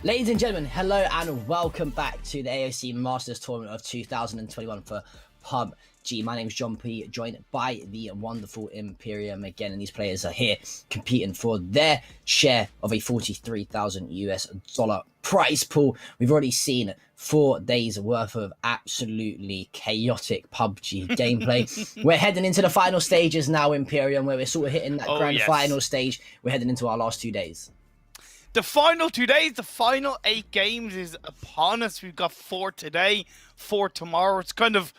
Ladies and gentlemen, hello and welcome back to the AOC Masters Tournament of 2021 for PUBG. My name is John P, joined by the wonderful Imperium again, and these players are here competing for their share of a $43,000 prize pool. We've already seen 4 days worth of absolutely chaotic PUBG gameplay. We're heading into the final stages now, Imperium, where we're sort of hitting that grand final stage. We're heading into our last 2 days. The final 2 days, the final 8 games is upon us. We've got 4 today, 4 tomorrow. It's kind of,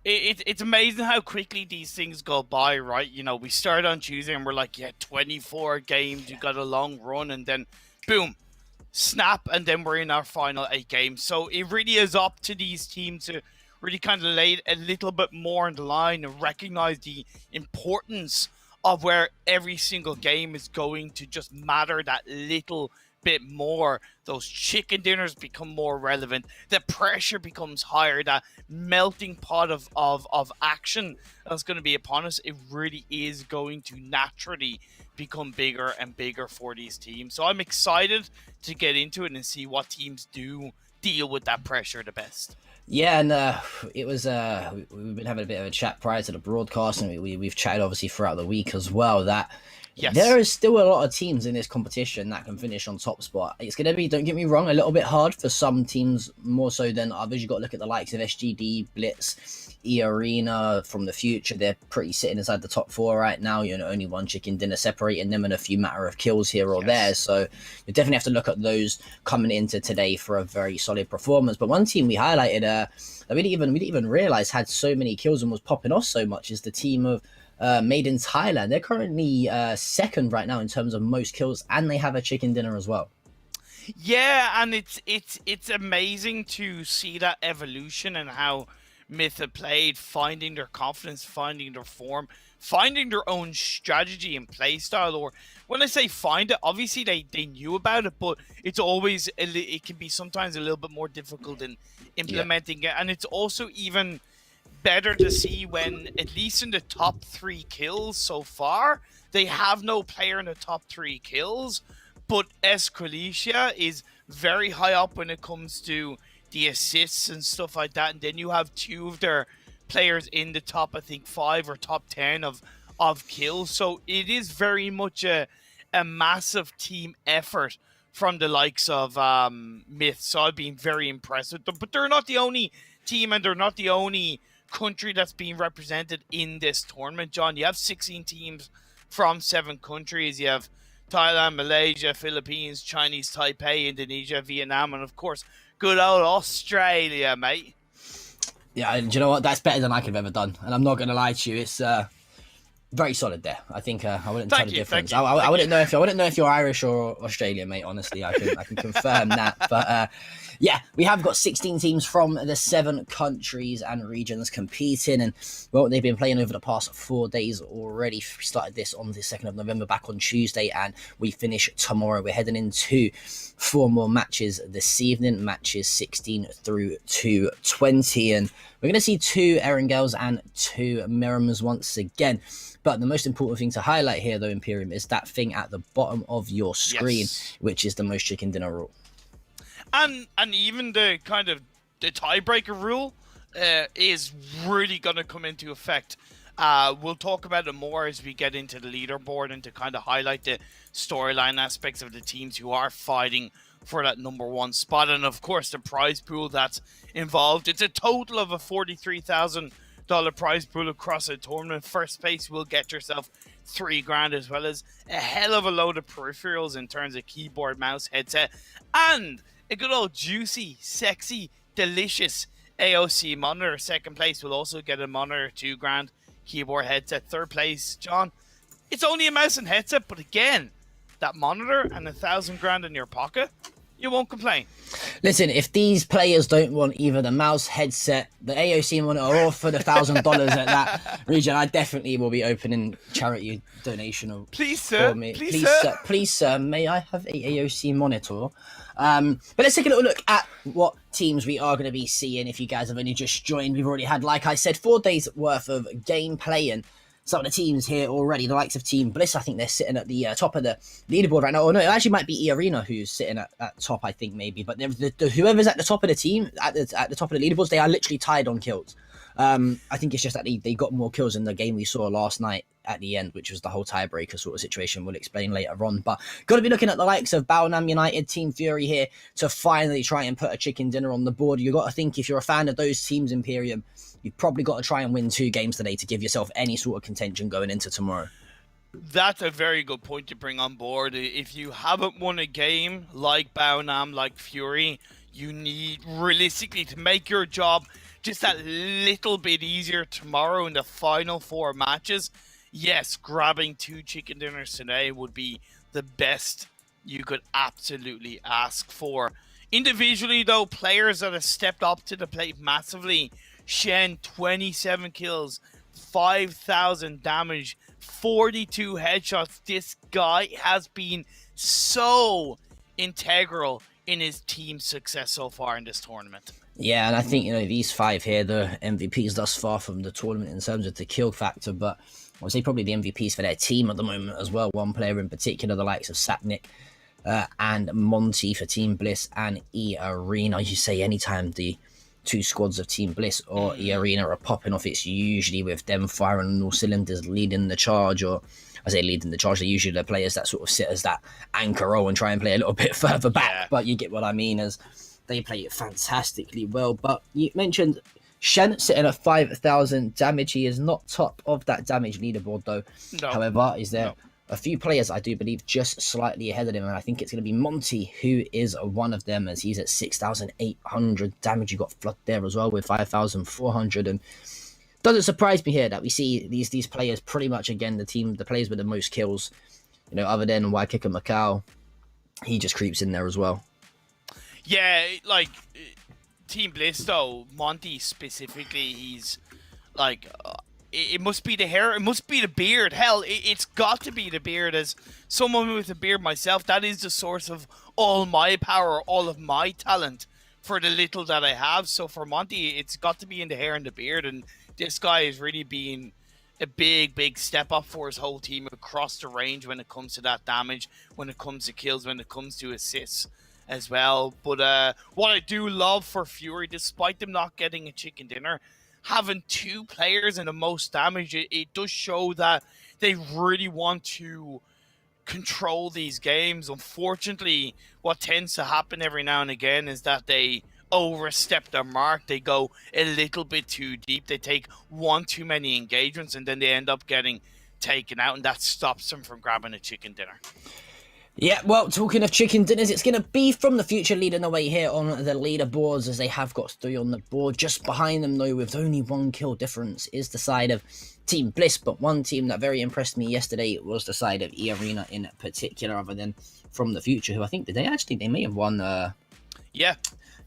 it's amazing how quickly these things go by, right? You know, we start on Tuesday and we're like, yeah, 24 games, you got a long run, and then boom, snap, and then we're in our final 8 games. So it really is up to these teams to really kind of lay a little bit more on the line and recognize the importance of where every single game is going to just matter that little bit more. Those chicken dinners become more relevant. The pressure becomes higher. That melting pot of action that's going to be upon us, it really is going to naturally become bigger and bigger for these teams. So I'm excited to get into it and see what teams do deal with that pressure the best. Yeah, and it was we've been having a bit of a chat prior to the broadcast, and we've chatted obviously throughout the week as well, that there is still a lot of teams in this competition that can finish on top spot. It's going to be, don't get me wrong, a little bit hard for some teams more so than others. You've got to look at the likes of SGD, Blitz, E-Arena from the future. They're pretty sitting inside the top 4 right now. You know, only one chicken dinner separating them and a few matter of kills here or there. So you definitely have to look at those coming into today for a very solid performance. But one team we highlighted that we didn't even realize had so many kills and was popping off so much is the team of Made in Thailand. They're currently second right now in terms of most kills, and they have a chicken dinner as well. Yeah, and it's amazing to see that evolution and how Myth have played, finding their confidence, finding their form, finding their own strategy and play style. Or when I say find it, obviously they knew about it, but it's always, it can be sometimes a little bit more difficult in implementing it. And it's also even better to see when, at least in the top 3 kills so far, they have no player in the top 3 kills, but Esquilicia is very high up when it comes to the assists and stuff like that. And then you have 2 of their players in the top, I think 5 or top 10 of kills. So it is very much a massive team effort from the likes of Myth. So I've been very impressed with them, but they're not the only team, and they're not the only country that's being represented in this tournament, John. You have 16 teams from 7 countries. You have Thailand, Malaysia, Philippines, Chinese Taipei, Indonesia, Vietnam, and of course, good old Australia, mate. Yeah, and do you know what? That's better than I could have ever done. And I'm not going to lie to you, it's very solid there. I think I wouldn't tell the difference. I wouldn't know if you're Irish or Australian, mate. Honestly, I can confirm that. But yeah, we have got 16 teams from the 7 countries and regions competing, and well, they've been playing over the past 4 days already. We started this on the 2nd of November, back on Tuesday, and we finish tomorrow. We're heading into 4 more matches this evening, matches 16 through to 20, and we're going to see 2 Erangels and 2 Mirams once again. But the most important thing to highlight here, though, Imperium, is that thing at the bottom of your screen, which is the most chicken dinner rule. And even the kind of the tiebreaker rule is really going to come into effect. We'll talk about it more as we get into the leaderboard and to kind of highlight the storyline aspects of the teams who are fighting for that #1 spot. And of course, the prize pool that's involved. It's a total of a $43,000 prize pool across a tournament. First place will get yourself $3,000, as well as a hell of a load of peripherals in terms of keyboard, mouse, headset, and a good old juicy, sexy, delicious AOC monitor. Second place will also get a monitor, $2,000, keyboard, headset. Third place, John, it's only a mouse and headset, but again, that monitor and $1,000 in your pocket, you won't complain. Listen, if these players don't want either the mouse, headset, the AOC monitor, or for the $1,000 at that region, I definitely will be opening charity donation. Please, sir. For me. Please, sir. Please, sir. May I have a AOC monitor? But let's take a little look at what teams we are going to be seeing. If you guys have only just joined, we've already had, like I said, 4 days worth of gameplay, and some of the teams here already, the likes of Team Bliss, I think they're sitting at the top of the leaderboard right now. Oh no, it actually might be E-Arena who's sitting at top, I think, maybe. But whoever's at the top of the team, at the top of the leaderboards, they are literally tied on kills. I think it's just that they got more kills in the game we saw last night at the end, which was the whole tiebreaker sort of situation. We'll explain later on. But got to be looking at the likes of Baonam United, Team Fury here to finally try and put a chicken dinner on the board. You got to think, if you're a fan of those teams, Imperium, you've probably got to try and win 2 games today to give yourself any sort of contention going into tomorrow. That's a very good point to bring on board. If you haven't won a game like Baonam, like Fury, you need, realistically, to make your job just that little bit easier tomorrow in the final 4 matches. Yes, grabbing 2 chicken dinners today would be the best you could absolutely ask for. Individually, though, players that have stepped up to the plate massively. Shen, 27 kills, 5,000 damage, 42 headshots. This guy has been so integral in his team's success so far in this tournament. Yeah, and I think, these 5 here, the MVPs thus far from the tournament in terms of the kill factor, but I would say probably the MVPs for their team at the moment as well. One player in particular, the likes of Sapnik and Monty for Team Bliss and E-Arena. You say anytime the 2 squads of Team Bliss or E-Arena are popping off, it's usually with them firing on all cylinders, leading the charge, or I say leading the charge, they're usually the players that sort of sit as that anchor role and try and play a little bit further back. Yeah. But you get what I mean, as they play it fantastically well. But you mentioned Shen sitting at 5,000 damage. He is not top of that damage leaderboard, though. No. However, is there a few players I do believe just slightly ahead of him, and I think it's going to be Monty, who is one of them, as he's at 6,800 damage. You got Flood there as well with 5,400, and doesn't surprise me here that we see these players pretty much, again, the players with the most kills, other than Waikika Macau. He just creeps in there as well. Yeah, like Team Bliss, though, Monty specifically, he's like, it must be the hair, it must be the beard. Hell, it's got to be the beard. As someone with a beard myself, that is the source of all my power, all of my talent for the little that I have. So for Monty, it's got to be in the hair and the beard, and this guy is really being a big step up for his whole team across the range when it comes to that damage, when it comes to kills, when it comes to assists as well. But what I do love for Fury, despite them not getting a chicken dinner, having 2 players in the most damage, it does show that they really want to control these games. Unfortunately, what tends to happen every now and again is that they overstep their mark. They go a little bit too deep. They take 1 too many engagements, and then they end up getting taken out, and that stops them from grabbing a chicken dinner. Yeah, well, talking of chicken dinners, it's going to be From the Future leading the way here on the leaderboards, as they have got 3 on the board. Just behind them, though, with only 1 kill difference, is the side of Team Bliss. But one team that very impressed me yesterday was the side of E-Arena in particular, other than From the Future, who I think, they may have won... Yeah.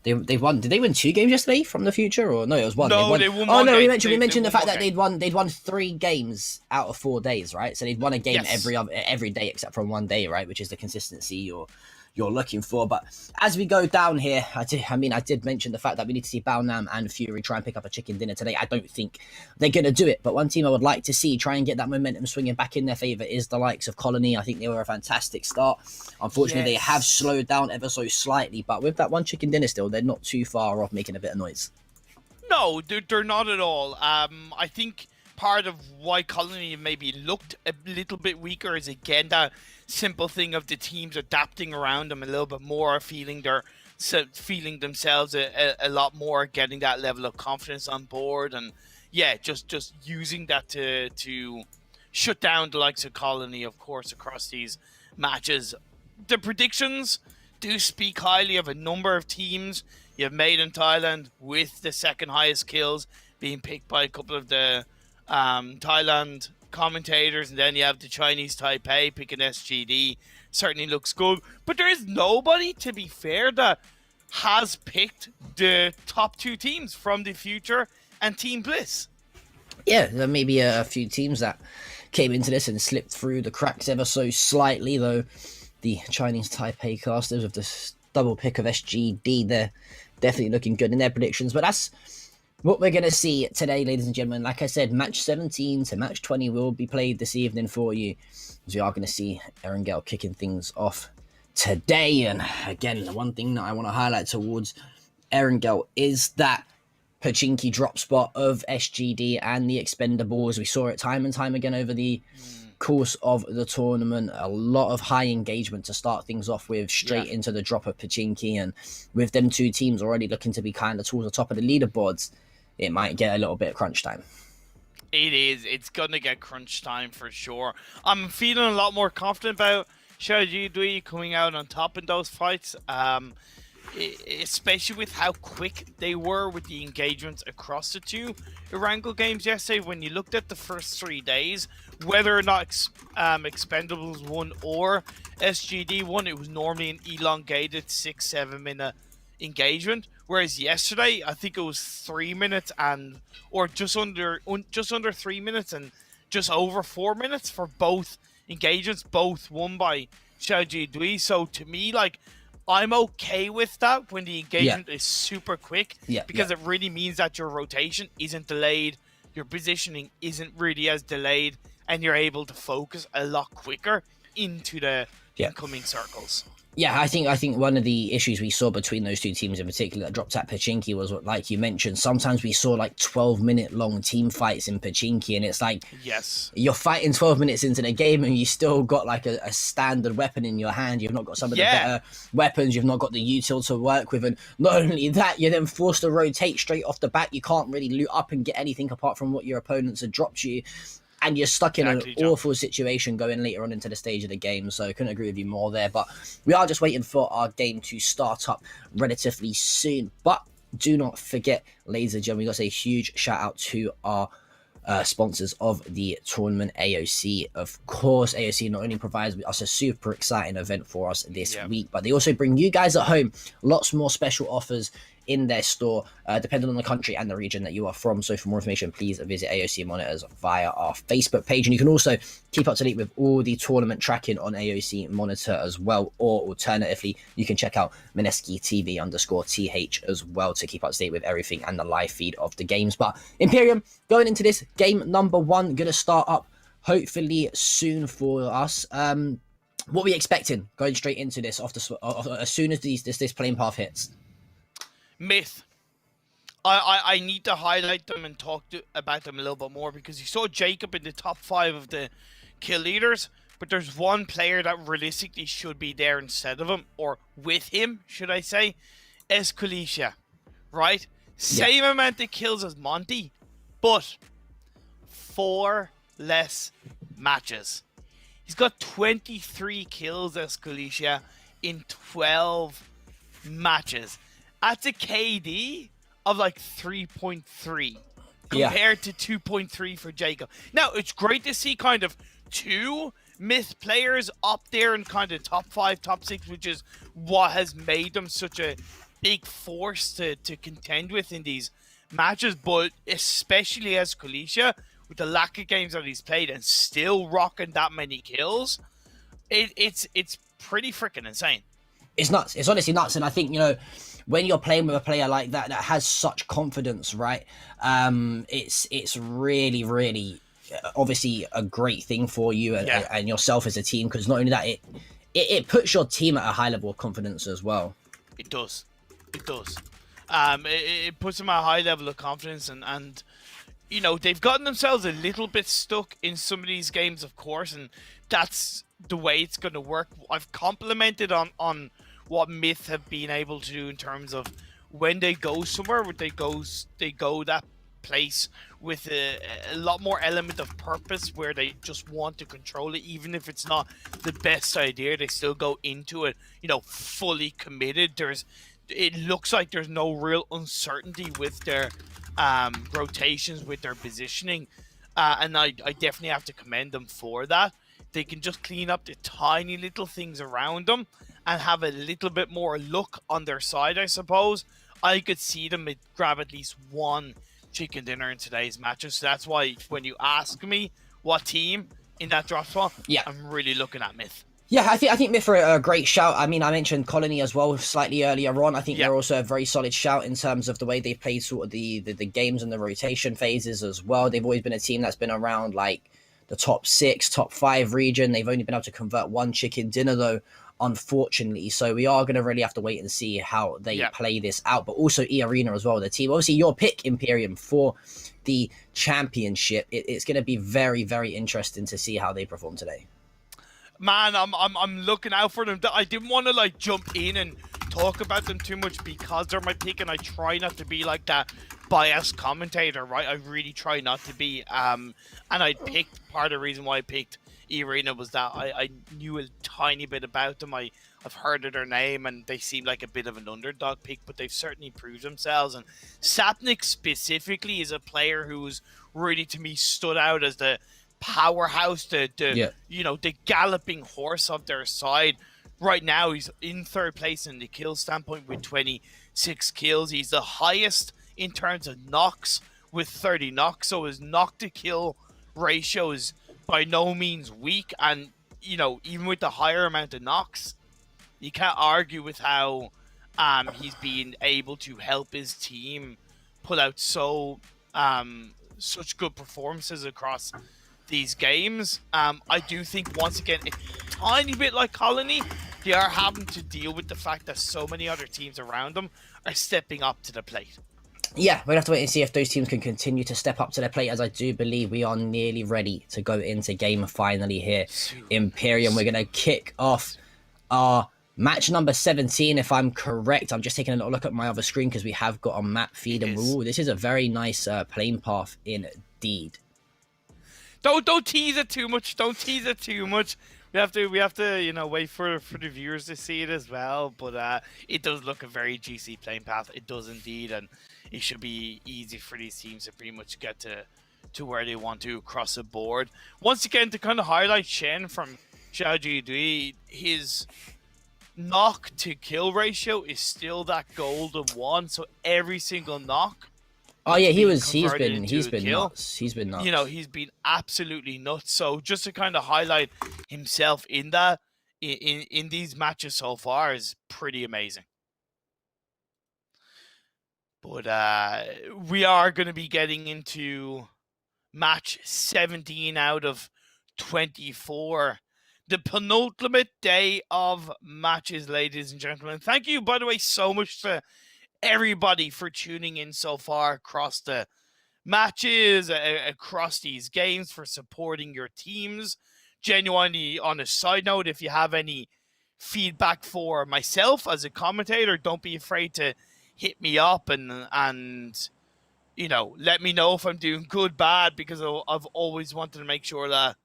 They won. Did they win 2 games yesterday from the future, or no? It was 1. No, they won. Oh one no, game. we mentioned the fact that they'd won 3 games out of 4 days, right? So they'd won a game every day except from 1 day, right? Which is the consistency you're looking for. But as we go down here, I did mention the fact that we need to see Baonam and Fury try and pick up a chicken dinner today. I don't think they're going to do it, but one team I would like to see try and get that momentum swinging back in their favour is the likes of Colony. I think they were a fantastic start. Unfortunately, They have slowed down ever so slightly, but with that 1 chicken dinner still, they're not too far off making a bit of noise. No, they're not at all. I think part of why Colony maybe looked a little bit weaker is, again, that simple thing of the teams adapting around them a little bit more, feeling themselves a lot more, getting that level of confidence on board, and just using that to shut down the likes of Colony, of course, across these matches. The predictions, do speak highly of a number of teams. You have Made in Thailand with the second highest kills being picked by a couple of the Thailand commentators, and then you have the Chinese Taipei picking SGD. Certainly looks good, but there is nobody, to be fair, that has picked the top two teams from the future and Team Bliss. Yeah, there may be a few teams that came into this and slipped through the cracks ever so slightly, though. The Chinese Taipei casters with this double pick of SGD, they're definitely looking good in their predictions. But that's what we're going to see today, ladies and gentlemen. Like I said, match 17 to match 20 will be played this evening for you, as we are going to see Erangel kicking things off today. And again, the one thing that I want to highlight towards Erangel is that Pachinki drop spot of SGD and the Expendables. We saw it time and time again over the course of the tournament. A lot of high engagement to start things off with, straight into the drop of Pachinki, and with them two teams already looking to be kind of towards the top of the leaderboards, it might get a little bit of crunch time. It is. It's gonna get crunch time for sure. I'm feeling a lot more confident about Xiaoji Dui coming out on top in those fights, especially with how quick they were with the engagements across the two Erangel games yesterday. When you looked at the first 3 days, whether or not Expendables won or SGD won, it was normally an elongated 6-7 minute engagement. Whereas yesterday, I think it was 3 minutes or just under 3 minutes and just over 4 minutes for both engagements, both won by Xiaoji Dui. So to me, like, I'm okay with that when the engagement is super quick, because it really means that your rotation isn't delayed, your positioning isn't really as delayed, and you're able to focus a lot quicker into the incoming circles. Yeah, I think one of the issues we saw between those two teams in particular that dropped at Pachinki was what, like you mentioned, sometimes we saw like 12-minute long team fights in Pachinki, and it's like, you're fighting 12 minutes into the game and you still got like a standard weapon in your hand. You've not got some of the better weapons. You've not got the util to work with, and not only that, you're then forced to rotate straight off the bat. You can't really loot up and get anything apart from what your opponents have dropped you. And you're stuck in an awful situation going later on into the stage of the game. So I couldn't agree with you more there. But we are just waiting for our game to start up relatively soon. But do not forget, ladies and gentlemen, we got to say a huge shout out to our sponsors of the tournament, AOC. Of course, AOC not only provides us a super exciting event for us this week, but they also bring you guys at home lots more special offers in their store, depending on the country and the region that you are from. So for more information, please visit AOC Monitors via our Facebook page. And you can also keep up to date with all the tournament tracking on AOC Monitor as well. Or alternatively, you can check out Mineski TV _TH as well to keep up to date with everything and the live feed of the games. But Imperium, going into this game number 1, going to start up hopefully soon for us. What are we expecting going straight into this as soon as this playing path hits? Myth. I need to highlight them and talk about them a little bit more, because you saw Jacob in the top 5 of the kill leaders, but there's one player that realistically should be there instead of him, or with him, should I say, Escalicia, right? Same amount of kills as Monty, but 4 less matches. He's got 23 kills, Escalicia, in 12 matches. That's a KD of like 3.3 compared to 2.3 for Jacob. Now, it's great to see kind of 2 myth players up there in kind of top 5, top 6, which is what has made them such a big force to contend with in these matches. But especially as Kalisha, with the lack of games that he's played and still rocking that many kills, it's pretty freaking insane. It's nuts. It's honestly nuts. And I think, when you're playing with a player like that has such confidence, right? It's really, really obviously a great thing for you and yourself as a team, because not only that, it puts your team at a high level of confidence as well. It does. It puts them at a high level of confidence, and they've gotten themselves a little bit stuck in some of these games, of course, and that's the way it's going to work. I've complimented on what Myth have been able to do in terms of when they go somewhere, they go that place with a lot more element of purpose, where they just want to control it, even if it's not the best idea. They still go into it, you know, fully committed. It looks like there's no real uncertainty with their rotations, with their positioning, and I definitely have to commend them for that. They can just clean up the tiny little things around them and have a little bit more luck on their side, I suppose. I could see them grab at least one chicken dinner in today's matches. So that's why when you ask me what team in that drop spot, I'm really looking at Myth. Yeah, I think Myth are a great shout. I mean, I mentioned Colony as well slightly earlier on. I think they're also a very solid shout in terms of the way they've played sort of the games and the rotation phases as well. They've always been a team that's been around like the top 6, top 5 region. They've only been able to convert one chicken dinner though, unfortunately. So we are going to really have to wait and see how they play this out. But also E-Arena as well, the team. Obviously, your pick, Imperium, for the championship. It's going to be very, very interesting to see how they perform today. Man, I'm looking out for them. I didn't want to like jump in and talk about them too much because they're my pick, and I try not to be like that biased commentator, right? I really try not to be. And I picked, part of the reason why I picked E-Arena was that I knew a tiny bit about them. I've heard of their name, and they seem like a bit of an underdog pick, but they've certainly proved themselves. And Sapnik specifically is a player who's really, to me, stood out as the powerhouse, you know, the galloping horse of their side. Right now, he's in 3rd place in the kill standpoint with 26 kills. He's the highest in terms of knocks with 30 knocks, so his knock to kill ratio is by no means weak. And, you know, even with the higher amount of knocks, you can't argue with how he's been able to help his team put out such good performances across these games. I do think, once again, a tiny bit like Colony, they are having to deal with the fact that so many other teams around them are stepping up to the plate. Yeah, we'll have to wait and see if those teams can continue to step up to their plate, as I do believe we are nearly ready to go into game finally here. Imperium, we're going to kick off our match number 17, if I'm correct. I'm just taking a little look at my other screen because we have got a map feed. And this is a very nice plane path indeed. Don't tease it too much. Don't tease it too much. We have to, you know, wait for the viewers to see it as well. But it does look a very GC plane path. It does indeed, and it should be easy for these teams to pretty much get to where they want to across the board. Once again, to kind of highlight Shen from Xiaoji, his knock to kill ratio is still that golden 1. So every single knock. Oh yeah, he's been nuts. He's been nuts. You know, he's been absolutely nuts. So just to kind of highlight himself in that in these matches so far is pretty amazing. But we are going to be getting into match 17 out of 24. The penultimate day of matches, ladies and gentlemen. Thank you, by the way, so much to everybody for tuning in so far across the matches, across these games, for supporting your teams. Genuinely, on a side note, if you have any feedback for myself as a commentator, don't be afraid to hit me up and you know, let me know if I'm doing good, bad, because I've always wanted to make sure that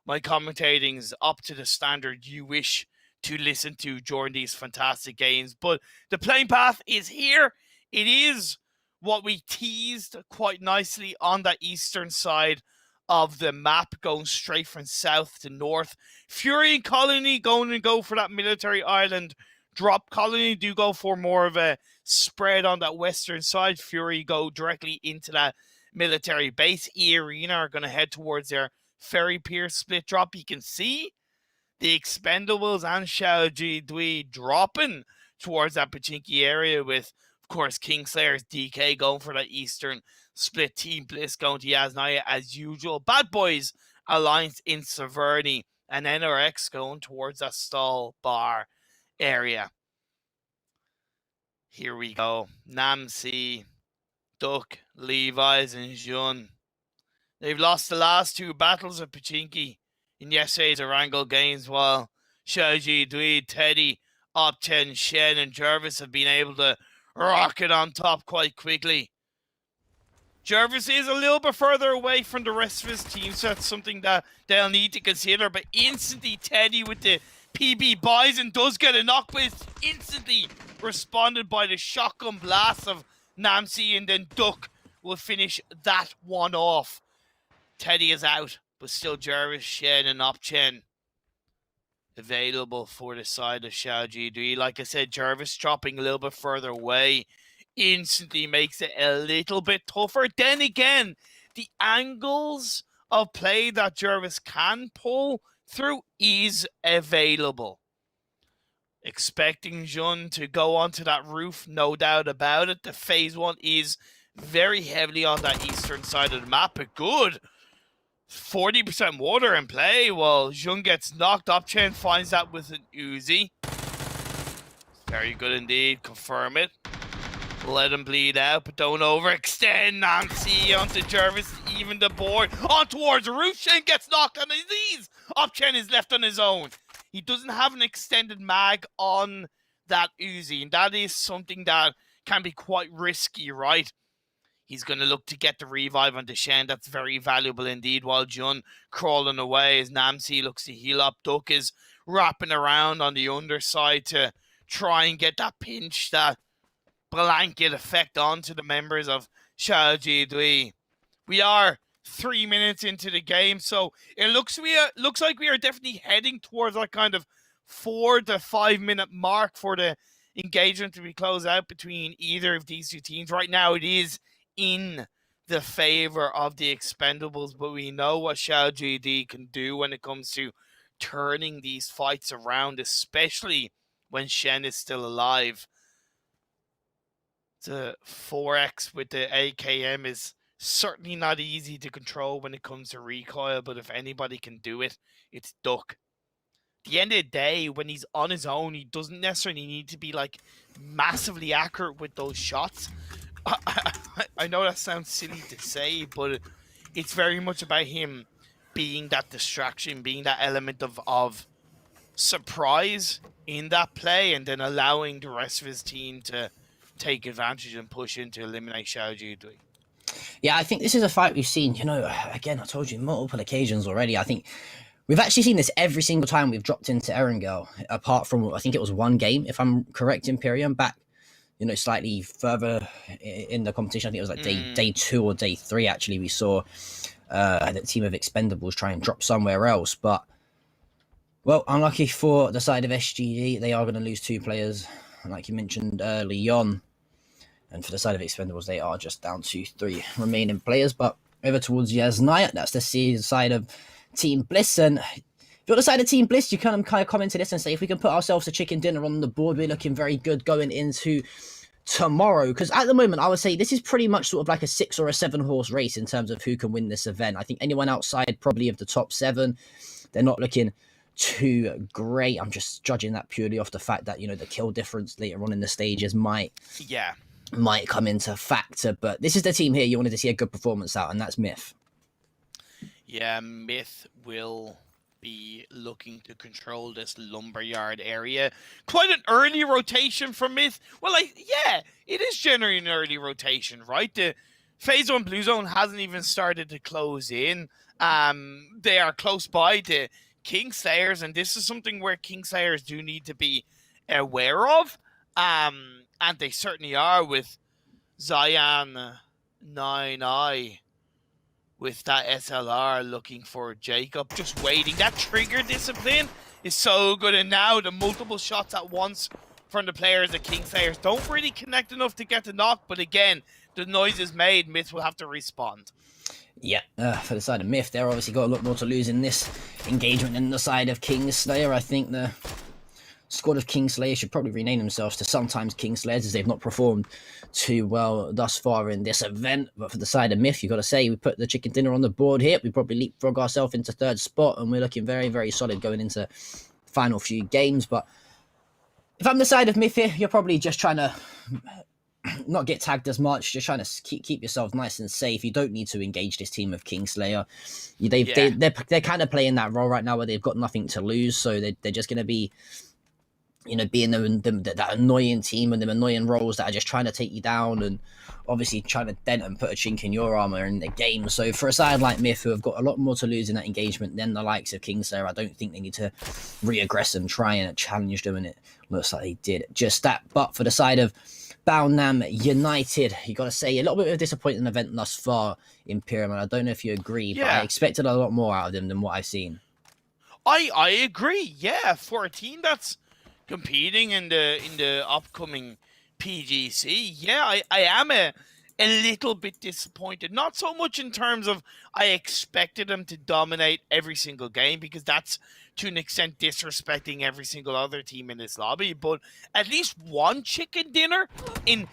my commentating is up to the standard you wish to listen to during these fantastic games. But the playing path is here. It is what we teased quite nicely on the eastern side of the map, going straight from south to north. Fury and Colony going to go for that military island drop. Colony do go for more of a spread on that western side. Fury go directly into that military base. E-Arena are going to head towards their ferry pier split drop. You can see the Expendables and Xiaoji Dui dropping towards that Pachinki area, with, of course, Kingslayer's DK going for that eastern split. Team Bliss going to Yasnaya as usual. Bad Boys Alliance in Severny, and NRX going towards that stall bar area. Here we go. Namsi, Duck, Levi's, and Jun. They've lost the last 2 battles of Pachinki in yesterday's Erangel games, while Xiaoji, Dui, Teddy, Opten, Shen, and Jervis have been able to rocket on top quite quickly. Jervis is a little bit further away from the rest of his team, so that's something that they'll need to consider. But instantly, Teddy with the PB buys and does get a knock, but it's instantly responded by the shotgun blast of Namsi, and then Duck will finish that one off. Teddy is out, but still Jervis, Shen, and Opchen available for the side of Xiaoji. Like I said, Jervis dropping a little bit further away instantly makes it a little bit tougher. Then again, the angles of play that Jervis can pull through is available. Expecting Jun to go onto that roof, no doubt about it. The phase one is very heavily on that eastern side of the map, but good. 40% water in play while Jun gets knocked. Opchen finds that with an Uzi. Very good indeed. Confirm it. Let him bleed out, but don't overextend. Nancy onto Jervis, even the board. On towards the roof. Shen gets knocked on his knees. Opchen is left on his own. He doesn't have an extended mag on that Uzi, and that is something that can be quite risky, right? He's going to look to get the revive on Shen. That's very valuable indeed. While Jun crawling away as Namsi looks to heal up. Duck is wrapping around on the underside to try and get that pinch, that blanket effect onto the members of Xiaoji. We are 3 minutes into the game, so it looks like we are definitely heading towards that kind of 4 to 5 minute mark for the engagement to be closed out between either of these two teams. Right now, it is in the favor of the Expendables, but we know what Xiaoji can do when it comes to turning these fights around, especially when Shen is still alive. The 4x with the AKM is certainly not easy to control when it comes to recoil, but if anybody can do it, it's Duck. At the end of the day, when he's on his own, he doesn't necessarily need to be like massively accurate with those shots. I know that sounds silly to say, but it's very much about him being that distraction, being that element of surprise in that play, and then allowing the rest of his team to take advantage and push in to eliminate Xiaoji. Yeah, I think this is a fight we've seen, again, I told you multiple occasions already. I think we've actually seen this every single time we've dropped into Erangel, apart from, I think it was one game, if I'm correct, Imperium, back, slightly further in the competition. I think it was like day 2 or day 3, actually, we saw the team of Expendables try and drop somewhere else. But, well, unlucky for the side of SGD, they are going to lose 2 players, like you mentioned early on. And for the side of Expendables, they are just down to 3 remaining players. But over towards Yaznaya, that's the side of Team Bliss. And if you're the side of Team Bliss, you kind of come into this and say, if we can put ourselves a chicken dinner on the board, we're looking very good going into tomorrow. Because at the moment, I would say this is pretty much sort of like a 6 or a 7 horse race in terms of who can win this event. I think anyone outside probably of the top 7, they're not looking too great. I'm just judging that purely off the fact that, the kill difference later on in the stages might come into factor. But this is the team here you wanted to see a good performance out, and that's Myth. Yeah, Myth will be looking to control this lumberyard area. Quite an early rotation for Myth. Well, it is generally an early rotation, right? The Phase 1 Blue Zone hasn't even started to close in. They are close by to Kingslayers, and this is something where Kingslayers do need to be aware of. And they certainly are, with Zion 9i with that SLR looking for Jacob, just waiting. That trigger discipline is so good, and now the multiple shots at once from the players of Kingslayers don't really connect enough to get the knock, but again, the noise is made. Myth will have to respond. Yeah, for the side of Myth, they're obviously got a lot more to lose in this engagement than the side of Kingslayer. I think the squad of Kingslayer should probably rename themselves to sometimes Kingslayers, as they've not performed too well thus far in this event. But for the side of Myth, you've got to say, we put the chicken dinner on the board here. We probably leapfrog ourselves into 3rd spot, and we're looking very, very solid going into final few games. But if I'm the side of Myth here, you're probably just trying to not get tagged as much, just trying to keep yourself nice and safe. You don't need to engage this team of Kingslayer. They're kind of playing that role right now where they've got nothing to lose, so they're just going to be you know, being that annoying team and them annoying roles that are just trying to take you down and obviously trying to dent and put a chink in your armor in the game. So for a side like Myth, who have got a lot more to lose in that engagement than the likes of Kingslayer, I don't think they need to re-aggress and try and challenge them, and it looks like they did just that. But for the side of Baonam United, you got to say, a little bit of a disappointing event thus far in Pyramid. I don't know if you agree, but I expected a lot more out of them than what I've seen. I agree. Yeah, for a team that's competing in the upcoming PGC, yeah, I am a little bit disappointed. Not so much in terms of I expected them to dominate every single game, because that's to an extent disrespecting every single other team in this lobby, but at least one chicken dinner in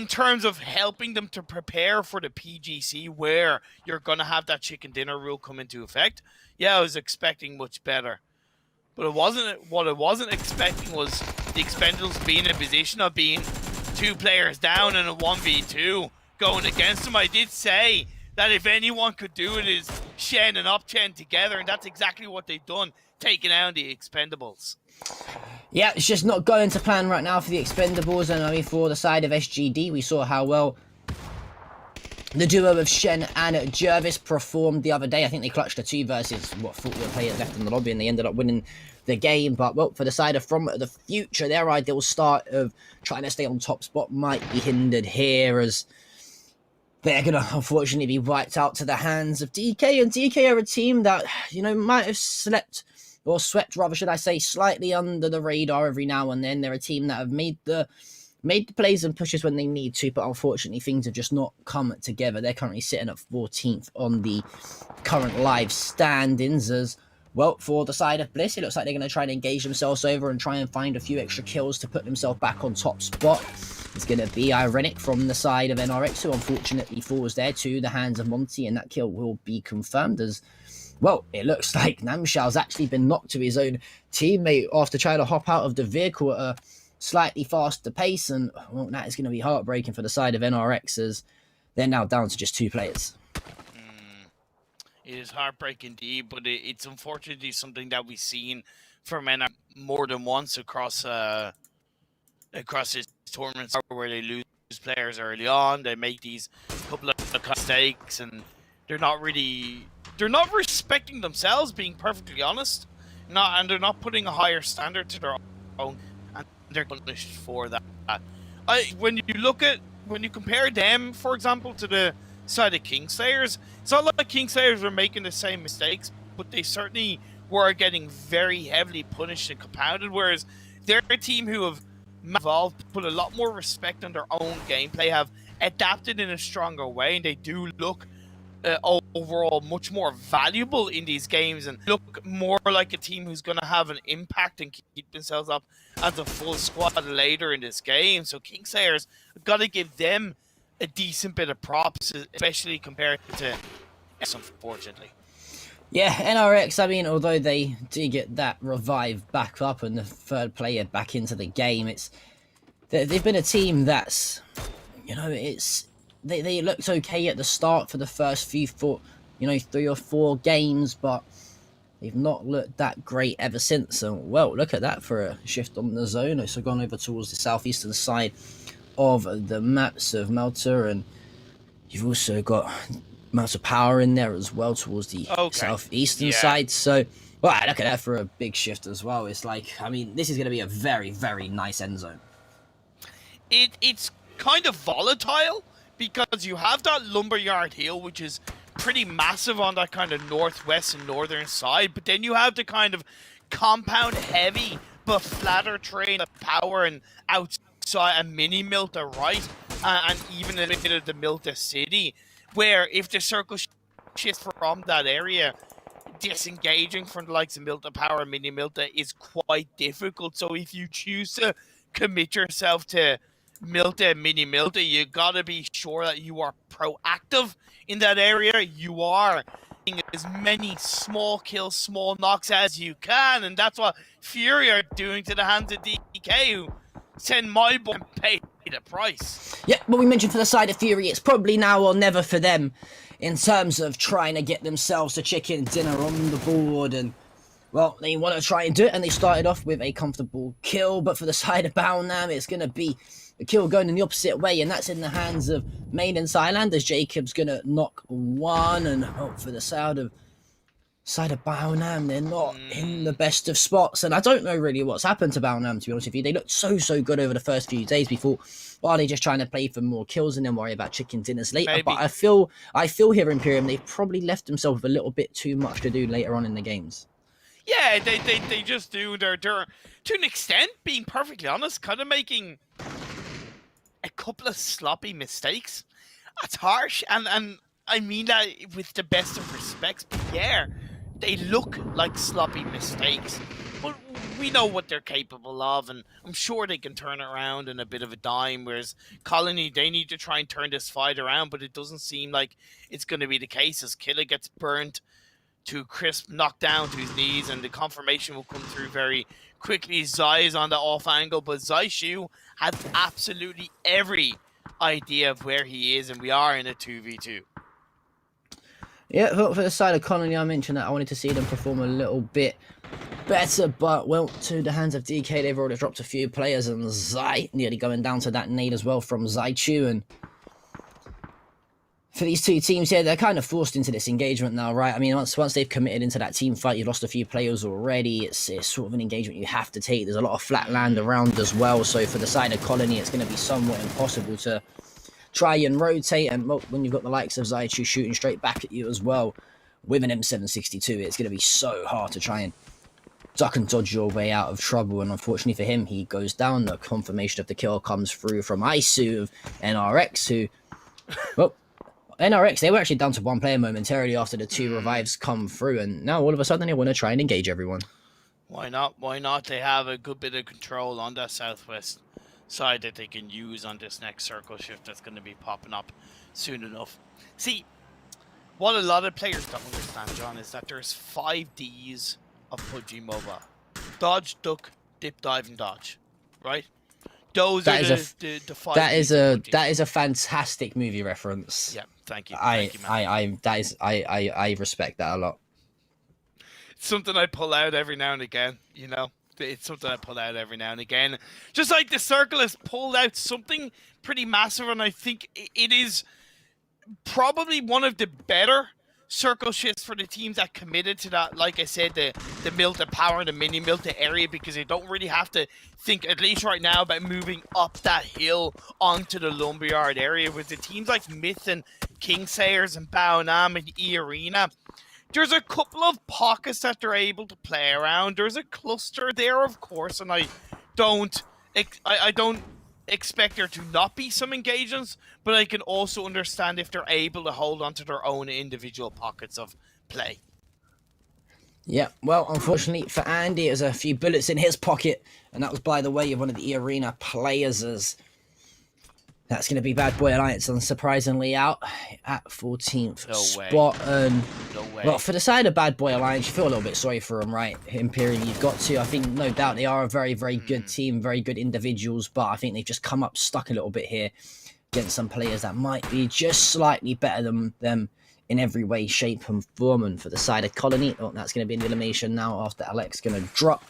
terms of helping them to prepare for the PGC, where you're going to have that chicken dinner rule come into effect. Yeah, I was expecting much better. But what I wasn't expecting was the Expendables being in a position of being 2 players down in a 1v2 going against them. I did say that if anyone could do it, is Shen and Upchen together, and that's exactly what they've done, taking out the Expendables. Yeah, it's just not going to plan right now for the Expendables, and I mean, for the side of SGD, we saw how well the duo of Shen and Jervis performed the other day. I think they clutched a 2 versus, 40 players left in the lobby, and they ended up winning the game. But, well, for the side of From the Future, their ideal start of trying to stay on top spot might be hindered here, as they're going to, unfortunately, be wiped out to the hands of DK. And DK are a team that, you know, might have swept, rather, should I say, slightly under the radar every now and then. They're a team that have made the plays and pushes when they need to, but unfortunately things have just not come together. They're currently sitting at 14th on the current live standings. As well, for the side of Bliss, it looks like they're going to try and engage themselves over and try and find a few extra kills to put themselves back on top spot. It's going to be Ironic from the side of NRX, who unfortunately falls there to the hands of Monty, and that kill will be confirmed. As well, it looks like Namshao's actually been knocked to his own teammate after trying to hop out of the vehicle at a slightly faster pace, and well, that is going to be heartbreaking for the side of NRX, as they're now down to just 2 players. It is heartbreaking indeed, but it's unfortunately something that we've seen from NRX more than once across this tournament, where they lose players early on. They make these couple of mistakes, and they're not respecting themselves, being perfectly honest. And they're not putting a higher standard to their own, and they're punished for that. When you compare them, for example, to the side of Kingslayers, it's not like Kingslayers were making the same mistakes, but they certainly were getting very heavily punished and compounded, whereas they're a team who have evolved, put a lot more respect on their own gameplay, have adapted in a stronger way, and they do look overall much more valuable in these games and look more like a team who's going to have an impact and keep themselves up as a full squad later in this game. So Kingslayers, got to give them a decent bit of props, especially compared to S, unfortunately. Yeah, NRX, I mean, although they do get that revive back up and the 3rd player back into the game, they've been a team that's, you know, they looked okay at the start for the first few 3 or 4 games, but they've not looked that great ever since. And well, look at that for a shift on the zone. It's gone over towards the southeastern side of the maps of Malta, and you've also got Malta Power in there as well towards the southeastern side. So, well, look at that for a big shift as well. It's like, I mean, this is going to be a very, very nice end zone. It's kind of volatile, because you have that Lumberyard Hill, which is pretty massive on that kind of northwest and northern side, but then you have the kind of compound heavy but flatter terrain of Power, and outside a mini Milta right, and even a bit of the Milta city, where if the circle shifts from that area, disengaging from the likes of Milta Power and mini Milta is quite difficult. So if you choose to commit yourself to Milta and mini Milta, you gotta be sure that you are proactive in that area. You are getting as many small kills, small knocks as you can, and that's what Fury are doing to the hands of DK, who send my boy and pay the price. Yeah, but we mentioned for the side of Fury, it's probably now or never for them in terms of trying to get themselves a chicken dinner on the board. And Well, they want to try and do it, and they started off with a comfortable kill, but for the side of Baonam, it's going to be a kill going in the opposite way, and that's in the hands of Main and Thailand, as Jacob's going to knock one, and hope for the side of Baonam, they're not in the best of spots, and I don't know really what's happened to Baonam, to be honest with you. They looked so good over the first few days before. Well, are they just trying to play for more kills and then worry about chicken dinners later? Maybe. But I feel here Imperium, they've probably left themselves with a little bit too much to do later on in the games. Yeah, they just do. They're to an extent, being perfectly honest, kind of making a couple of sloppy mistakes. That's harsh, and I mean that with the best of respects. But yeah, they look like sloppy mistakes. But we know what they're capable of, and I'm sure they can turn it around in a bit of a dime. Whereas Colony, they need to try and turn this fight around, but it doesn't seem like it's going to be the case as Killa gets burnt to crisp, knocked down to his knees, and the confirmation will come through very quickly. Zai is on the off angle, but Zai Shu has absolutely every idea of where he is, and we are in a 2v2. Yeah, for the side of Colony, I mentioned that I wanted to see them perform a little bit better, but well, to the hands of DK, they've already dropped a few players, and Zai nearly going down to that nade as well from Zai Chu, and for these two teams here, they're kind of forced into this engagement now, right? I mean, once they've committed into that team fight, you've lost a few players already. It's sort of an engagement you have to take. There's a lot of flat land around as well. So for the side of Colony, it's going to be somewhat impossible to try and rotate. And when you've got the likes of Zaichu shooting straight back at you as well with an M762, it's going to be so hard to try and duck and dodge your way out of trouble. And unfortunately for him, he goes down. The confirmation of the kill comes through from Isu of NRX, who, well, NRX, they were actually down to one player momentarily after the two revives come through, and now all of a sudden they want to try and engage everyone. Why not? Why not? They have a good bit of control on that southwest side that they can use on this next circle shift that's going to be popping up soon enough. See, what a lot of players don't understand, John, is that there's 5 Ds of Pubg Mobile. Dodge, duck, dip, dive, and dodge. Right? Those are the 5 Ds. That is a fantastic movie reference. Yeah. Thank you. I respect that a lot. It's something I pull out every now and again, you know. It's something I pull out every now and again. Just like the circle has pulled out something pretty massive, and I think it is probably one of the better circle shifts for the teams that committed to that. Like I said, the Milta power, the mini Milta area, because they don't really have to think, at least right now, about moving up that hill onto the Lumberyard area. With the teams like Myth and Kingsayers and Baonam and E-Arena, there's a couple of pockets that they're able to play around. There's a cluster there, of course, and I don't expect there to not be some engagements, but I can also understand if they're able to hold on to their own individual pockets of play. Yeah, well, unfortunately for Andy, there's a few bullets in his pocket, and that was by the way of one of the E-Arena players, as that's going to be Bad Boy Alliance, unsurprisingly, out at 14th spot. And well, for the side of Bad Boy Alliance, you feel a little bit sorry for them, right? Imperium, you've got to. I think, no doubt, they are a very, very good team, very good individuals, but I think they've just come up stuck a little bit here against some players that might be just slightly better than them in every way, shape, and form. And for the side of Colony, oh, that's going to be an elimination now after Alex going to drop.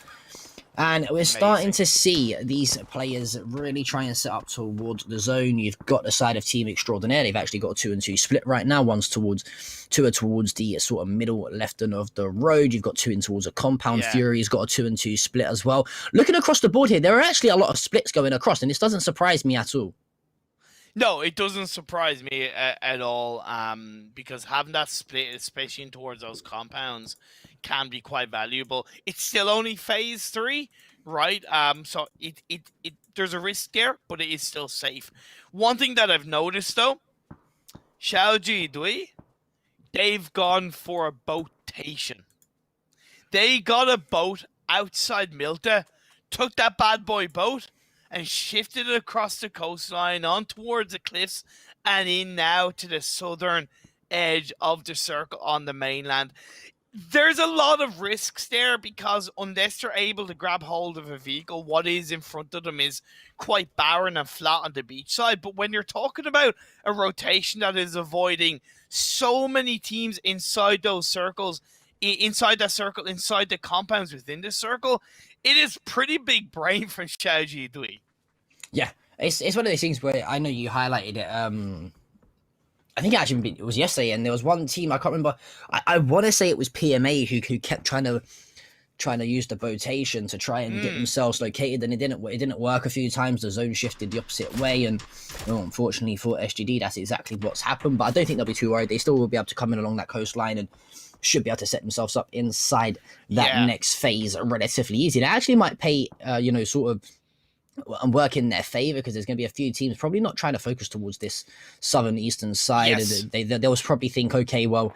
And we're starting to see these players really try and set up towards the zone. You've got the side of Team Extraordinaire. They've actually got a 2-2 split right now. Two are towards the sort of middle left end of the road. You've got 2 in towards a compound. Yeah. Fury's got a 2-2 split as well. Looking across the board here, there are actually a lot of splits going across, and this doesn't surprise me at all. No, it doesn't surprise me at all, because having that split, especially in towards those compounds, can be quite valuable. It's still only phase 3, right? So it there's a risk there, but it is still safe. One thing that I've noticed though, Xiaoji Dui, they've gone for a boatation. They got a boat outside Milta, took that bad boy boat, and shifted it across the coastline on towards the cliffs and in now to the southern edge of the circle on the mainland. There's a lot of risks there, because unless they're able to grab hold of a vehicle, what is in front of them is quite barren and flat on the beach side. But when you're talking about a rotation that is avoiding so many teams inside those circles, inside that circle, inside the compounds within the circle, it is pretty big brain from Xiaoji Dui. Yeah, it's one of those things where I know you highlighted it. I think it was yesterday, and there was one team I can't remember. I want to say it was PMA who kept trying to use the rotation to try and get themselves located, and it didn't work a few times. The zone shifted the opposite way, and unfortunately for SGD, that's exactly what's happened. But I don't think they'll be too worried. They still will be able to come in along that coastline and should be able to set themselves up inside that next phase relatively easy. They actually might pay, sort of and work in their favor, because there's going to be a few teams probably not trying to focus towards this southern eastern side. Yes. They was probably think, okay, well,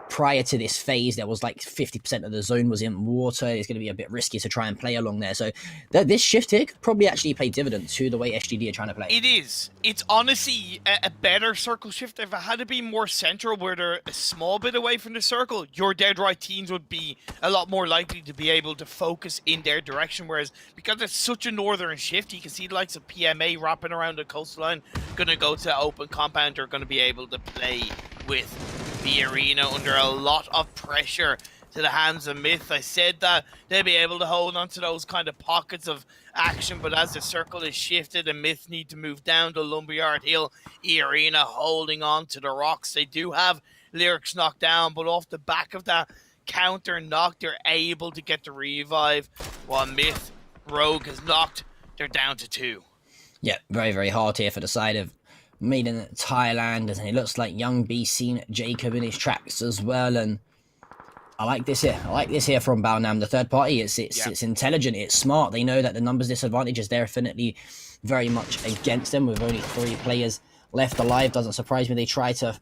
prior to this phase, there was like 50% of the zone was in water. It's going to be a bit risky to try and play along there. So this shift here could probably actually pay dividends to the way SGD are trying to play. It is. It's honestly a better circle shift. If it had to be more central, where they're a small bit away from the circle, your dead right teams would be a lot more likely to be able to focus in their direction. Whereas because it's such a northern shift, you can see the likes of PMA wrapping around the coastline, gonna go to open compound. They're gonna be able to play with the arena under a lot of pressure to the hands of Myth. I said that they'll be able to hold on to those kind of pockets of action, but as the circle is shifted and Myth need to move down to Lumberyard Hill, E-Arena holding on to the rocks. They do have Lyrics knocked down, but off the back of that counter knock, they're able to get the revive, while Myth Rogue is knocked. They're down to 2. Yeah, very, very hard here for the side of Made in Thailand, and it looks like Young B seen Jacob in his tracks as well, and I like this here. I like this here from Baonam, the third party. It's intelligent, it's smart. They know that the numbers disadvantage is definitely very much against them, with only 3 players left alive. Doesn't surprise me they try to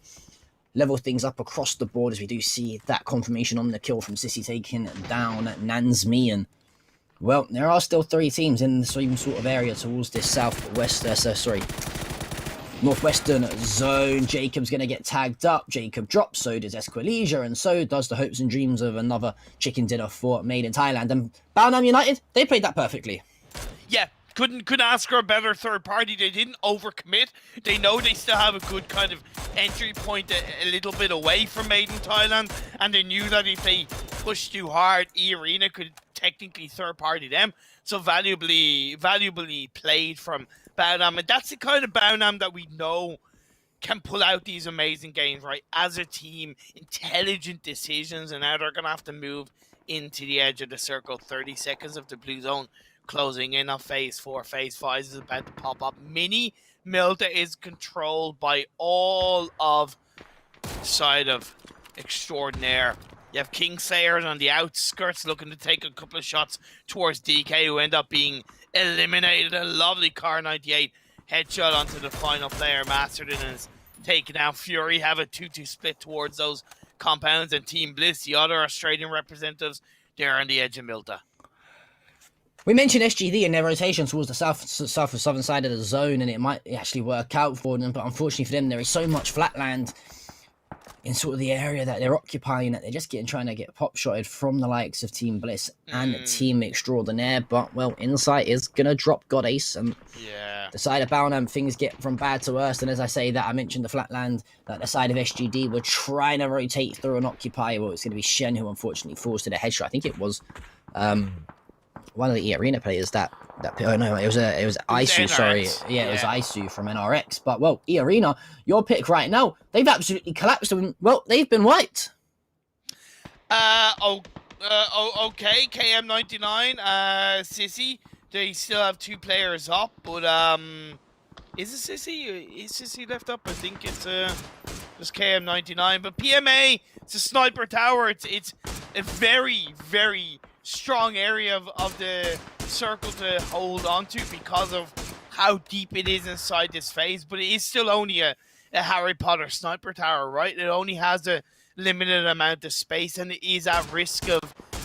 level things up across the board, as we do see that confirmation on the kill from Sissy taking down Nansmi. And well, there are still 3 teams in the same sort of area towards this northwestern zone. Jacob's going to get tagged up. Jacob drops, so does Esqualesia, and so does the hopes and dreams of another chicken dinner for Made in Thailand. And Baonam United, they played that perfectly. Yeah, couldn't ask for a better third party. They didn't overcommit. They know they still have a good kind of entry point a little bit away from Made in Thailand, and they knew that if they pushed too hard, E-Arena could technically third party them. So valuably played from Baonam, and that's the kind of Baonam that we know can pull out these amazing games, right? As a team, intelligent decisions, and now they're going to have to move into the edge of the circle. 30 seconds of the blue zone closing in on phase 4. Phase 5 is about to pop up. Mini Milta is controlled by all of the side of Extraordinaire. You have Kingslayers on the outskirts looking to take a couple of shots towards DK, who end up being eliminated. A lovely Car 98 headshot onto the final player. Masterton is taken out. Fury have a 2-2 split towards those compounds, and Team Bliss, the other Australian representatives, they're on the edge of Milta. We mentioned SGD and their rotation towards the southern side of the zone, and it might actually work out for them, but unfortunately for them, there is so much flatland in sort of the area that they're occupying that they're just trying to get pop shotted from the likes of Team Bliss and Team Extraordinaire. But well, Insight is gonna drop God Ace, and the side of Baonam, things get from bad to worse. And as I say that, I mentioned the flatland that the side of SGD were trying to rotate through and occupy. Well, it's gonna be Shen who unfortunately falls to the headshot. I think it was one of the arena players that oh no, it was Isu, sorry. Yeah, it was Isu from NRX. But well, E-Arena, your pick right now, they've absolutely collapsed, and well, they've been wiped. Okay, KM99, Sissy, they still have 2 players up, but is it Sissy? Is Sissy left up? I think it's just KM99, but PMA, it's a sniper tower. It's a very, very strong area of the circle to hold on to because of how deep it is inside this phase, but it is still only a Harry Potter sniper tower, right? It only has a limited amount of space, and it is at risk of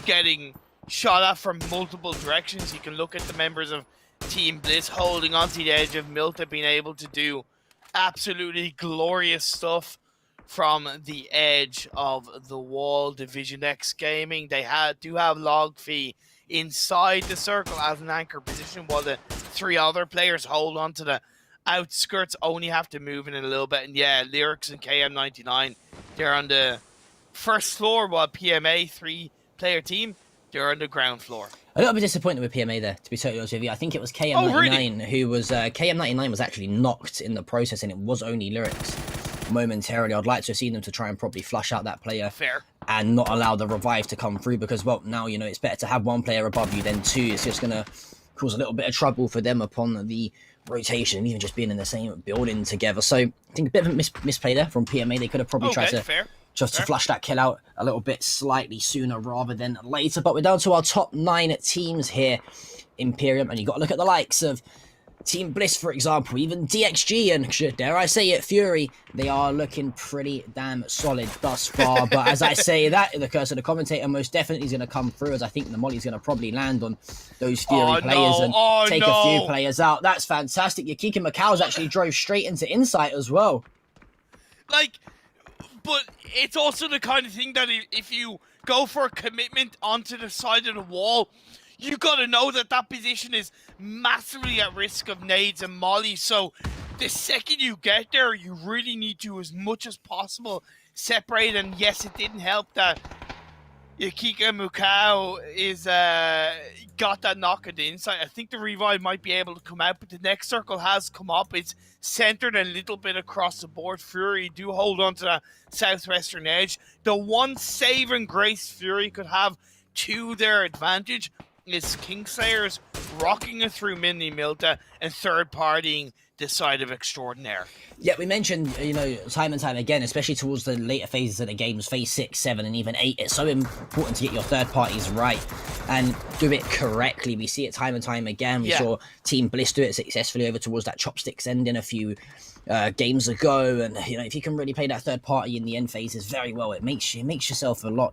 getting shot at from multiple directions. You can look at the members of Team Bliss holding onto the edge of Milta, being able to do absolutely glorious stuff from the edge of the wall. Division X Gaming, they do have Log Fee inside the circle as an anchor position, while the 3 other players hold on to the outskirts, only have to move in a little bit. And yeah, Lyrics and KM99, they're on the first floor, while PMA, 3-player team, they're on the ground floor. A little bit disappointed with PMA there, to be totally honest with you. I think it was KM99 who was... KM99 was actually knocked in the process, and it was only Lyrics momentarily. I'd like to have seen them to try and probably flush out that player. Fair. And not allow the revive to come through, because, well, now, you know, it's better to have one player above you than two. It's just going to cause a little bit of trouble for them upon the rotation, even just being in the same building together. So I think a bit of a misplay there from PMA. They could have probably tried to to flush that kill out a little bit slightly sooner rather than later. But we're down to our top 9 teams here, Imperium, and you got to look at the likes of Team Bliss, for example, even DXG and, dare I say it, Fury. They are looking pretty damn solid thus far. But as I say that, the curse of the commentator most definitely is going to come through, as I think the molly's going to probably land on those Fury players and take a few players out. That's fantastic. Yakiki Macau's actually drove straight into Insight as well. Like, but it's also the kind of thing that if you go for a commitment onto the side of the wall, you got to know that that position is massively at risk of nades and molly. So the second you get there, you really need to, as much as possible, separate. And yes, it didn't help that Yakika Mukau is got that knock at the inside. I think the revive might be able to come out, but the next circle has come up. It's centered a little bit across the board. Fury do hold on to that southwestern edge. The one save and grace Fury could have to their advantage is Kingslayers rocking it through Mini Milta and third-partying the side of Extraordinaire. Yeah, we mentioned, you know, time and time again, especially towards the later phases of the games, phase 6, 7, and even 8, it's so important to get your third parties right and do it correctly. We see it time and time again. We saw Team Bliss do it successfully over towards that chopsticks ending a few games ago, and you know, if you can really play that third party in the end phases very well, it makes yourself a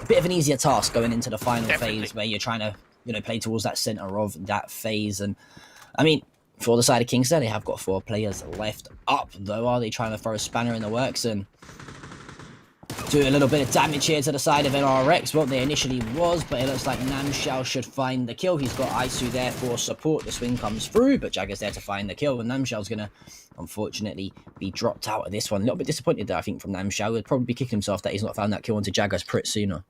bit of an easier task going into the final phase, where you're trying to, you know, play towards that center of that phase. And I mean, for the side of Kingston, they have got 4 players left up, though. Are they trying to throw a spanner in the works and do a little bit of damage here to the side of NRX? Well, they initially was, but it looks like Namshao should find the kill. He's got Isu there for support. The swing comes through, but Jagger's there to find the kill, and Namshao's going to, unfortunately, be dropped out of this one. A little bit disappointed there, I think, from Namshao. He'd probably be kicking himself that he's not found that kill onto Jagger's pretty sooner.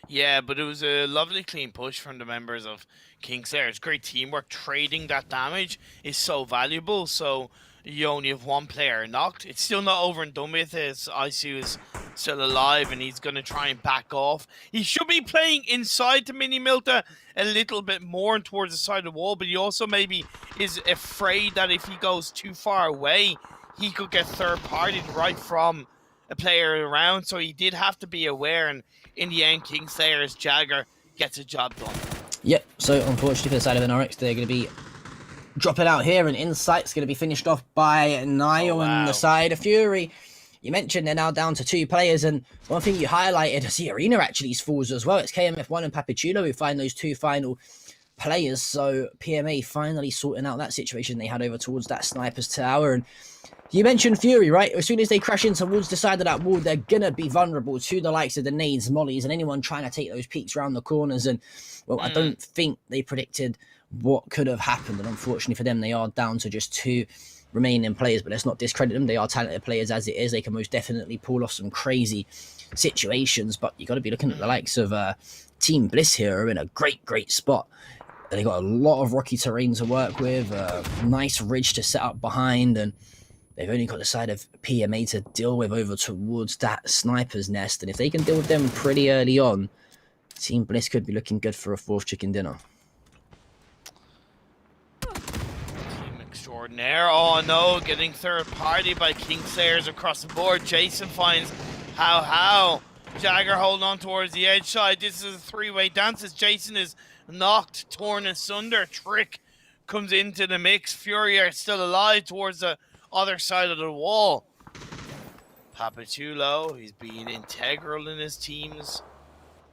Yeah, but it was a lovely clean push from the members of Kingslayer. It's great teamwork. Trading that damage is so valuable. So you only have one player knocked. It's still not over and done with. As Isu is still alive, and he's going to try and back off. He should be playing inside to Mini Milta a little bit more and towards the side of the wall, but he also maybe is afraid that if he goes too far away, he could get third-partied right from a player around. So he did have to be aware, and in the end, Kingslayer's Jagger gets a job done. Yep, so unfortunately for the side of NRX, they're going to be dropping out here, and Insight's going to be finished off by Niall on the side of Fury. You mentioned they're now down to 2 players, and one thing you highlighted is the arena actually falls as well. It's KMF1 and Papichulo who find those 2 final players, so PMA finally sorting out that situation they had over towards that sniper's tower. And you mentioned Fury, right? As soon as they crash in towards the side of that wall, they're going to be vulnerable to the likes of the nades, mollies, and anyone trying to take those peeks around the corners. And, well, I don't think they predicted what could have happened. And unfortunately for them, they are down to just 2 remaining players. But let's not discredit them. They are talented players as it is. They can most definitely pull off some crazy situations. But you got to be looking at the likes of Team Bliss here, are in a great spot. They got a lot of rocky terrain to work with, a nice ridge to set up behind, and they've only got the side of PMA to deal with over towards that sniper's nest. And if they can deal with them pretty early on, Team Bliss could be looking good for a 4th chicken dinner. Team Extraordinaire, oh no, getting third party by Kingslayers across the board. Jason finds how Jagger holding on towards the edge side. This is a 3-way dance as Jason is knocked, torn asunder. Trick comes into the mix. Fury are still alive towards the other side of the wall. Papichulo, he's been integral in his team's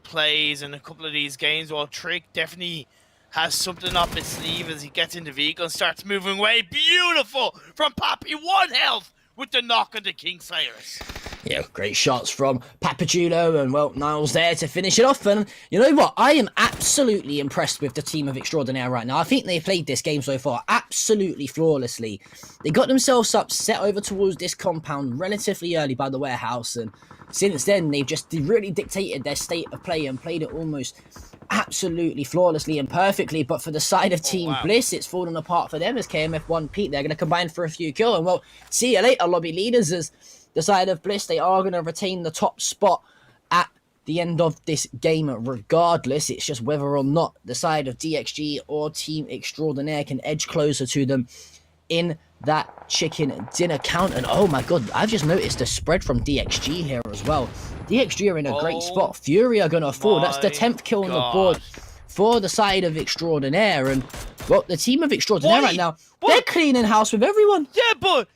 plays in a couple of these games, while Trick definitely has something up his sleeve as he gets in the vehicle and starts moving away. Beautiful from Pappy, 1 health with the knock of the Kingslayers. Yeah, great shots from Papajulo and, well, Niles there to finish it off. And you know what? I am absolutely impressed with the team of Extraordinaire right now. I think they played this game so far absolutely flawlessly. They got themselves up, set over towards this compound relatively early by the warehouse. And since then, they've just really dictated their state of play and played it almost absolutely flawlessly and perfectly. But for the side of Team Bliss, it's fallen apart for them as KMF 1 Pete. They're going to combine for a few kills. And, well, see you later, lobby leaders, as the side of Bliss, they are going to retain the top spot at the end of this game regardless. It's just whether or not the side of DXG or Team Extraordinaire can edge closer to them in that chicken dinner count. And oh my god, I've just noticed the spread from DXG here as well. DXG are in a great spot. Fury are going to fall. That's the 10th kill on the board for the side of Extraordinaire. And, well, the team of Extraordinaire right now, they're cleaning house with everyone. Yeah, but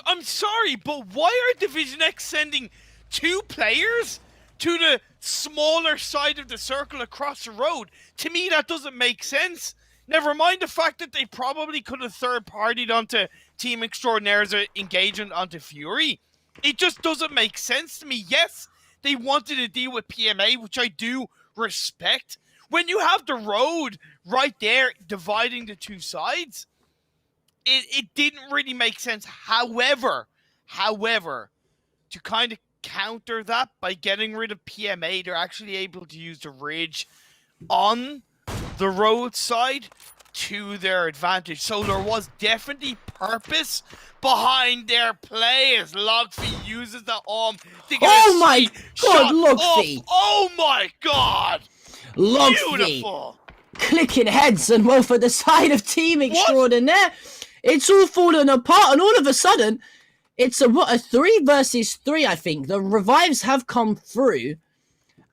I'm sorry, but why are Division X sending 2 players to the smaller side of the circle across the road? To me, that doesn't make sense. Never mind the fact that they probably could have third-partied onto Team Extraordinaire's engagement onto Fury. It just doesn't make sense to me. Yes, they wanted to deal with PMA, which I do respect. When you have the road right there dividing the 2 sides, it didn't really make sense. However, to kind of counter that by getting rid of PMA, they're actually able to use the ridge on the road side to their advantage. So there was definitely purpose behind their play as Logfy uses the arm to get oh my god, Logfy! Oh my god! Logfy! Beautiful! Clicking heads, and, well, for the side of Team Extraordinaire, it's all fallen apart, and all of a sudden, it's a 3 versus 3, I think. The revives have come through.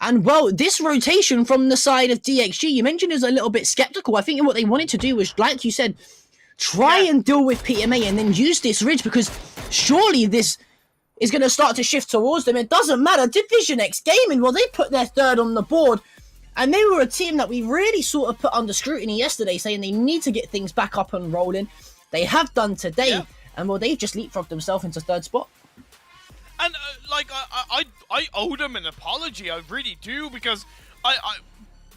And, well, this rotation from the side of DXG, you mentioned, is a little bit skeptical. I think what they wanted to do was, like you said, try and deal with PMA and then use this ridge, because surely this is going to start to shift towards them. It doesn't matter. Division X Gaming, well, they put their 3rd on the board. And they were a team that we really sort of put under scrutiny yesterday, saying they need to get things back up and rolling. They have done today, and, well, they've just leapfrogged themselves into 3rd spot. And, I owe them an apology, I really do, because I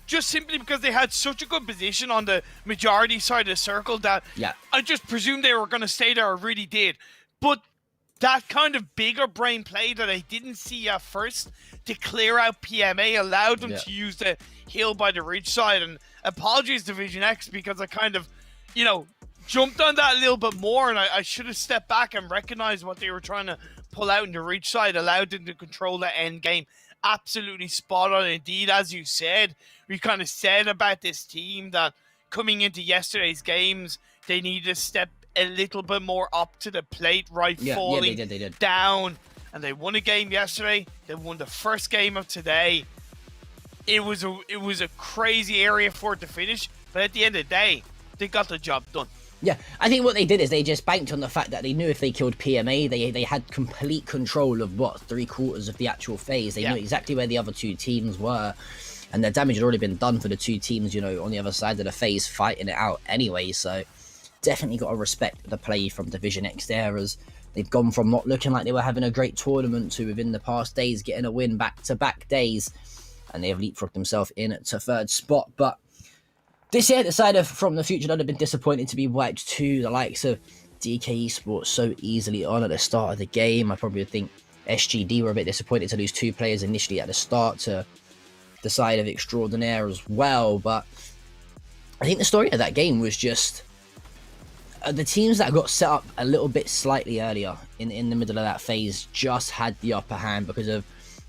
just simply because they had such a good position on the majority side of the circle that I just presumed they were going to stay there, I really did. But that kind of bigger brain play that I didn't see at first to clear out PMA allowed them to use the hill by the ridge side. And apologies, Division X, because I kind of, jumped on that a little bit more, and I should have stepped back and recognized what they were trying to pull out in the reach side, allowed them to control the end game. Absolutely spot on indeed. As you said, we kind of said about this team that coming into yesterday's games, they need to step a little bit more up to the plate, right? Falling they did. down. And they won a game yesterday. They won the first game of today. It was a crazy area for it to finish, but at the end of the day, they got the job done. Yeah, I think what they did is they just banked on the fact that they knew if they killed PMA, they had complete control of, 3/4 of the actual phase. They knew exactly where the other 2 teams were, and the damage had already been done for the 2 teams, on the other side of the phase, fighting it out anyway. So definitely got to respect the play from Division X there, as they've gone from not looking like they were having a great tournament to, within the past days, getting a win back-to-back days, and they have leapfrogged themselves in to 3rd spot. But this year, the side of From the Future would have been disappointed to be wiped to the likes of DK Esports so easily on at the start of the game. I probably think SGD were a bit disappointed to lose 2 players initially at the start to the side of Extraordinaire as well. But I think the story of that game was just the teams that got set up a little bit slightly earlier in the middle of that phase just had the upper hand because of,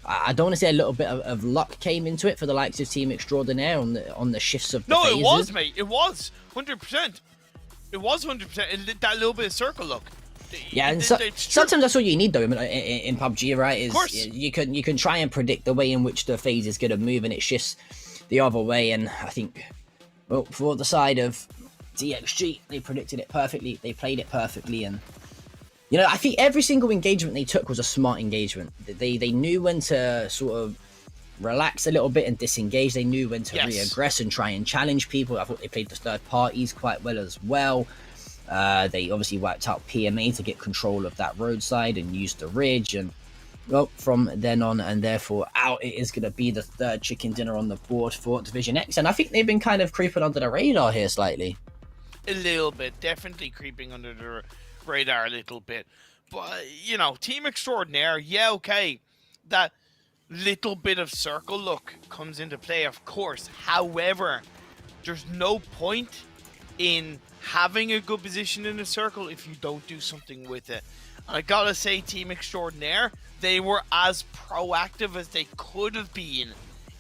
I don't want to say a little bit of luck came into it for the likes of Team Extraordinaire on the shifts of the phases. No, it was, mate. It was 100%. It was 100%. That little bit of circle luck. Yeah, and sometimes that's all you need though in PUBG, right? Is of course. You can try and predict the way in which the phase is going to move, and it shifts the other way. And I think, well, for the side of DXG, they predicted it perfectly. They played it perfectly, and I think every single engagement they took was a smart engagement. They knew when to sort of relax a little bit and disengage. They knew when to re-aggress and try and challenge people. I thought they played the third parties quite well as well. They obviously wiped out PMA to get control of that roadside and used the ridge, and Well, from then on and therefore out, it is going to be the third chicken dinner on the board for Division X. And I think they've been kind of creeping under the radar here slightly. A little bit. Definitely creeping under the radar a little bit. But, you know, Team Extraordinaire, yeah, okay. That little bit of circle look comes into play, of course. However, there's no point in having a good position in the circle if you don't do something with it. And I gotta say, Team Extraordinaire, they were as proactive as they could have been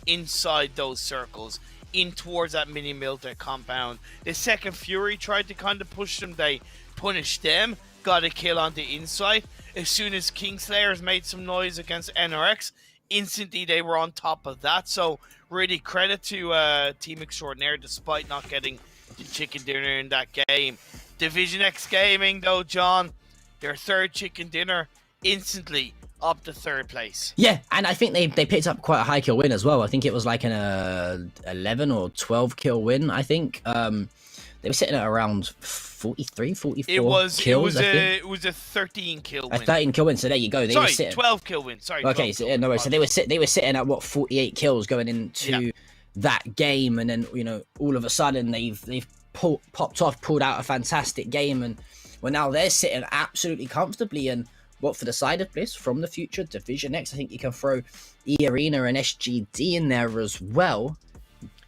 inside those circles, in towards that mini Miltech compound. The second Fury tried to kind of push them, they punished them, got a kill on the inside. As soon as Kingslayers made some noise against NRX, instantly they were on top of that. So really credit to Team Extraordinaire, despite not getting the chicken dinner in that game. Division X Gaming though, John, their third chicken dinner, instantly up to third place. Yeah, and I think they picked up quite a high kill win as well. I think it was like an 11 or 12 kill win, I think. They were sitting at around 43, 44 kills, it was a 13 kill win. A 13 kill win, so there you go. They were sitting 12 kill win. Sorry. Okay, so no, so they were sitting at what, 48 kills going into that game, and then, you know, all of a sudden they've popped off, pulled out a fantastic game, and well, now they're sitting absolutely comfortably. And what for the side of Bliss from the future Division X, I think you can throw E Arena and SGD in there as well.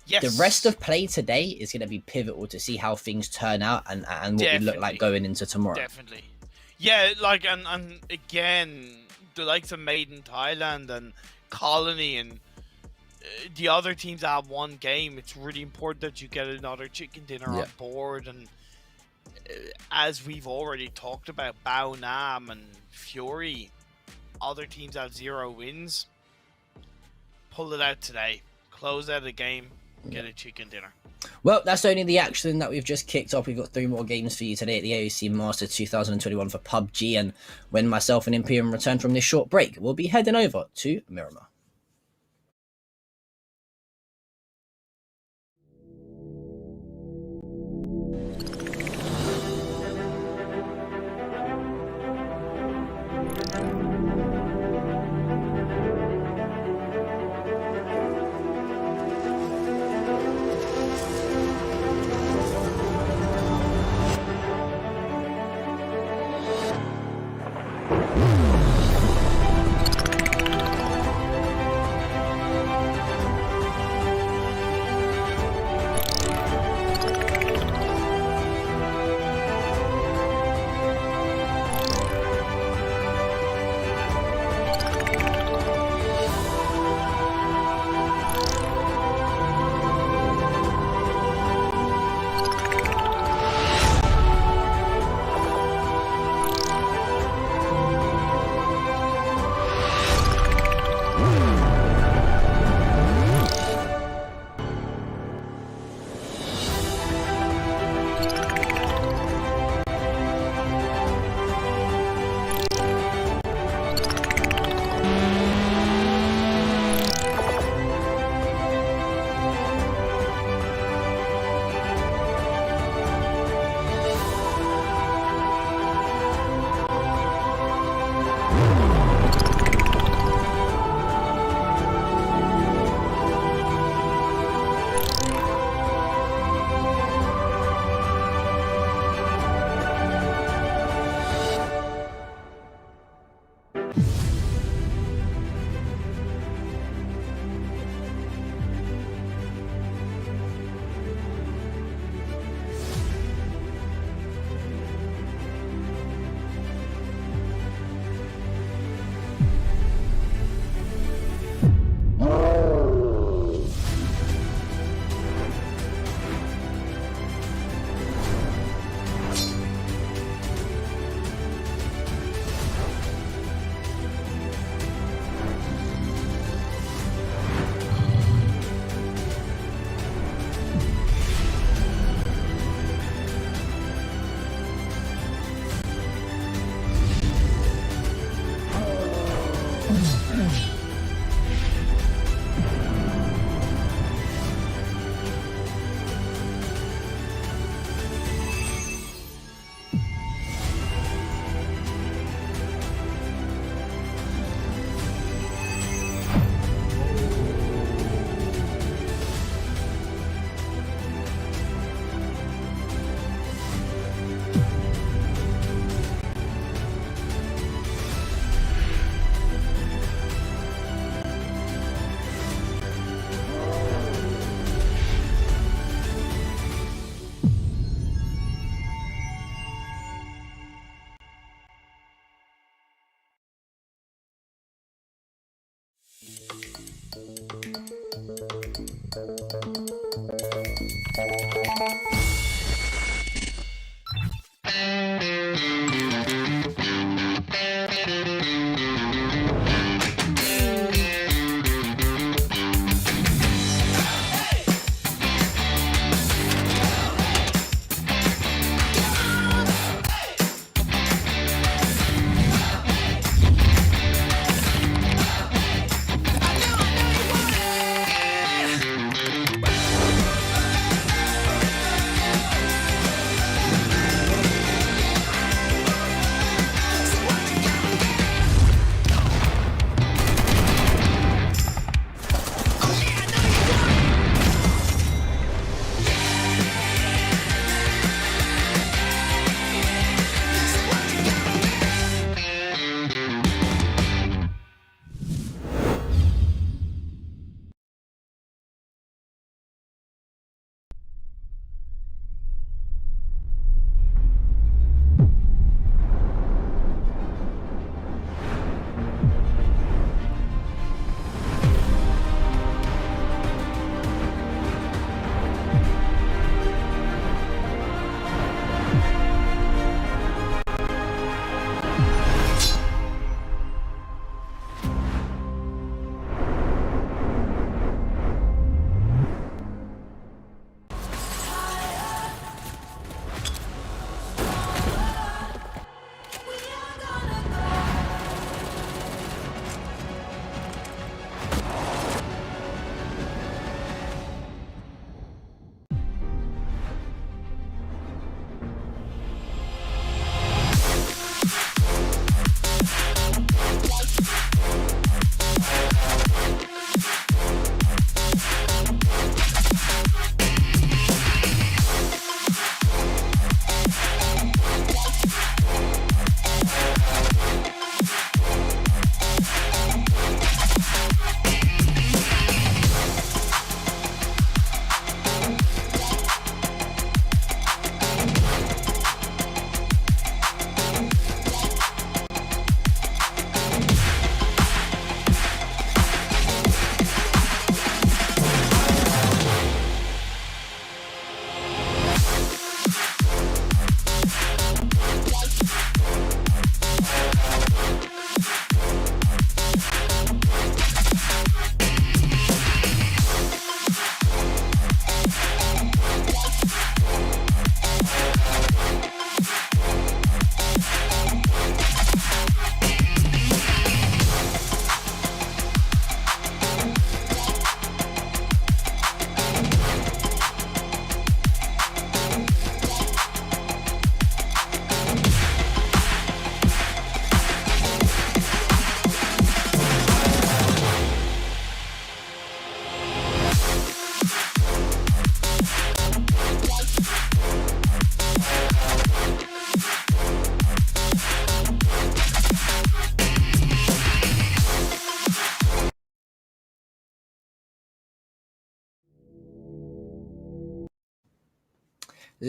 Yes. The rest of play today is going to be pivotal to see how things turn out and what we look like going into tomorrow. Definitely. Yeah, like, and again, the likes of Maiden Thailand and Colony and the other teams that have one game, it's really important that you get another chicken dinner on board. And as we've already talked about, Bao Nam and Fury, other teams have 0 wins. Pull it out today. Close out the game. Get a chicken dinner. Well, that's only the action that we've just kicked off. We've got 3 more games for you today at the AOC Masters 2021 for PUBG, and when myself and Imperium return from this short break, we'll be heading over to Miramar.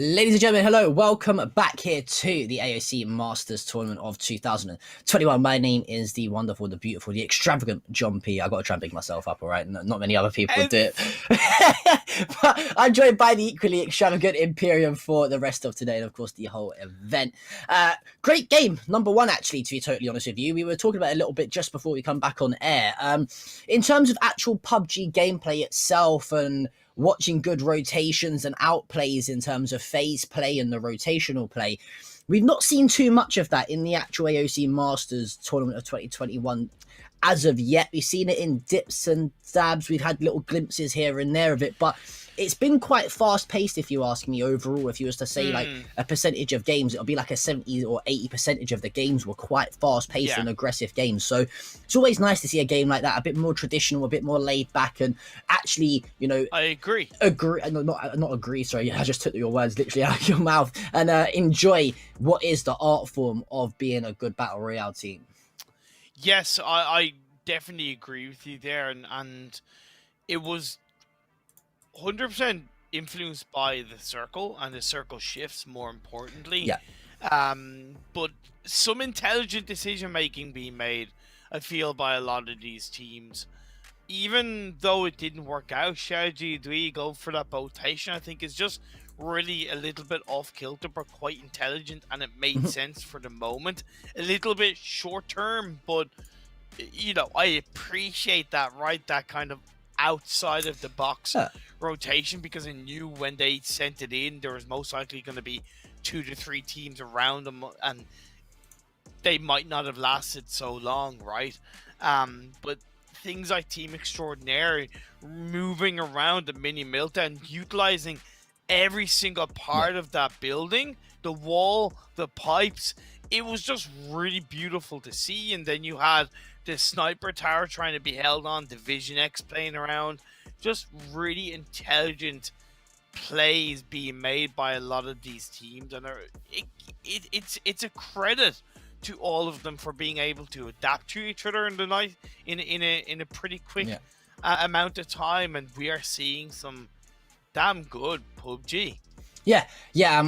Ladies and gentlemen, hello. Welcome back here to the AOC Masters Tournament of 2021. My name is the wonderful, the beautiful, the extravagant John P. I got to try and big myself up, all right? Not many other people would do it. But I'm joined by the equally extravagant Imperium for the rest of today and, of course, the whole event. Great game. Number one, actually, to be totally honest with you. We were talking about it a little bit just before we come back on air. In terms of actual PUBG gameplay itself and watching good rotations and outplays in terms of phase play and the rotational play, we've not seen too much of that in the actual AOC Masters Tournament of 2021 as of yet. We've seen it in dips and dabs. We've had little glimpses here and there of it, but it's been quite fast-paced, if you ask me, overall. If you was to say, like, a percentage of games, it'll be like a 70 or 80% of the games were quite fast-paced and aggressive games. So it's always nice to see a game like that, a bit more traditional, a bit more laid back, and actually, you know... I agree. Not agree, sorry. I just took your words literally out of your mouth. And enjoy what is the art form of being a good Battle Royale team. Yes, I definitely agree with you there. And it was 100% influenced by the circle and the circle shifts, more importantly. Yeah. But some intelligent decision making being made, I feel, by a lot of these teams. Even though it didn't work out, Xiaoji go for that rotation, I think is just really a little bit off kilter, but quite intelligent, and it made sense for the moment. A little bit short term, but you know, I appreciate that, right? That kind of outside of the box rotation, because I knew when they sent it in, there was most likely going to be 2 to 3 teams around them, and they might not have lasted so long, right? But things like Team Extraordinaire moving around the mini Milta and utilizing every single part of that building, the wall, the pipes, it was just really beautiful to see. And then you had the sniper tower trying to be held on, Division X playing around, just really intelligent plays being made by a lot of these teams, and it's a credit to all of them for being able to adapt to each other in the night in a pretty quick amount of time, and we are seeing some damn good PUBG. Yeah.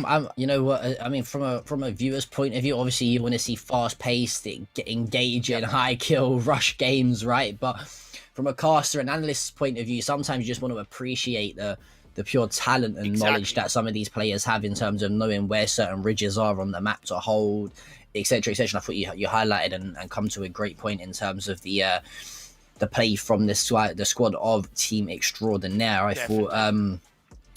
I'm. You know what? I mean, from a viewer's point of view, obviously you want to see fast-paced, engaging, high-kill, rush games, right? But from a caster and analyst's point of view, sometimes you just want to appreciate the pure talent and knowledge that some of these players have in terms of knowing where certain ridges are on the map to hold, etc., etc. I thought you highlighted and come to a great point in terms of the play from the squad of Team Extraordinaire. I thought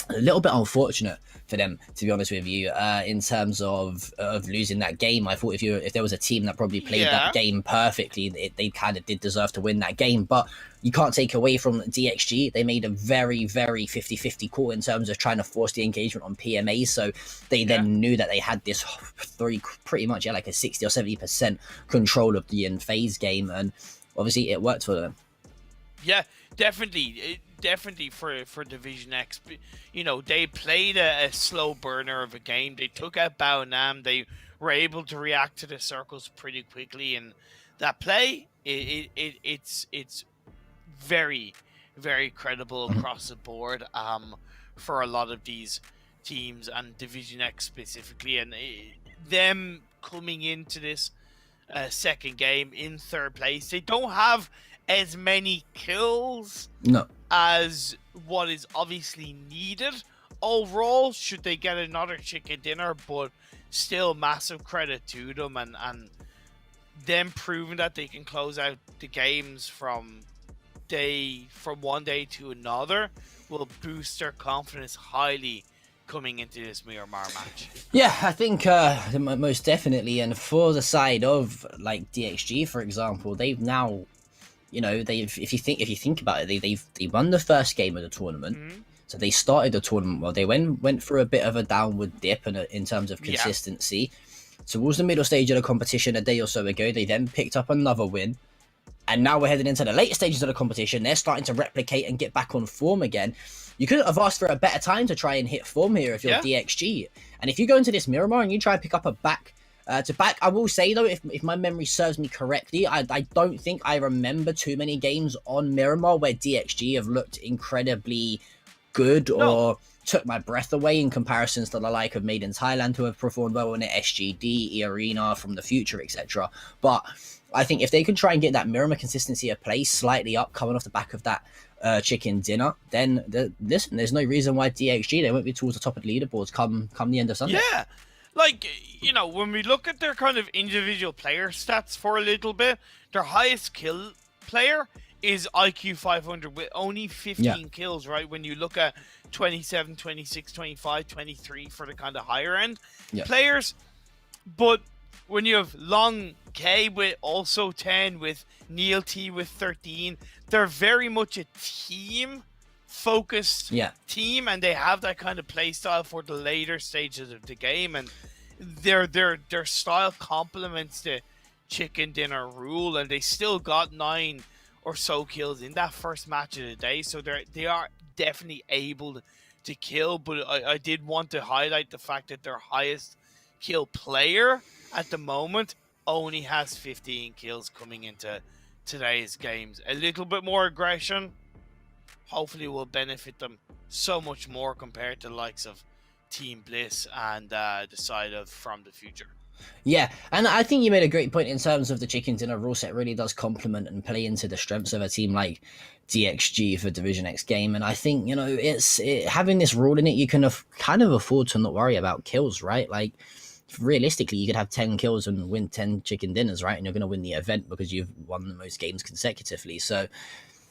a little bit unfortunate for them, to be honest with you, in terms of losing that game. I thought if there was a team that probably played that game perfectly, they kind of did deserve to win that game. But you can't take away from DXG. They made a very, very 50-50 call in terms of trying to force the engagement on PMA. So they then knew that they had this pretty much like a 60 or 70% control of the phase game, and obviously it worked for them. Yeah, definitely. Definitely for Division X. You know, they played a slow burner of a game. They took out Bao Nam. They were able to react to the circles pretty quickly, and that play, it's very, very credible across the board for a lot of these teams, and Division X specifically, and them coming into this second game in third place. They don't have as many kills as what is obviously needed overall should they get another chicken dinner, but still massive credit to them, and them proving that they can close out the games from one day to another will boost their confidence highly coming into this Miramar match. Yeah, I think most definitely. And for the side of like DXG, for example, they've now, you know, if you think about it, they won the first game of the tournament. So they started the tournament well. They went through a bit of a downward dip in terms of consistency. Towards the middle stage of the competition a day or so ago, they then picked up another win. And now we're heading into the later stages of the competition. They're starting to replicate and get back on form again. You couldn't have asked for a better time to try and hit form here if you're DXG. And if you go into this Miramar and you try and pick up a back to back, I will say though, if my memory serves me correctly, I don't think I remember too many games on Miramar where DXG have looked incredibly good or took my breath away in comparisons to the like of Made in Thailand, who have performed well in it, SGD, Arena, From the Future, etc. But I think if they can try and get that Miramar consistency of play slightly up, coming off the back of that chicken dinner, then listen, there's no reason why DXG, they won't be towards the top of the leaderboards come the end of Sunday. Yeah, like, you know, when we look at their kind of individual player stats for a little bit, their highest kill player is IQ 500 with only 15 kills, right? When you look at 27, 26, 25, 23 for the kind of higher end players. But when you have Long K with also 10, with Neil T with 13, they're very much a team focused team, and they have that kind of play style for the later stages of the game, and their style complements the chicken dinner rule, and they still got 9 or so kills in that first match of the day, so they are definitely able to kill. But I did want to highlight the fact that their highest kill player at the moment only has 15 kills coming into today's games. A little bit more aggression hopefully will benefit them so much more compared to the likes of Team Bliss and the side of From the Future. Yeah, and I think you made a great point in terms of the chicken dinner rule set really does complement and play into the strengths of a team like DXG for Division X game. And I think, you know, having this rule in it, you can kind of afford to not worry about kills, right? Like, realistically, you could have 10 kills and win 10 chicken dinners, right? And you're going to win the event because you've won the most games consecutively. So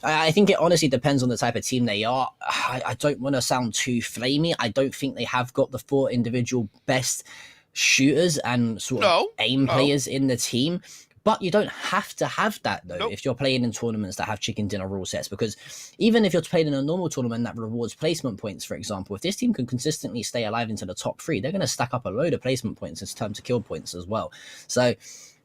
I think it honestly depends on the type of team they are. I don't want to sound too flamey. I don't think they have got the 4 individual best shooters and sort of aim players in the team. But you don't have to have that, though, if you're playing in tournaments that have chicken dinner rule sets. Because even if you're playing in a normal tournament that rewards placement points, for example, if this team can consistently stay alive into the top 3, they're going to stack up a load of placement points in terms of kill points as well. So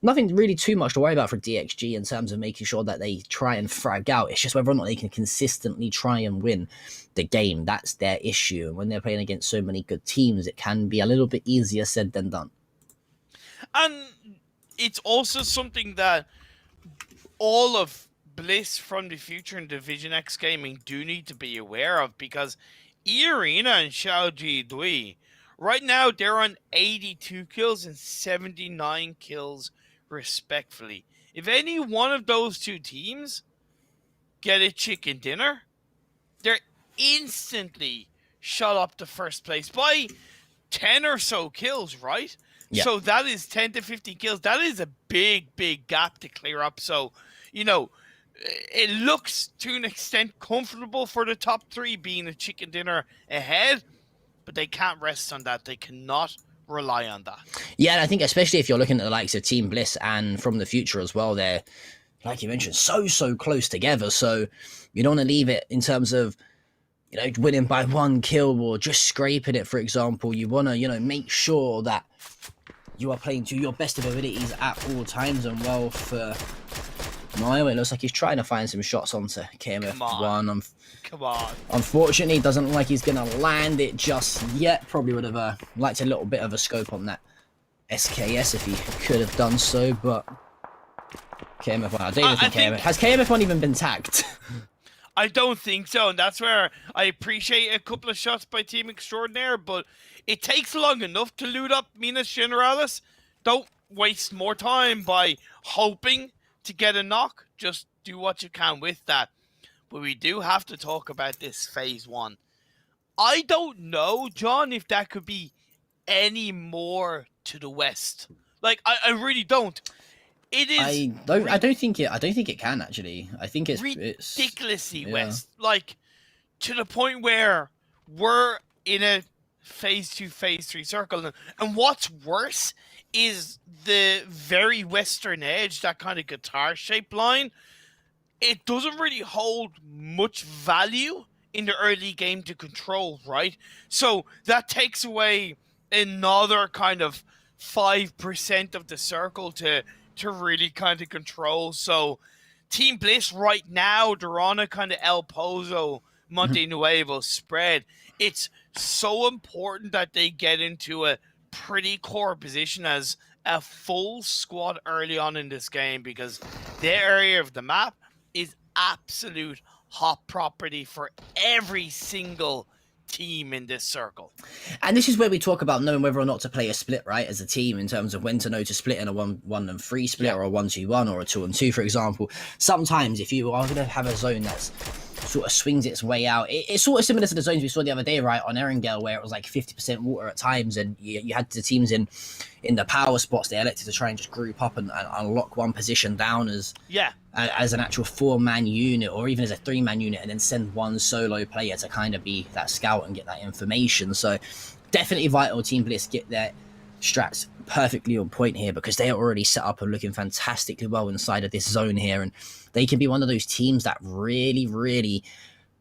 nothing really too much to worry about for DXG in terms of making sure that they try and frag out. It's just whether or not they can consistently try and win the game. That's their issue. And when they're playing against so many good teams, it can be a little bit easier said than done. And it's also something that all of Bliss, From the Future, and Division X Gaming do need to be aware of, because E-Arena and Xiaoji Dui, right now they're on 82 kills and 79 kills respectively. If any one of those two teams get a chicken dinner, they're instantly shot up to first place by 10 or so kills, right? Yeah. So that is 10 to 15 kills. That is a big, big gap to clear up. So, you know, it looks to an extent comfortable for the top 3 being a chicken dinner ahead, but they can't rest on that. They cannot rely on that. Yeah, and I think especially if you're looking at the likes of Team Bliss and From the Future as well, they're, like you mentioned, so close together. So you don't want to leave it in terms of, you know, winning by 1 kill or just scraping it, for example. You want to, you know, make sure that you are playing to your best of abilities at all times. And well, for Mayo, it looks like he's trying to find some shots onto KMF1. Come on. Unfortunately, doesn't look like he's going to land it just yet. Probably would have liked a little bit of a scope on that SKS if he could have done so, but KMF1, I don't even think KMF... Has KMF1 even been tagged? I don't think so, and that's where I appreciate a couple of shots by Team Extraordinaire, but it takes long enough to loot up Minas Generalis. Don't waste more time by hoping to get a knock. Just do what you can with that. But we do have to talk about this Phase 1. I don't know, John, if that could be any more to the west. Like, I really don't. It is. I don't think it can actually. I think it's ridiculously west. Like, to the point where we're in a Phase 2, Phase 3 circle. And what's worse is the very western edge, that kind of guitar-shaped line. It doesn't really hold much value in the early game to control, right? So that takes away another kind of 5% of the circle to really kind of control. So Team Bliss right now, they're on a kind of El Pozo, Monte Nuevo spread. It's so important that they get into a pretty core position as a full squad early on in this game, because their area of the map is absolute hot property for every single team in this circle. And this is where we talk about knowing whether or not to play a split, right, as a team, in terms of when to know to split in a 1-1-3 split, or a 1-2-1 or a 2-2, for example. Sometimes if you are going to have a zone that's sort of swings its way out, it's sort of similar to the zones we saw the other day, right, on Erangel, where it was like 50% water at times, and you had the teams in the power spots, they elected to try and just group up and unlock one position down as an actual 4-man unit, or even as a 3-man unit, and then send one solo player to kind of be that scout and get that information. So definitely vital Team Bliss get their strats perfectly on point here, because they are already set up and looking fantastically well inside of this zone here, and they can be one of those teams that really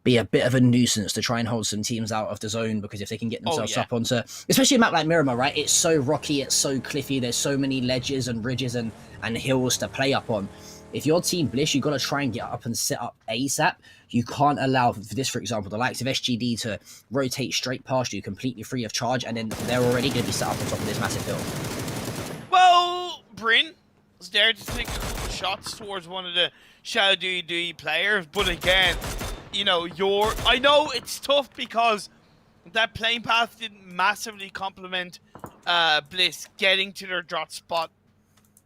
be a bit of a nuisance to try and hold some teams out of the zone, because if they can get themselves up onto, especially a map like Miramar, right, it's so rocky, it's so cliffy, there's so many ledges and ridges and hills to play up on. If you're Team Bliss, you've got to try and get up and set up ASAP. You can't allow, for this, for example, the likes of SGD to rotate straight past you completely free of charge, and then they're already going to be set up on top of this massive hill. Well, Bryn was there to take a couple shots towards one of the Xiaodui players, but again, you know, I know it's tough because that plane path didn't massively complement Bliss getting to their drop spot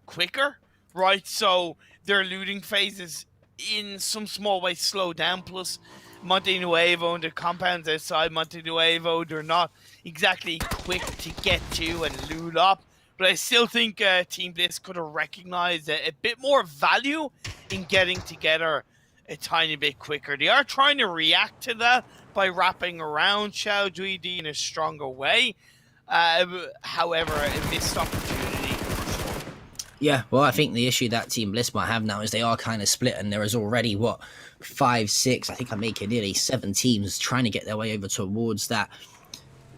quicker, right? So their looting phases in some small way slow down, plus Monte Nuevo and the compounds outside Monte Nuevo, they're not exactly quick to get to and loot up. But I still think Team Bliss could have recognized a bit more value in getting together a tiny bit quicker. They are trying to react to that by wrapping around Xiao Duidi in a stronger way. However, a missed opportunity. Yeah, well, I think the issue that Team Bliss might have now is they are kind of split, and there is already, 5, 6, I think I'm making nearly 7 teams trying to get their way over towards that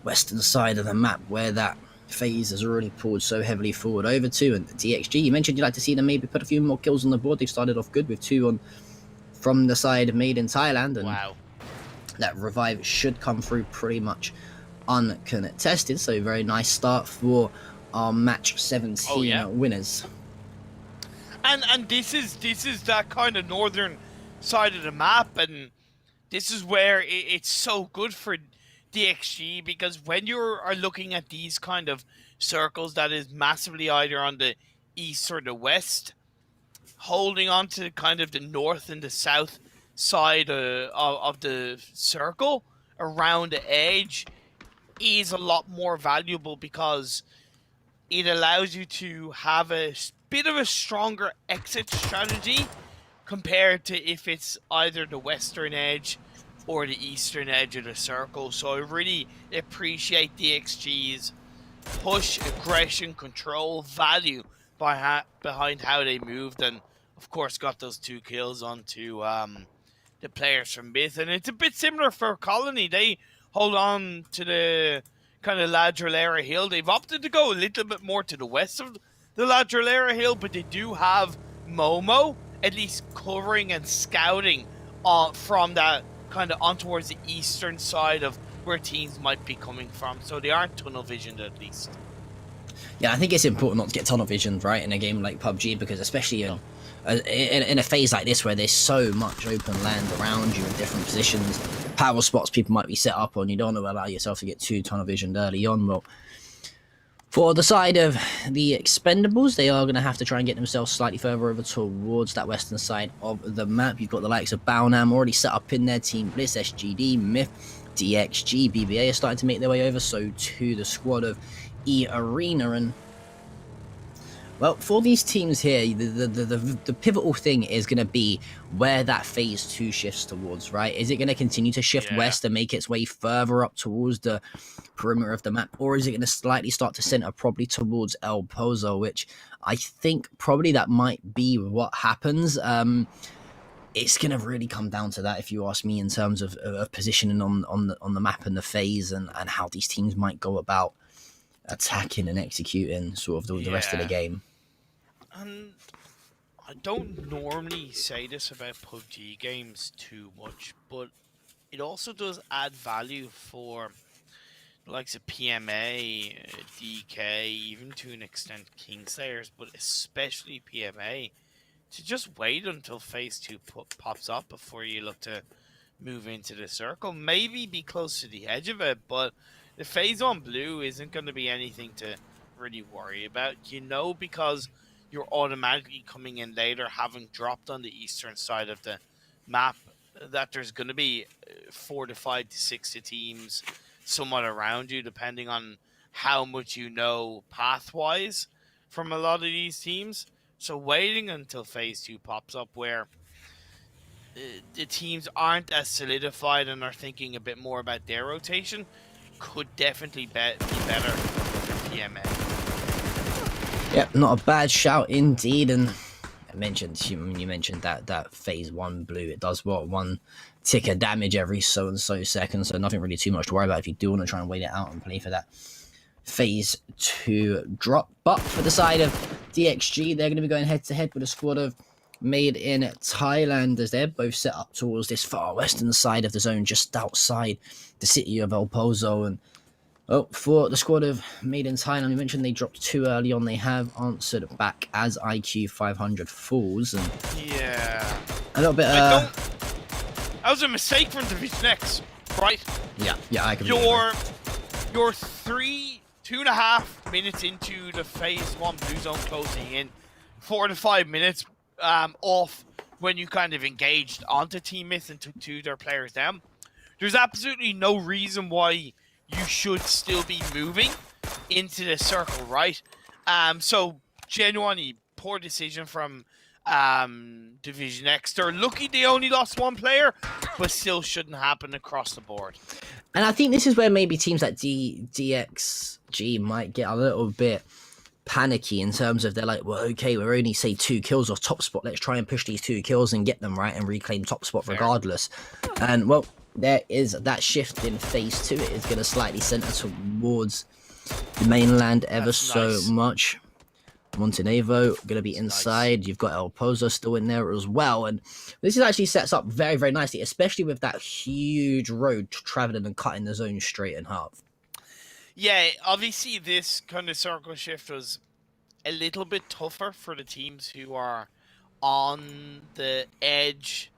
western side of the map where that phase has already pulled so heavily forward over to. And DXG, you mentioned you'd like to see them maybe put a few more kills on the board. They've started off good with 2 from the side made in Thailand, and that revive should come through pretty much uncontested. So very nice start for our match 17 winners. And this is that kind of northern side of the map, and this is where it's so good for DXG, because when you are looking at these kind of circles that is massively either on the east or the west, holding on to kind of the north and the south side of the circle around the edge is a lot more valuable, because it allows you to have a bit of a stronger exit strategy compared to if it's either the western edge or the eastern edge of the circle. So I really appreciate DXG's push, aggression, control, value behind how they moved, and of course got those 2 kills onto the players from Myth. And it's a bit similar for Colony. They hold on to the kind of La Drillera Hill. They've opted to go a little bit more to the west of the La Drillera Hill, but they do have Momo at least covering and scouting from that kind of on towards the eastern side of where teams might be coming from. So they aren't tunnel visioned, at least. Yeah, I think it's important not to get tunnel visioned, right, in a game like PUBG, because especially in a phase like this where there's so much open land around you in different positions, power spots people might be set up on, you don't want to allow yourself to get too tunnel visioned early on. Well, for the side of the Expendables, they are going to have to try and get themselves slightly further over towards that western side of the map. You've got the likes of Baonam already set up in there, Team Bliss, SGD, Myth, DXG, BBA are starting to make their way over, so too the squad of E-Arena. And well, for these teams here, the pivotal thing is going to be where that phase 2 shifts towards, right? Is it going to continue to shift west and make its way further up towards the perimeter of the map, or is it going to slightly start to center probably towards El Pozo, which I think probably that might be what happens. It's going to really come down to that, if you ask me, in terms of positioning on the map and the phase, and how these teams might go about attacking and executing sort of the rest of the game. And I don't normally say this about PUBG games too much, but it also does add value for the likes of PMA, DK, even to an extent Kingslayers, but especially PMA, to just wait until phase 2 pops up before you look to move into the circle. Maybe be close to the edge of it, but the phase 1 blue isn't going to be anything to really worry about, because you're automatically coming in later, having dropped on the eastern side of the map, that there's going to be 4 to 5 to 6 teams somewhat around you, depending on how much path-wise from a lot of these teams. So waiting until phase 2 pops up, where the teams aren't as solidified and are thinking a bit more about their rotation, could definitely be better for PMA. Yep, not a bad shout indeed. And you mentioned that phase 1 blue, it does one tick of damage every so and so seconds, so nothing really too much to worry about if you do want to try and wait it out and play for that phase 2 drop. But for the side of DXG, they're going to be going head to head with a squad of Made in Thailand, as they're both set up towards this far western side of the zone, just outside the city of El Pozo. And for the squad of Made in Thailand, we mentioned they dropped too early on. They have answered back as IQ 500 falls, and yeah, a little bit. That was a mistake from Division X, right? Yeah, I can. You're 2.5 minutes into the phase 1 blue zone closing in, 4 to 5 minutes off when you kind of engaged onto Team Myth and took 2 of their players down. There's absolutely no reason why you should still be moving into the circle, right? So genuinely poor decision from Division X. They're lucky they only lost 1 player, but still shouldn't happen across the board. And I think this is where maybe teams like DXG might get a little bit panicky in terms of, they're like, well, okay, we're only, say, 2 kills off top spot. Let's try and push these 2 kills and get them right and reclaim top spot regardless. And, well, there is that shift in phase 2. It is going to slightly center towards the mainland ever so much. Montenegro going to be inside. Nice. You've got El Pozo still in there as well. And this is actually sets up very, very nicely, especially with that huge road traveling and cutting the zone straight in half. Yeah, obviously this kind of circle shift was a little bit tougher for the teams who are on the edge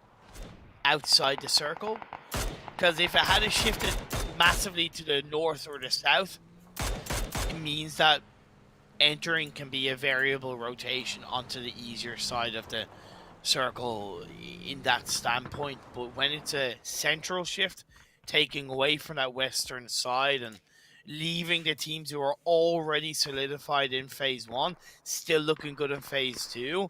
outside the circle. Because if it had shifted massively to the north or the south, it means that entering can be a variable rotation onto the easier side of the circle in that standpoint. But when it's a central shift, taking away from that western side and leaving the teams who are already solidified in phase 1 still looking good in phase 2,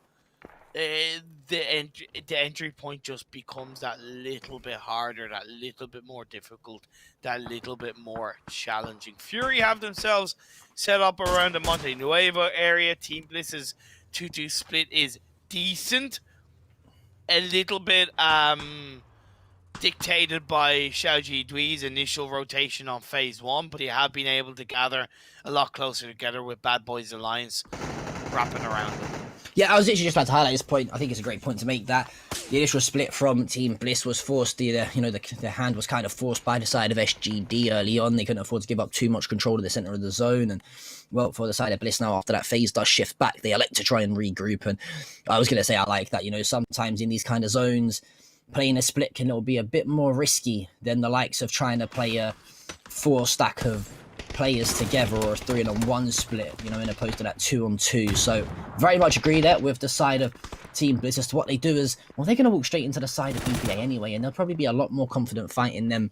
the entry point just becomes that little bit harder, that little bit more difficult, that little bit more challenging. Fury have themselves set up around the Monte Nuevo area. Team Bliss's 2-2 split is decent. A little bit dictated by Xiaoji Dui's initial rotation on phase 1, but they have been able to gather a lot closer together with Bad Boys Alliance wrapping around them. Yeah, I was literally just about to highlight this point. I think it's a great point to make, that the initial split from Team Bliss was forced. The hand was kind of forced by the side of SGD early on. They couldn't afford to give up too much control of the center of the zone. And, well, for the side of Bliss now, after that phase does shift back, they elect to try and regroup. And I was going to say, I like that. Sometimes in these kind of zones, playing a split can be a bit more risky than the likes of trying to play a 4 stack of players together or a 3-on-1 split, in opposed to that 2-on-2. So very much agree there with the side of Team Blizz as to what they do is, well, they're going to walk straight into the side of BPA anyway, and they'll probably be a lot more confident fighting them,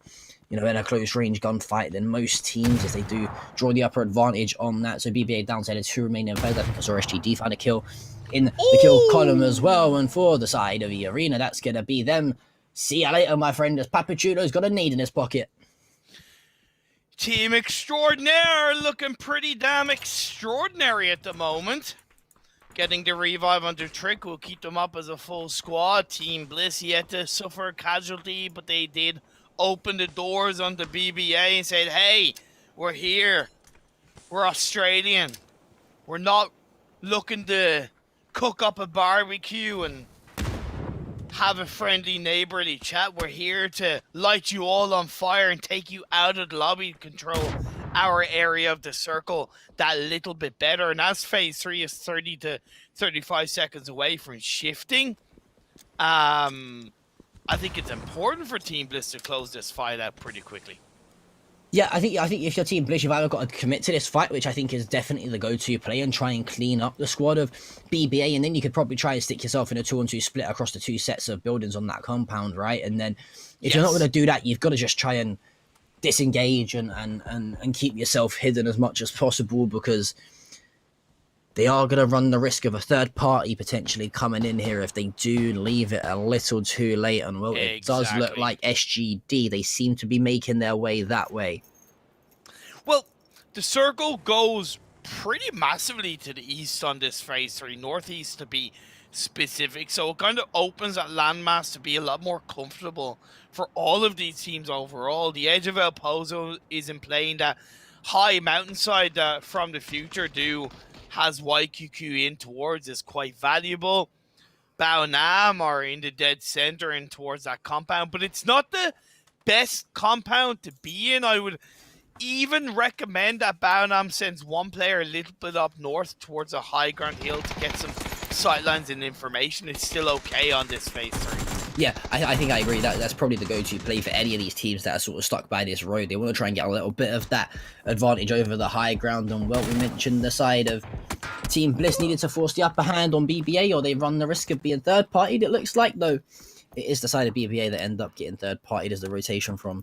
in a close range gunfight than most teams, as they do draw the upper advantage on that. So BPA downside is 2 remaining players. I think I saw SGD find a kill in the kill column as well. And for the side of the arena, that's going to be them. See ya later, my friend, as Papachulo's got a nade in his pocket. Team Extraordinaire looking pretty damn extraordinary at the moment. Getting the revive under Trick will keep them up as a full squad. Team Bliss yet to suffer a casualty, but they did open the doors on the BBA and said, hey, we're here. We're Australian. We're not looking to cook up a barbecue and have a friendly neighborly chat. We're here to light you all on fire and take you out of the lobby, control our area of the circle that little bit better. And as phase 3 is 30 to 35 seconds away from shifting. I think it's important for Team Bliss to close this fight out pretty quickly. Yeah, I think if you're Team Bliss, you've either got to commit to this fight, which I think is definitely the go-to play, and try and clean up the squad of BBA, and then you could probably try and stick yourself in a 2-on-2 split across the 2 sets of buildings on that compound, right? And then if you're not going to do that, you've got to just try and disengage and keep yourself hidden as much as possible, because they are going to run the risk of a third party potentially coming in here if they do leave it a little too late. And well, it does look like SGD, they seem to be making their way that way. Well, the circle goes pretty massively to the east on this phase 3, northeast to be specific, so it kind of opens that landmass to be a lot more comfortable for all of these teams overall. The edge of El Pozo is in play, that high mountainside from the future has YQQ in towards is quite valuable. Bao Nam are in the dead center and towards that compound, but it's not the best compound to be in. I would even recommend that Bao Nam sends one player a little bit up north towards a high ground hill to get some sightlines and information. It's still okay on this phase 3. Yeah, I think I agree. That's probably the go-to play for any of these teams that are sort of stuck by this road. They want to try and get a little bit of that advantage over the high ground. And well, we mentioned the side of Team Bliss needed to force the upper hand on BBA, or they run the risk of being third-partied. It looks like, though, it is the side of BBA that end up getting third-partied as the rotation from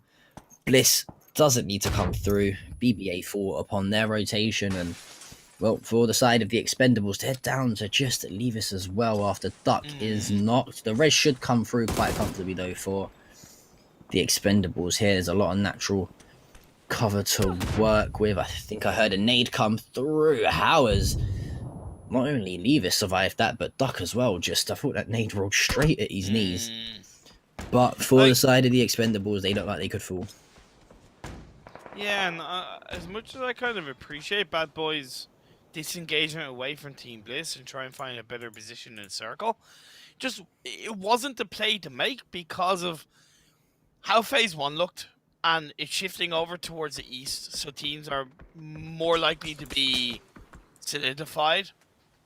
Bliss doesn't need to come through. BBA fought upon their rotation, and well, for the side of the Expendables, they're down to just leave us as well after Duck is knocked. The res should come through quite comfortably, though, for the Expendables here. There's a lot of natural cover to work with. I think I heard a nade come through. How has not only Levis survived that, but Duck as well? I thought that nade rolled straight at his knees. But for the side of the Expendables, they look like they could fall. Yeah, and as much as I kind of appreciate Bad Boy's disengagement away from Team Bliss and try and find a better position in the circle, it wasn't the play to make because of how phase 1 looked, and it's shifting over towards the east, so teams are more likely to be solidified.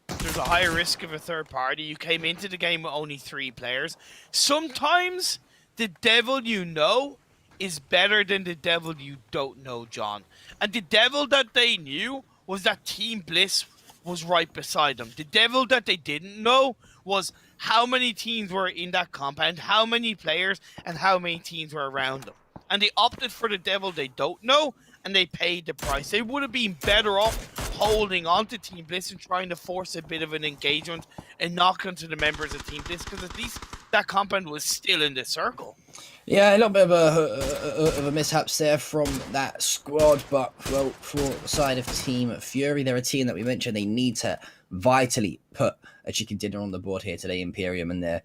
There's a higher risk of a third party. You came into the game with only 3 players. Sometimes the devil you know is better than the devil you don't know, John. And the devil that they knew was that Team Bliss was right beside them. The devil that they didn't know was how many teams were in that compound, how many players, and how many teams were around them. And they opted for the devil they don't know, and they paid the price. They would have been better off holding on to Team Bliss and trying to force a bit of an engagement and knock onto the members of Team Bliss, because at least that compound was still in the circle. Yeah, a little bit of a mishaps there from that squad, but well, for the side of Team Fury, they're a team that we mentioned they need to vitally put a chicken dinner on the board here today, Imperium, and they're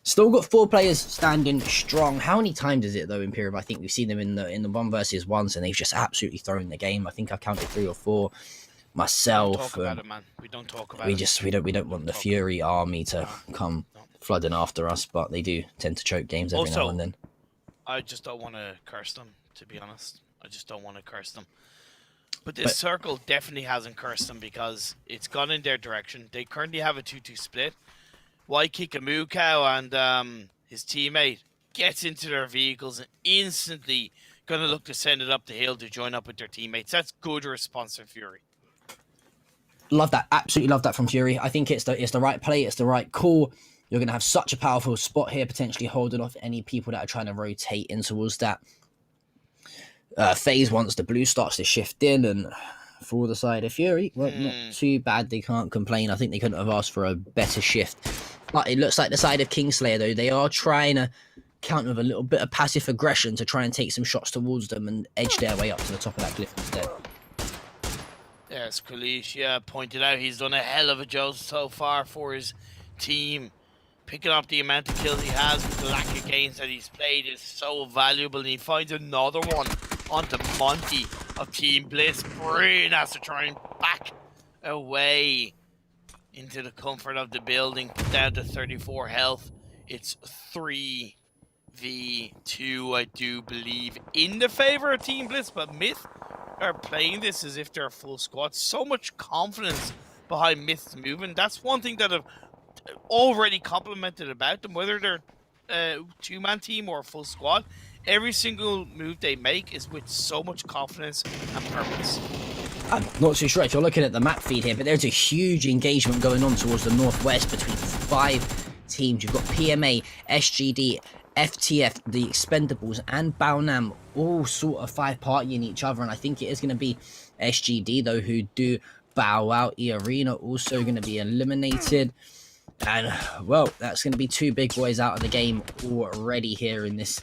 still got 4 players standing strong. How many times is it though, Imperium? I think we've seen them in the 1 versus 1s, and they've just absolutely thrown the game. I think I counted 3 or 4 myself. We don't talk about it, man. We don't talk about it. We don't want the Fury army to come flooding after us, but they do tend to choke games every now and then. I just don't want to curse them, to be honest. I just don't want to curse them. But this circle definitely hasn't cursed them, because it's gone in their direction. They currently have a 2-2 split. Waikika and his teammate gets into their vehicles and instantly going to look to send it up the hill to join up with their teammates. That's good response from Fury. Love that. Absolutely love that from Fury. I think it's the right play. It's the right call. You're going to have such a powerful spot here, potentially holding off any people that are trying to rotate in towards that phase once the blue starts to shift in. And for the side of Fury, well, not too bad. They can't complain. I think they couldn't have asked for a better shift. But it looks like the side of Kingslayer, though, they are trying to counter with a little bit of passive aggression to try and take some shots towards them and edge their way up to the top of that cliff instead. Yes, Kalish, pointed out he's done a hell of a job so far for his team. Picking up the amount of kills he has with the lack of games that he's played is so valuable, and he finds another one onto Monty of Team Bliss. Bryn has to try and back away into the comfort of the building, put down to 34 health. It's 3v2, I do believe, in the favor of Team Bliss, but Myth are playing this as if they're a full squad. So much confidence behind Myth's movement. That's one thing that I've already complimented about them, whether they're a two-man team or a full squad. Every single move they make is with so much confidence and purpose. I'm not too sure if you're looking at the map feed here, but there's a huge engagement going on towards the northwest between 5 teams. You've got PMA, SGD, FTF, the Expendables, and Baonam all sort of 5-partying each other, and I think it is going to be SGD, though, who do bow out. E-Arena also going to be eliminated. And, well, that's going to be 2 big boys out of the game already here in this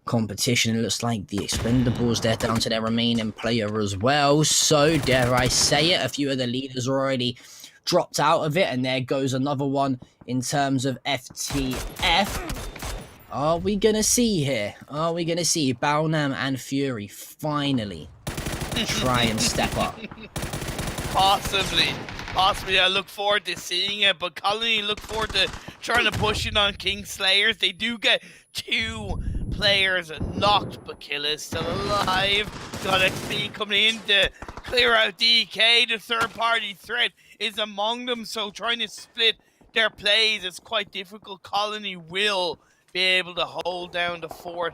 competition. It looks like the Expendables, they're down to their remaining player as well. So, dare I say it, a few of the leaders already dropped out of it. And there goes another one in terms of FTF. Are we going to see here? Are we going to see Baonam and Fury finally try and step up? Possibly. I look forward to seeing it, but Colony look forward to trying to push it on Kingslayers. They do get 2 players knocked, but Kill is still alive. Got XP coming in to clear out DK. The third-party threat is among them, so trying to split their plays is quite difficult. Colony will be able to hold down the fort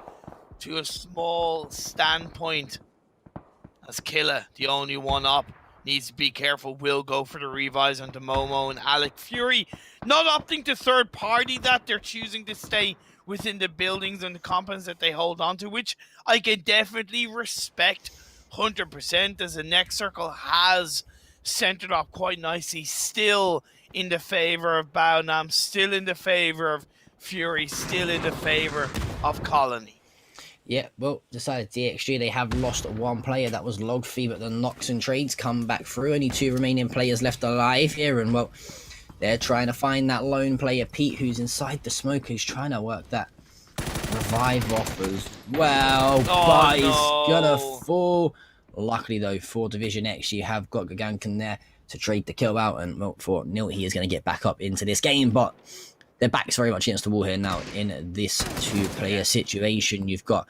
to a small standpoint, as Killer, the only one up, needs to be careful. Will go for the revives onto Momo and Alec. Fury not opting to third party that. They're choosing to stay within the buildings and the compounds that they hold on to, which I can definitely respect 100%, as the next circle has centered up quite nicely. Still in the favor of Baonam, still in the favor of Fury, still in the favor of Colony. Yeah, well, decided DXG, they have lost 1 player. That was Logfee, but the Nox and Trades come back through. Only 2 remaining players left alive here, and, well, they're trying to find that lone player, Pete, who's inside the smoke, who's trying to work that revive off as well. But he's gonna fall. Luckily, though, for Division X, you have got Gagankan there to trade the kill out, and, well, for Nil, he is going to get back up into this game, but their back's very much against the wall here now in this 2-player situation. You've got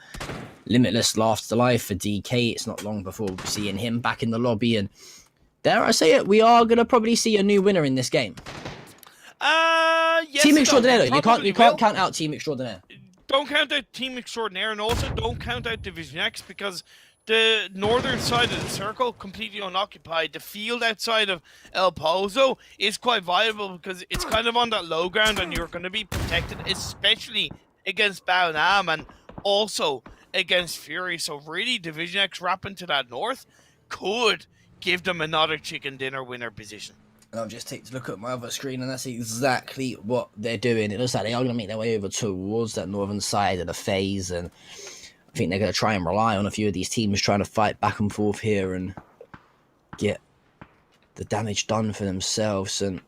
Limitless last alive for DK. It's not long before we're seeing him back in the lobby. And dare I say it, we are going to probably see a new winner in this game. Yes, Team Extraordinaire, though. You can't count out Team Extraordinaire. Don't count out Team Extraordinaire, and also don't count out Division X, because the northern side of the circle, completely unoccupied. The field outside of El Pozo is quite viable because it's kind of on that low ground, and you're going to be protected, especially against Baonam and also against Fury. So really, Division X wrapping to that north could give them another chicken dinner winner position. And I'll just take a look at my other screen, and that's exactly what they're doing. It looks like they are going to make their way over towards that northern side of the phase, and I think they're going to try and rely on a few of these teams trying to fight back and forth here and get the damage done for themselves. And,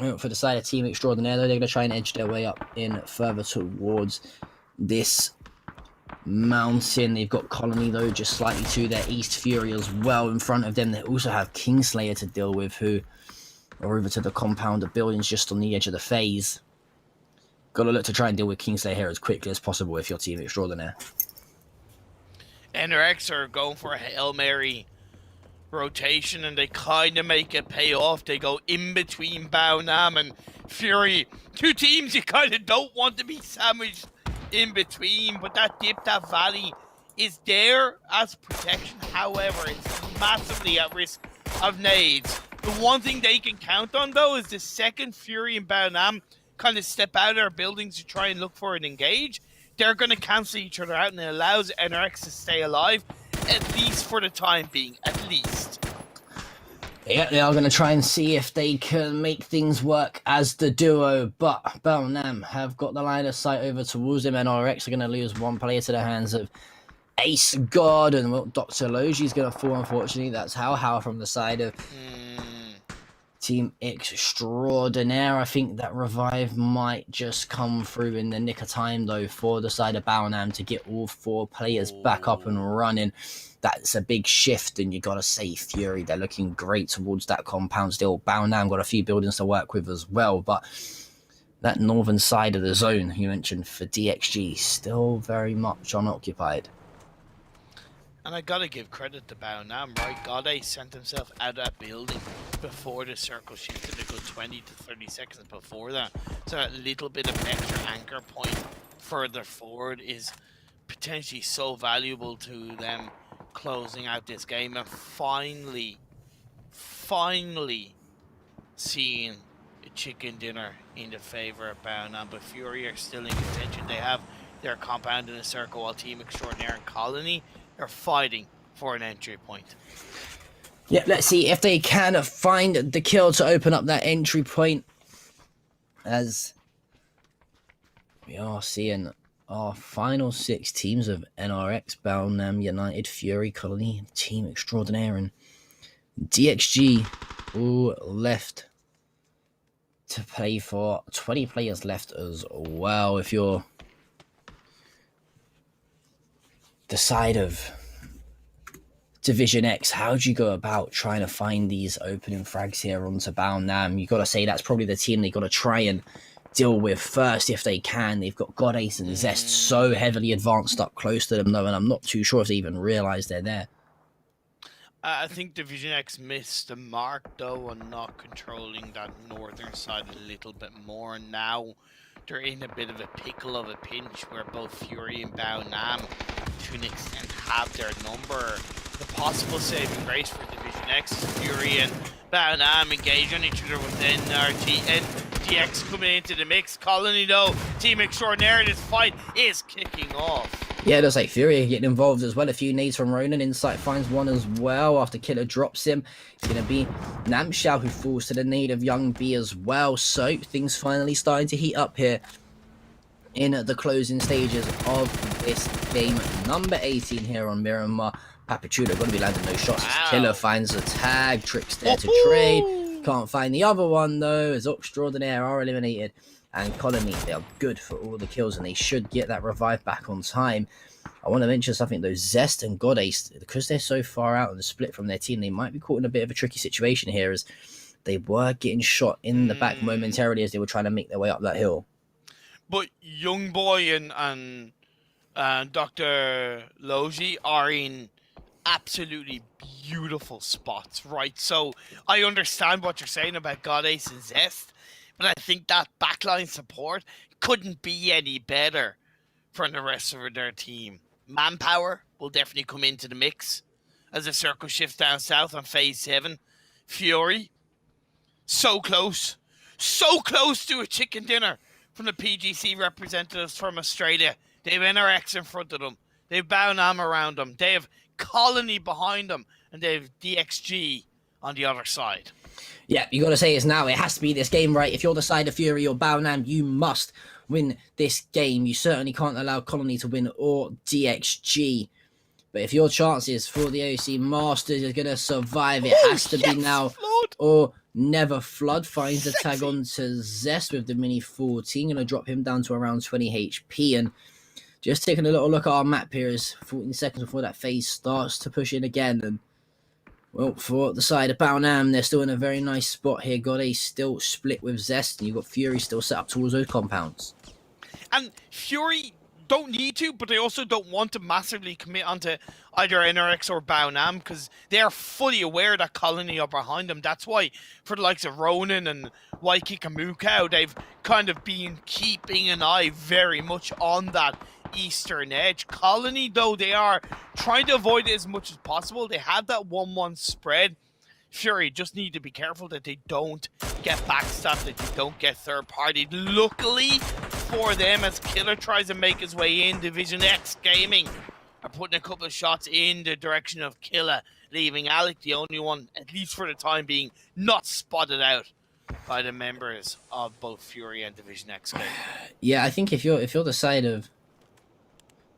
well, for the side of Team Extraordinaire, though, they're going to try and edge their way up in further towards this mountain. They've got Colony, though, just slightly to their east. Fury as well in front of them. They also have Kingslayer to deal with, who are over to the compound of buildings just on the edge of the phase. Got to look to try and deal with Kingslayer here as quickly as possible if you're Team Extraordinaire. NRX are going for a Hail Mary rotation, and they kind of make it pay off. They go in between Baonam and Fury. 2 teams you kind of don't want to be sandwiched in between, but that dip, that valley is there as protection. However, it's massively at risk of nades. The one thing they can count on, though, is the second Fury and Baonam kind of step out of their buildings to try and look for an engage. They're going to cancel each other out, and it allows NRX to stay alive, at least for the time being, at least. Yeah, they are going to try and see if they can make things work as the duo, but Baonam have got the line of sight over towards them. NRX are going to lose 1 player to the hands of Ace God, and, well, Dr. Logi's going to fall, unfortunately. That's how from the side of Team Extraordinaire. I think that revive might just come through in the nick of time, though, for the side of Baonam to get all 4 players back up and running. That's a big shift, and you got to say Fury, they're looking great towards that compound still. Baonam got a few buildings to work with as well, but that northern side of the zone you mentioned for DXG still very much unoccupied. And I gotta give credit to Baonam, right? Gode sent himself out of that building before the circle shifted a good 20 to 30 seconds before that. So that little bit of extra anchor point further forward is potentially so valuable to them closing out this game and finally seeing a chicken dinner in the favor of Baonam. But Fury are still in contention. They have their compound in a circle while Team Extraordinaire and Colony are fighting for an entry point. Yeah, let's see if they can find the kill to open up that entry point, as we are seeing our final 6 teams of NRX, Baonam, United, Fury, Colony, Team Extraordinaire, and DXG all left to play for. 20 players left as well. If you're the side of Division X, how do you go about trying to find these opening frags here onto Baonam? You got to say that's probably the team they got to try and deal with first if they can. They've got Godace and Zest so heavily advanced up close to them though, and I'm not too sure if they even realise they're there. I think Division X missed the mark though on not controlling that northern side a little bit more. Now they're in a bit of a pickle of a pinch where both Fury and Baonam to an extent have their number. The possible saving grace for Division X is Fury and Baonam engage on each other with NRT and DX coming into the mix. Colony though, Team Extraordinaire in this fight is kicking off. Yeah, it looks like Fury getting involved as well. A few nades from Ronan. Insight finds one as well after Killer drops him. It's going to be Namshao who falls to the nade of Young B as well. So things finally starting to heat up here in the closing stages of this game. Number 18 here on Miramar. Papachulo going to be landing those shots. Wow. Killer finds a tag. Tricks there to trade. Can't find the other one though, as Extraordinaire are eliminated. And Colony, they are good for all the kills, and they should get that revive back on time. I want to mention something though, Zest and Godace, because they're so far out and split from their team, they might be caught in a bit of a tricky situation here, as they were getting shot in the back momentarily as they were trying to make their way up that hill. But Young Boy and Dr. Logi are in absolutely beautiful spots, right? So I understand what you're saying about Godace and Zest, but I think that backline support couldn't be any better for the rest of their team. Manpower will definitely come into the mix as the circle shifts down south on phase 7. Fury, so close to a chicken dinner from the PGC representatives from Australia. They have NRX in front of them. They have Baonam around them. They have Colony behind them. And they have DXG on the other side. Yeah, you got to say it's now. It has to be this game, right? If you're the side of Fury or Baonam, you must win this game. You certainly can't allow Colony to win or DXG. But if your chances for the OC Masters is going to survive, it has to be now or never. Flood finds the tag onto Zest with the Mini 14. Going to drop him down to around 20 HP. And just taking a little look at our map here is 14 seconds before that phase starts to push in again. And well, for the side of Baonam, they're still in a very nice spot here. Godace still split with Zest, and you've got Fury still set up towards those compounds. And Fury don't need to, but they also don't want to massively commit onto either NRX or Baonam, because they are fully aware that Colony are behind them. That's why, for the likes of Ronan and Waikiki, they've kind of been keeping an eye very much on that eastern edge. Colony, though, they are trying to avoid it as much as possible. They have that 1-1 spread. Fury just need to be careful that they don't get backstabbed, that they don't get third party. Luckily for them, as Killer tries to make his way in, Division X Gaming are putting a couple of shots in the direction of Killer, leaving Alec the only one, at least for the time being, not spotted out by the members of both Fury and Division X Gaming. Yeah, I think if you're the side of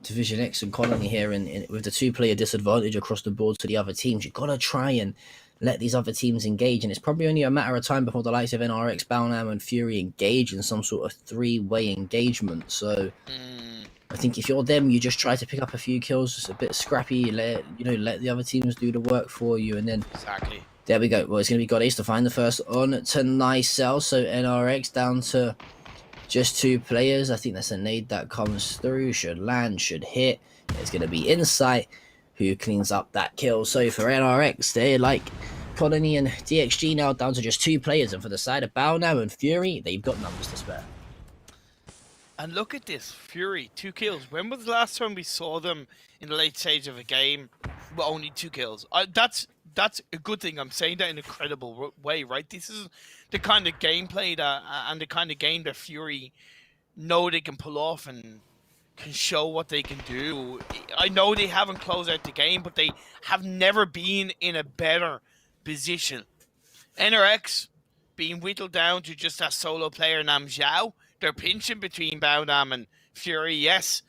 Division X and Colony here, and with the 2-player disadvantage across the board to the other teams, you've got to try and let these other teams engage, and it's probably only a matter of time before the likes of NRX, Baonam, and Fury engage in some sort of 3-way engagement. So I think if you're them, you just try to pick up a few kills, just a bit scrappy, let the other teams do the work for you, and then exactly. There we go. Well, it's going to be Godace to find the first on to Nicel, so NRX down to just 2 players. I think that's a nade that comes through, should land, should hit. It's going to be Insight who cleans up that kill. So for NRX, they're like Colony and DXG now down to just 2 players, and for the side of Balnam and Fury, they've got numbers to spare. And look at this, Fury, 2 kills. When was the last time we saw them in the late stage of a game with only 2 kills? That's a good thing. I'm saying that in a credible way, right? This is the kind of gameplay that and the kind of game that Fury know they can pull off and can show what they can do. I know they haven't closed out the game, but they have never been in a better position. NRX being whittled down to just that solo player, Nam Zhao. They're pinching between Baonam and Fury. Yes,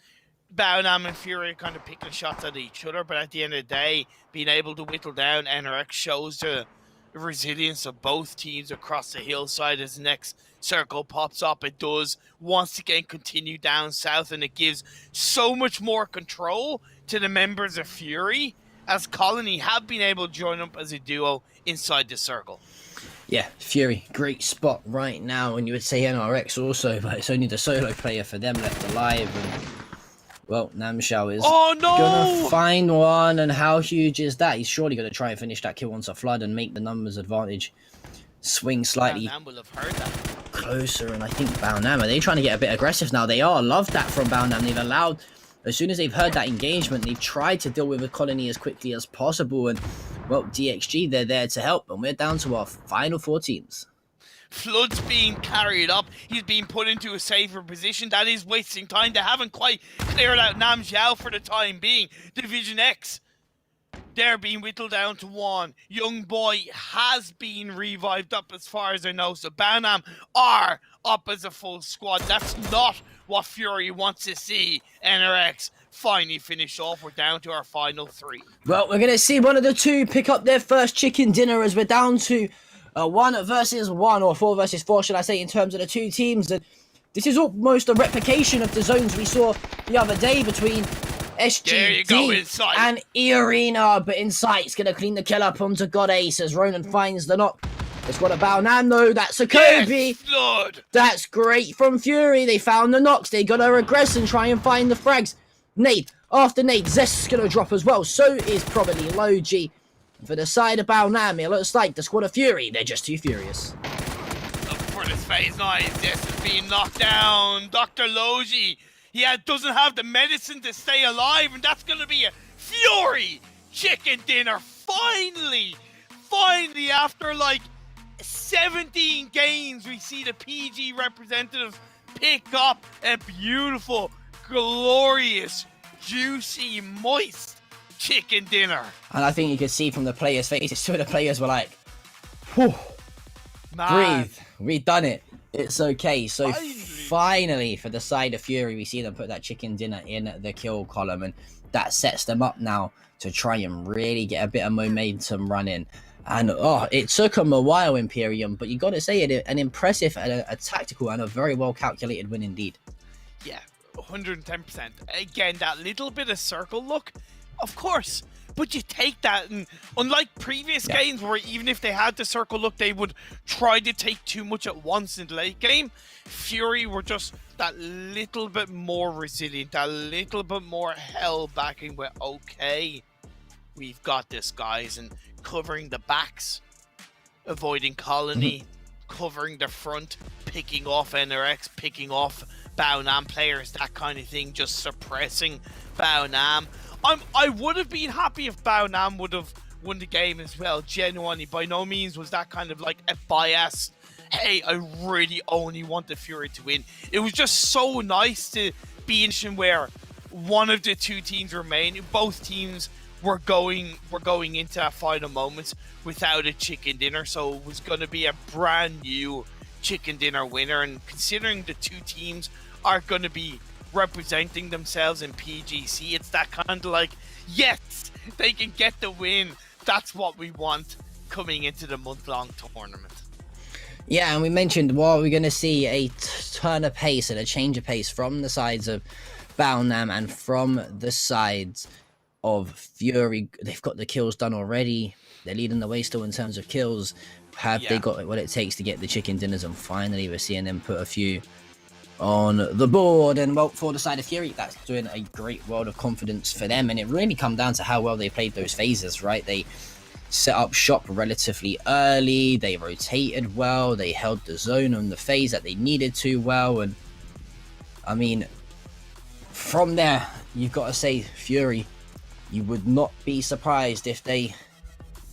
Baonam and Fury are kind of picking shots at each other, but at the end of the day, being able to whittle down NRX shows the resilience of both teams across the hillside. As the next circle pops up, it does once again continue down south, and it gives so much more control to the members of Fury, as Colony have been able to join up as a duo inside the circle. Yeah, Fury, great spot right now, and you would say NRX also, but it's only the solo player for them left alive. And well, Namshao is gonna find one, and how huge is that? He's surely gonna try and finish that kill once a flood and make the numbers advantage swing slightly Baonam will have heard that. Closer. And I think Baonam, are they trying to get a bit aggressive now? They are. Love that from Baonam. They've allowed, as soon as they've heard that engagement, they've tried to deal with the Colony as quickly as possible. And well, DXG, they're there to help, and we're down to our final 4 teams. Flood's being carried up. He's being put into a safer position. That is wasting time. They haven't quite cleared out Nam Zhao for the time being. Division X, they're being whittled down to 1. Young Boy has been revived up as far as I know. So Baonam are up as a full squad. That's not what Fury wants to see. NRX finally finish off. We're down to our final 3. Well, we're going to see one of the 2 pick up their first chicken dinner, as we're down to 1 versus 1, or 4 versus 4, should I say, in terms of the 2 teams. And this is almost a replication of the zones we saw the other day between SGD and E-Arena. But Insight's going to clean the kill up onto God Ace as Ronan finds the knock. It's got a Baonam though. That's a Kobe. Yes, that's great from Fury. They found the knocks. They got to regress and try and find the frags. Nade after nade. Zest's going to drop as well. So is probably Logi. For the side of Baonam, it looks like the squad of Fury, they're just too furious. Look for this phase 9. Zest is being knocked down. Dr. Logi, he doesn't have the medicine to stay alive, and that's going to be a Fury chicken dinner. Finally, after like 17 games, we see the PG representative pick up a beautiful, glorious, juicy, moist chicken dinner. And I think you could see from the players' faces, 2 of the players were like, whew, breathe, we've done it, it's okay. So finally, for the side of Fury, we see them put that chicken dinner in the kill column, and that sets them up now to try and really get a bit of momentum running. And it took them a while, Imperium, but you got to say it, an impressive and a tactical and a very well calculated win indeed. Yeah, 110%. Again, that little bit of circle look, of course, but you take that, and unlike previous games where even if they had the circle look, they would try to take too much at once in the late game, Fury were just that little bit more resilient, that little bit more held backing with, okay, we've got this, guys, and covering the backs, avoiding Colony, covering the front, picking off NRX, picking off Baonam players, that kind of thing, just suppressing Baonam. I would have been happy if Baonam would have won the game as well, genuinely. By no means was that kind of like a bias, hey, I really only want the Fury to win. It was just so nice to be in where one of the 2 teams remain. Both teams were going into our final moments without a chicken dinner, so it was going to be a brand new chicken dinner winner. And considering the 2 teams are going to be representing themselves in PGC, it's that kind of like, yes, they can get the win. That's what we want coming into the month-long tournament. Yeah, and we mentioned, well, we're going to see a turn of pace and a change of pace from the sides of Baonam and from the sides of Fury. They've got the kills done already. They're leading the way still in terms of kills. Have they got what it takes to get the chicken dinners? And finally, we're seeing them put a few on the board. And well, for the side of Fury, that's doing a great world of confidence for them, and it really come down to how well they played those phases, right? They set up shop relatively early, they rotated well, they held the zone on the phase that they needed to well, and I mean, from there, you've got to say, Fury, you would not be surprised if they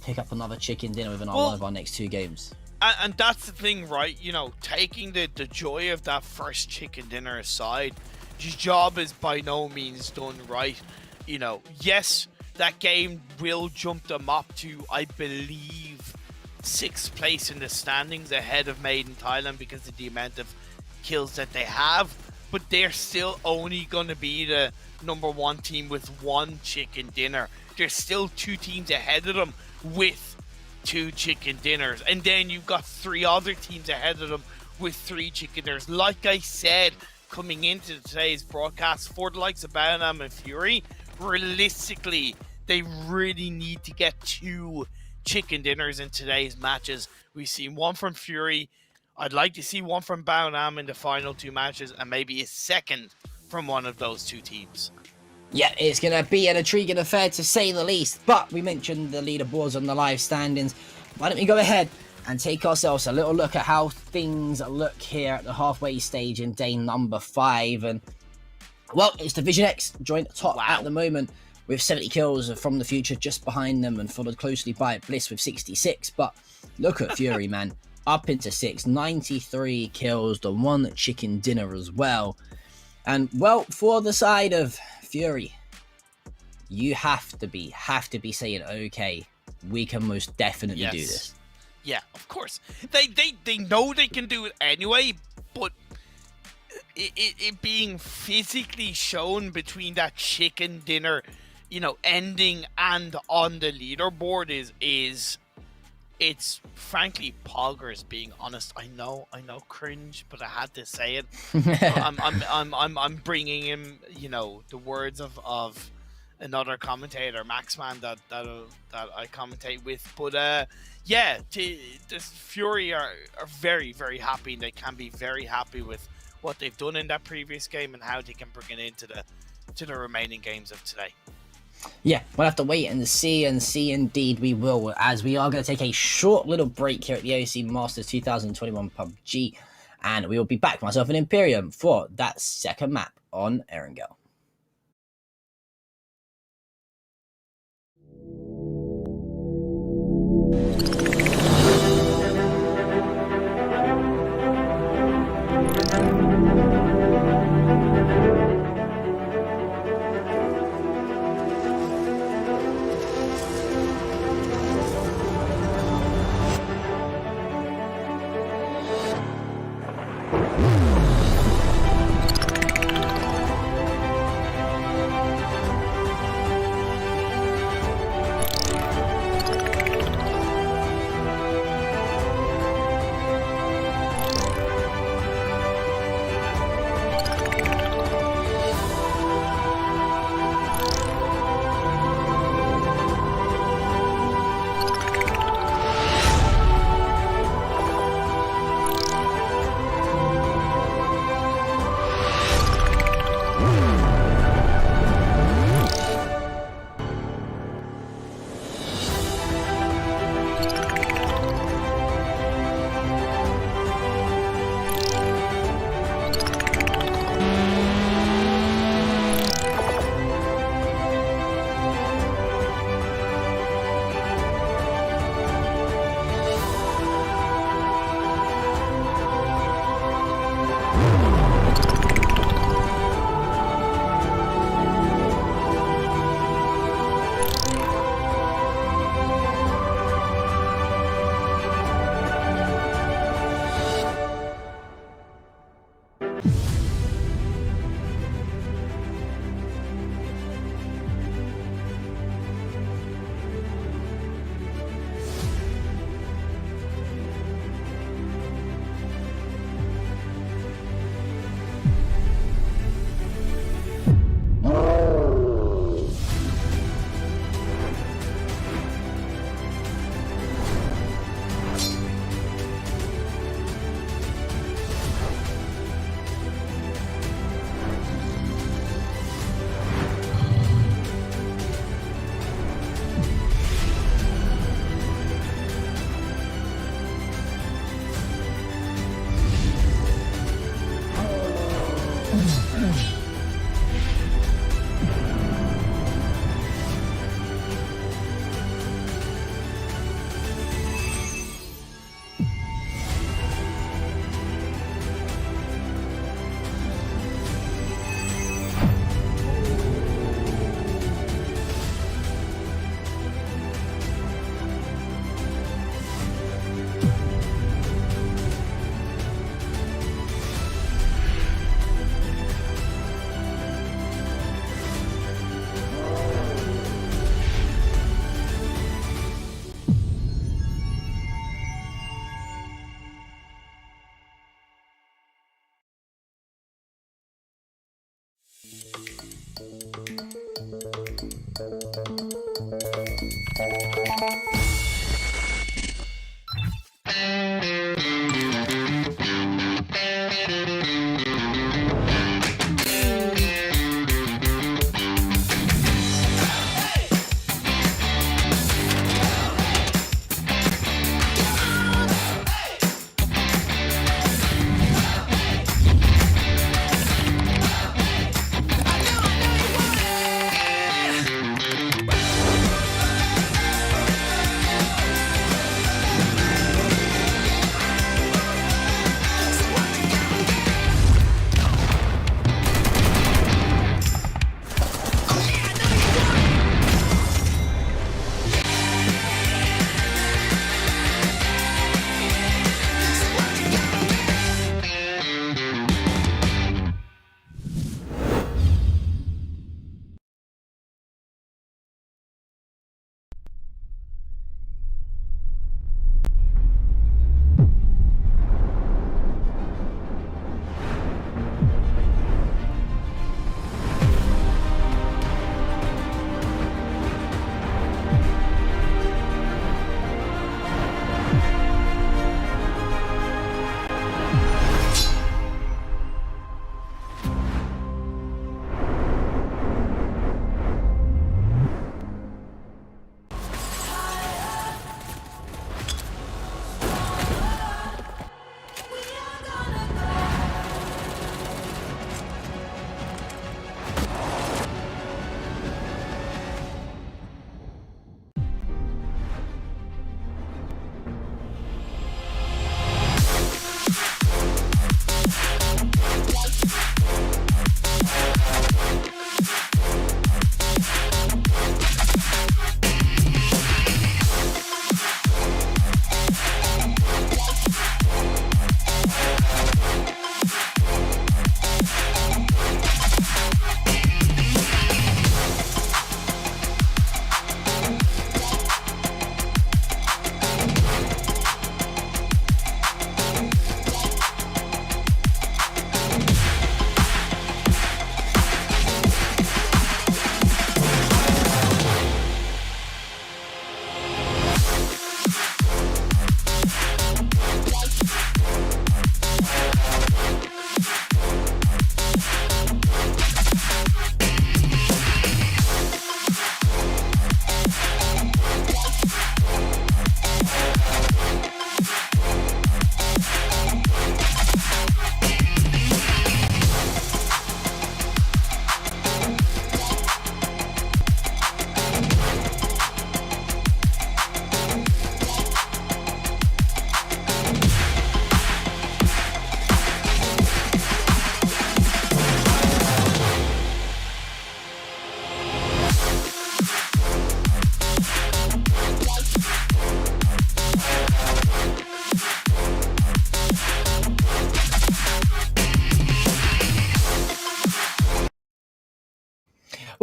pick up another chicken dinner within one of our next 2 games. And that's the thing, right? You know, taking the joy of that first chicken dinner aside, your job is by no means done, right? You know, yes, that game will jump them up to, I believe, 6th place in the standings ahead of Made in Thailand because of the amount of kills that they have. But they're still only going to be the number 1 team with 1 chicken dinner. There's still 2 teams ahead of them with 2 chicken dinners, and then you've got 3 other teams ahead of them with 3 chicken dinners. Like I said, coming into today's broadcast, for the likes of Baonam and Fury, realistically, they really need to get 2 chicken dinners in today's matches. We've seen 1 from Fury. I'd like to see 1 from Baonam in the final 2 matches, and maybe a second from one of those 2 teams. Yeah, it's going to be an intriguing affair to say the least, but we mentioned the leaderboards on the live standings. Why don't we go ahead and take ourselves a little look at how things look here at the halfway stage in day number 5. And, well, it's Division X joint top at the moment with 70 kills from the future just behind them, and followed closely by Bliss with 66. But look at Fury, man. Up into 6, 93 kills, the 1 chicken dinner as well. And, well, for the side of Fury, you have to be saying, okay, we can most definitely do this. Yeah, of course. They know they can do it anyway, but it being physically shown between that chicken dinner, you know, ending and on the leaderboard is it's frankly poggers, being honest. I know, cringe, but I had to say it. I'm bringing him, you know, the words of another commentator, Maxman, that I commentate with. But yeah, the Fury are very, very happy, and they can be very happy with what they've done in that previous game and how they can bring it into the remaining games of today. Yeah, we'll have to wait and see indeed we will, as we are going to take a short little break here at the OOOOO Masters 2021 PUBG, and we will be back, myself and Imperium, for that second map on Erangel.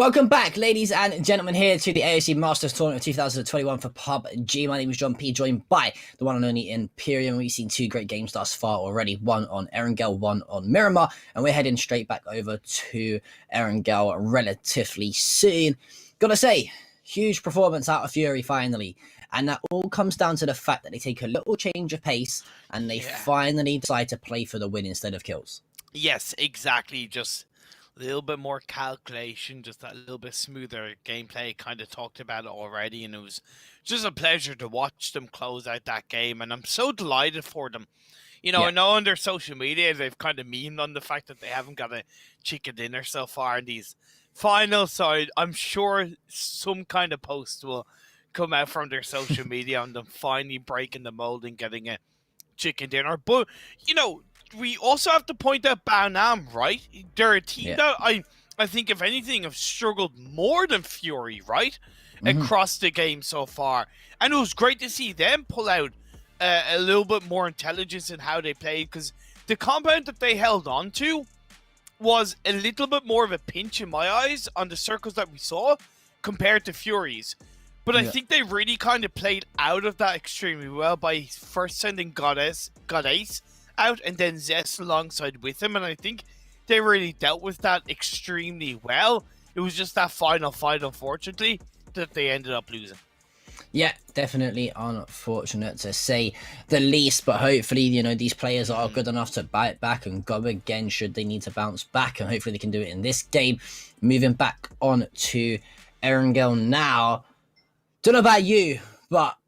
Welcome back, ladies and gentlemen, here to the AOC Masters Tournament of 2021 for PUBG. My name is John P, joined by the one and only Imperium. We've seen two great games thus far already, one on Erangel, one on Miramar, and we're heading straight back over to Erangel relatively soon. Gotta say, huge performance out of Fury finally. And that all comes down to the fact that they take a little change of pace and they finally decide to play for the win instead of kills. Yes, exactly. Just a little bit more calculation, just that little bit smoother gameplay. Kind of talked about it already, and it was just a pleasure to watch them close out that game. And I'm so delighted for them. You know, I know on their social media they've kind of memed on the fact that they haven't got a chicken dinner so far in these finals. So I'm sure some kind of post will come out from their social media on them finally breaking the mold and getting a chicken dinner. But, you know, we also have to point out Baonam, right? They're a team that I think, if anything, have struggled more than Fury, right? Across the game so far. And it was great to see them pull out a little bit more intelligence in how they played, because the compound that they held on to was a little bit more of a pinch in my eyes on the circles that we saw compared to Fury's. But I think they really kind of played out of that extremely well by first sending God Ace out and then Zest alongside with him. And I think they really dealt with that extremely well. It was just that final fight, unfortunately, that they ended up losing. Yeah, definitely unfortunate to say the least, but hopefully, you know, these players are good enough to bite back and go again should they need to bounce back, and hopefully they can do it in this game. Moving back on to Erangel now. Don't know about you, but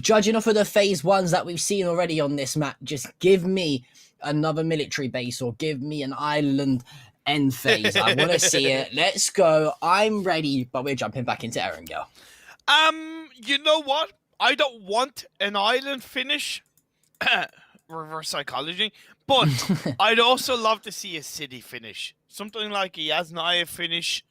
judging off of the phase ones that we've seen already on this map, just give me another military base or give me an island end phase. I want to see it. Let's go. I'm ready, but we're jumping back into Erangel. You know what? I don't want an island finish, reverse psychology, but I'd also love to see a city finish. Something like a Yasnaya finish,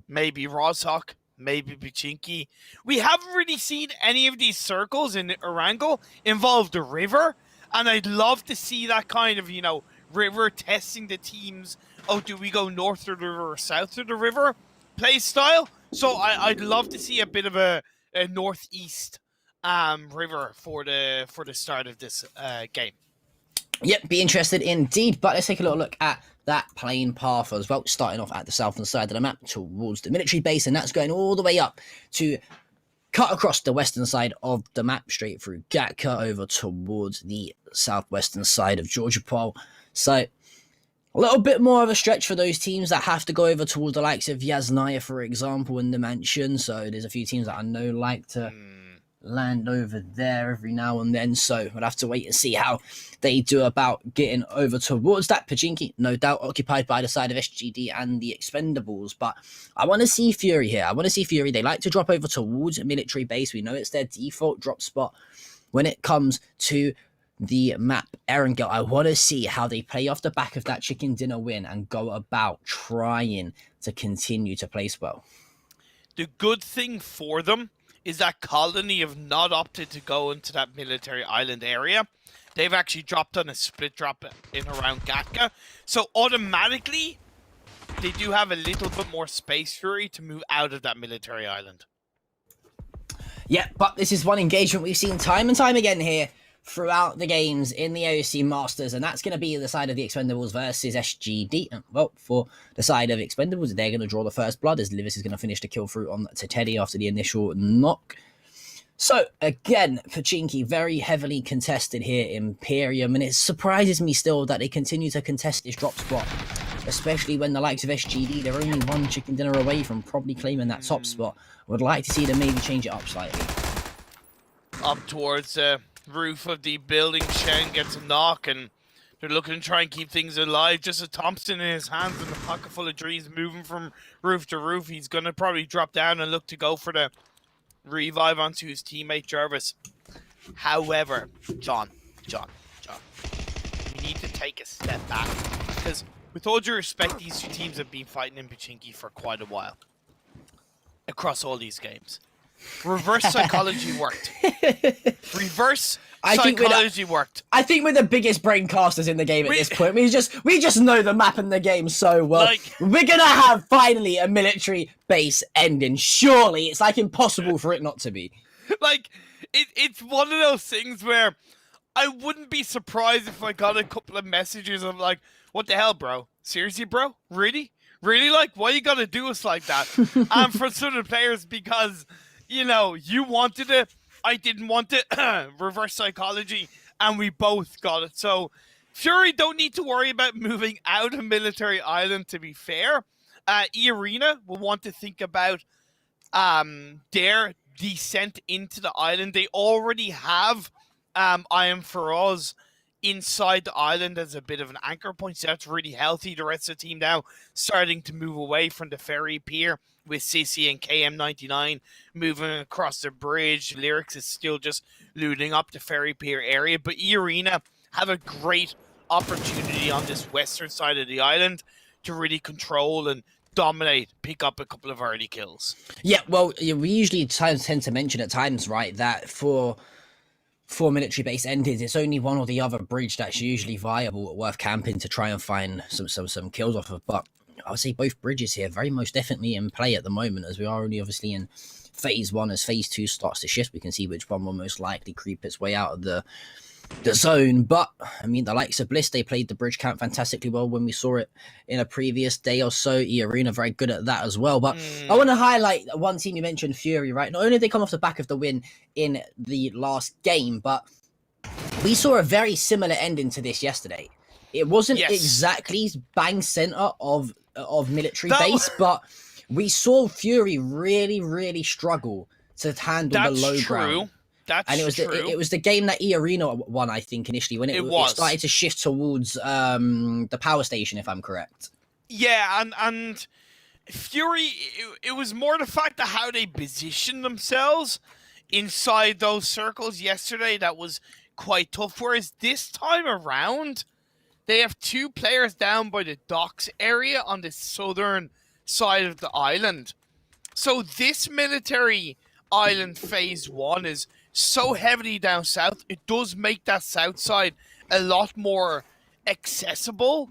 maybe Rozhok, maybe Pachinki. We haven't really seen any of these circles in Erangel involve the river, and I'd love to see that kind of, you know, river testing the teams. Oh, do we go north of the river or south of the river play style? So I'd love to see a bit of a northeast river for the start of this game. Yep, be interested indeed. But let's take a little look at that plane path as well, starting off at the southern side of the map towards the military base, and that's going all the way up to cut across the western side of the map, straight through Gatka over towards the southwestern side of Georgia Pole. So a little bit more of a stretch for those teams that have to go over towards the likes of Yasnaya, for example, in the mansion. So there's a few teams that I know like to land over there every now and then. So we'll have to wait and see how they do about getting over towards that. Pachinki, no doubt, occupied by the side of SGD and the Expendables. But I want to see Fury here. I want to see Fury. They like to drop over towards a military base. We know it's their default drop spot when it comes to the map. Erangel, I want to see how they play off the back of that chicken dinner win and go about trying to continue to place well. The good thing for them is that Colony have not opted to go into that military island area. They've actually dropped on a split drop in around Gatka. So automatically, they do have a little bit more space fury to move out of that military island. Yeah, but this is one engagement we've seen time and time again here throughout the games in the AOC Masters, and that's going to be the side of the Expendables versus SGD. Well, for the side of Expendables, they're going to draw the first blood as Livis is going to finish the kill through on to Teddy after the initial knock. So, again, Pachinki very heavily contested here, Imperium, and it surprises me still that they continue to contest this drop spot, especially when the likes of SGD, they're only one chicken dinner away from probably claiming that top spot. Would like to see them maybe change it up slightly. Up towards the roof of the building, Shen gets a knock, and they're looking to try and keep things alive. Just a Thompson in his hands and a pocket full of trees moving from roof to roof. He's going to probably drop down and look to go for the revive onto his teammate Jarvis. However, John, we need to take a step back, because with all due respect, these two teams have been fighting in Pachinki for quite a while across all these games. Reverse psychology worked. Reverse psychology worked. I think we're the biggest brain casters in the game at this point. We just know the map and the game so well. Like, we're gonna have finally a military base ending. Surely it's like impossible for it not to be. Like it's one of those things where I wouldn't be surprised if I got a couple of messages of like, "What the hell, bro? Seriously, bro? Really? Really? Like, why you gotta do us like that?" And for certain players, because you know, you wanted it, I didn't want it, reverse psychology, and we both got it. So, Fury don't need to worry about moving out of Military Island, to be fair. E-Arena will want to think about their descent into the island. They already have I Am Feroz inside the island as a bit of an anchor point. So that's really healthy. The rest of the team now starting to move away from the ferry pier with Sissy and KM99 moving across the bridge. Lyrics is still just looting up the ferry pier area. But E-Arena have a great opportunity on this western side of the island to really control and dominate, pick up a couple of early kills. Yeah, well, we usually tend to mention at times, right, that for military base endings, it's only one or the other bridge that's usually viable, worth camping to try and find some kills off of. But I would say both bridges here very most definitely in play at the moment, as we are only obviously in phase 1. As phase 2 starts to shift, we can see which one will most likely creep its way out of the zone. But I mean, the likes of Bliss, they played the bridge camp fantastically well when we saw it in a previous day or so. E-Arena very good at that as well. But I want to highlight one team you mentioned, Fury, right? Not only did they come off the back of the win in the last game, but we saw a very similar ending to this yesterday. It wasn't exactly bang center of military base, but we saw Fury really struggle to handle the low ground. And it was the game that E-Arena won, I think, initially, when it started to shift towards the power station, if I'm correct. Yeah, and Fury, it was more the fact of how they positioned themselves inside those circles yesterday that was quite tough. Whereas this time around, they have 2 players down by the docks area on the southern side of the island. So this military island phase 1 is so heavily down south, it does make that south side a lot more accessible.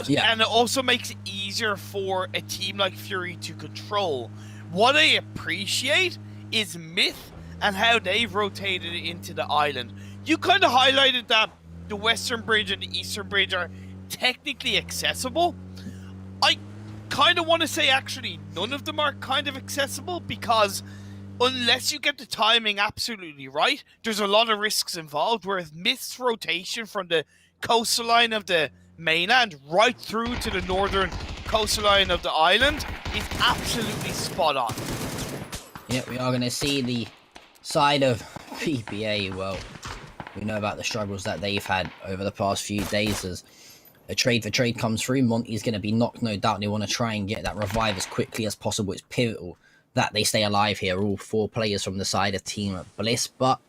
Yeah. And it also makes it easier for a team like Fury to control. What I appreciate is Myth and how they've rotated into the island. You kind of highlighted that the western bridge and the eastern bridge are technically accessible. I kind of want to say actually none of them are kind of accessible, because unless you get the timing absolutely right, there's a lot of risks involved, whereas Myth's rotation from the coastline of the mainland right through to the northern coastline of the island is absolutely spot on. Yeah, we are going to see the side of PBA. Well, we know about the struggles that they've had over the past few days as a trade for trade comes through. Monty's going to be knocked, no doubt. They want to try and get that revive as quickly as possible. It's pivotal that they stay alive here, all 4 players from the side of Team Bliss. But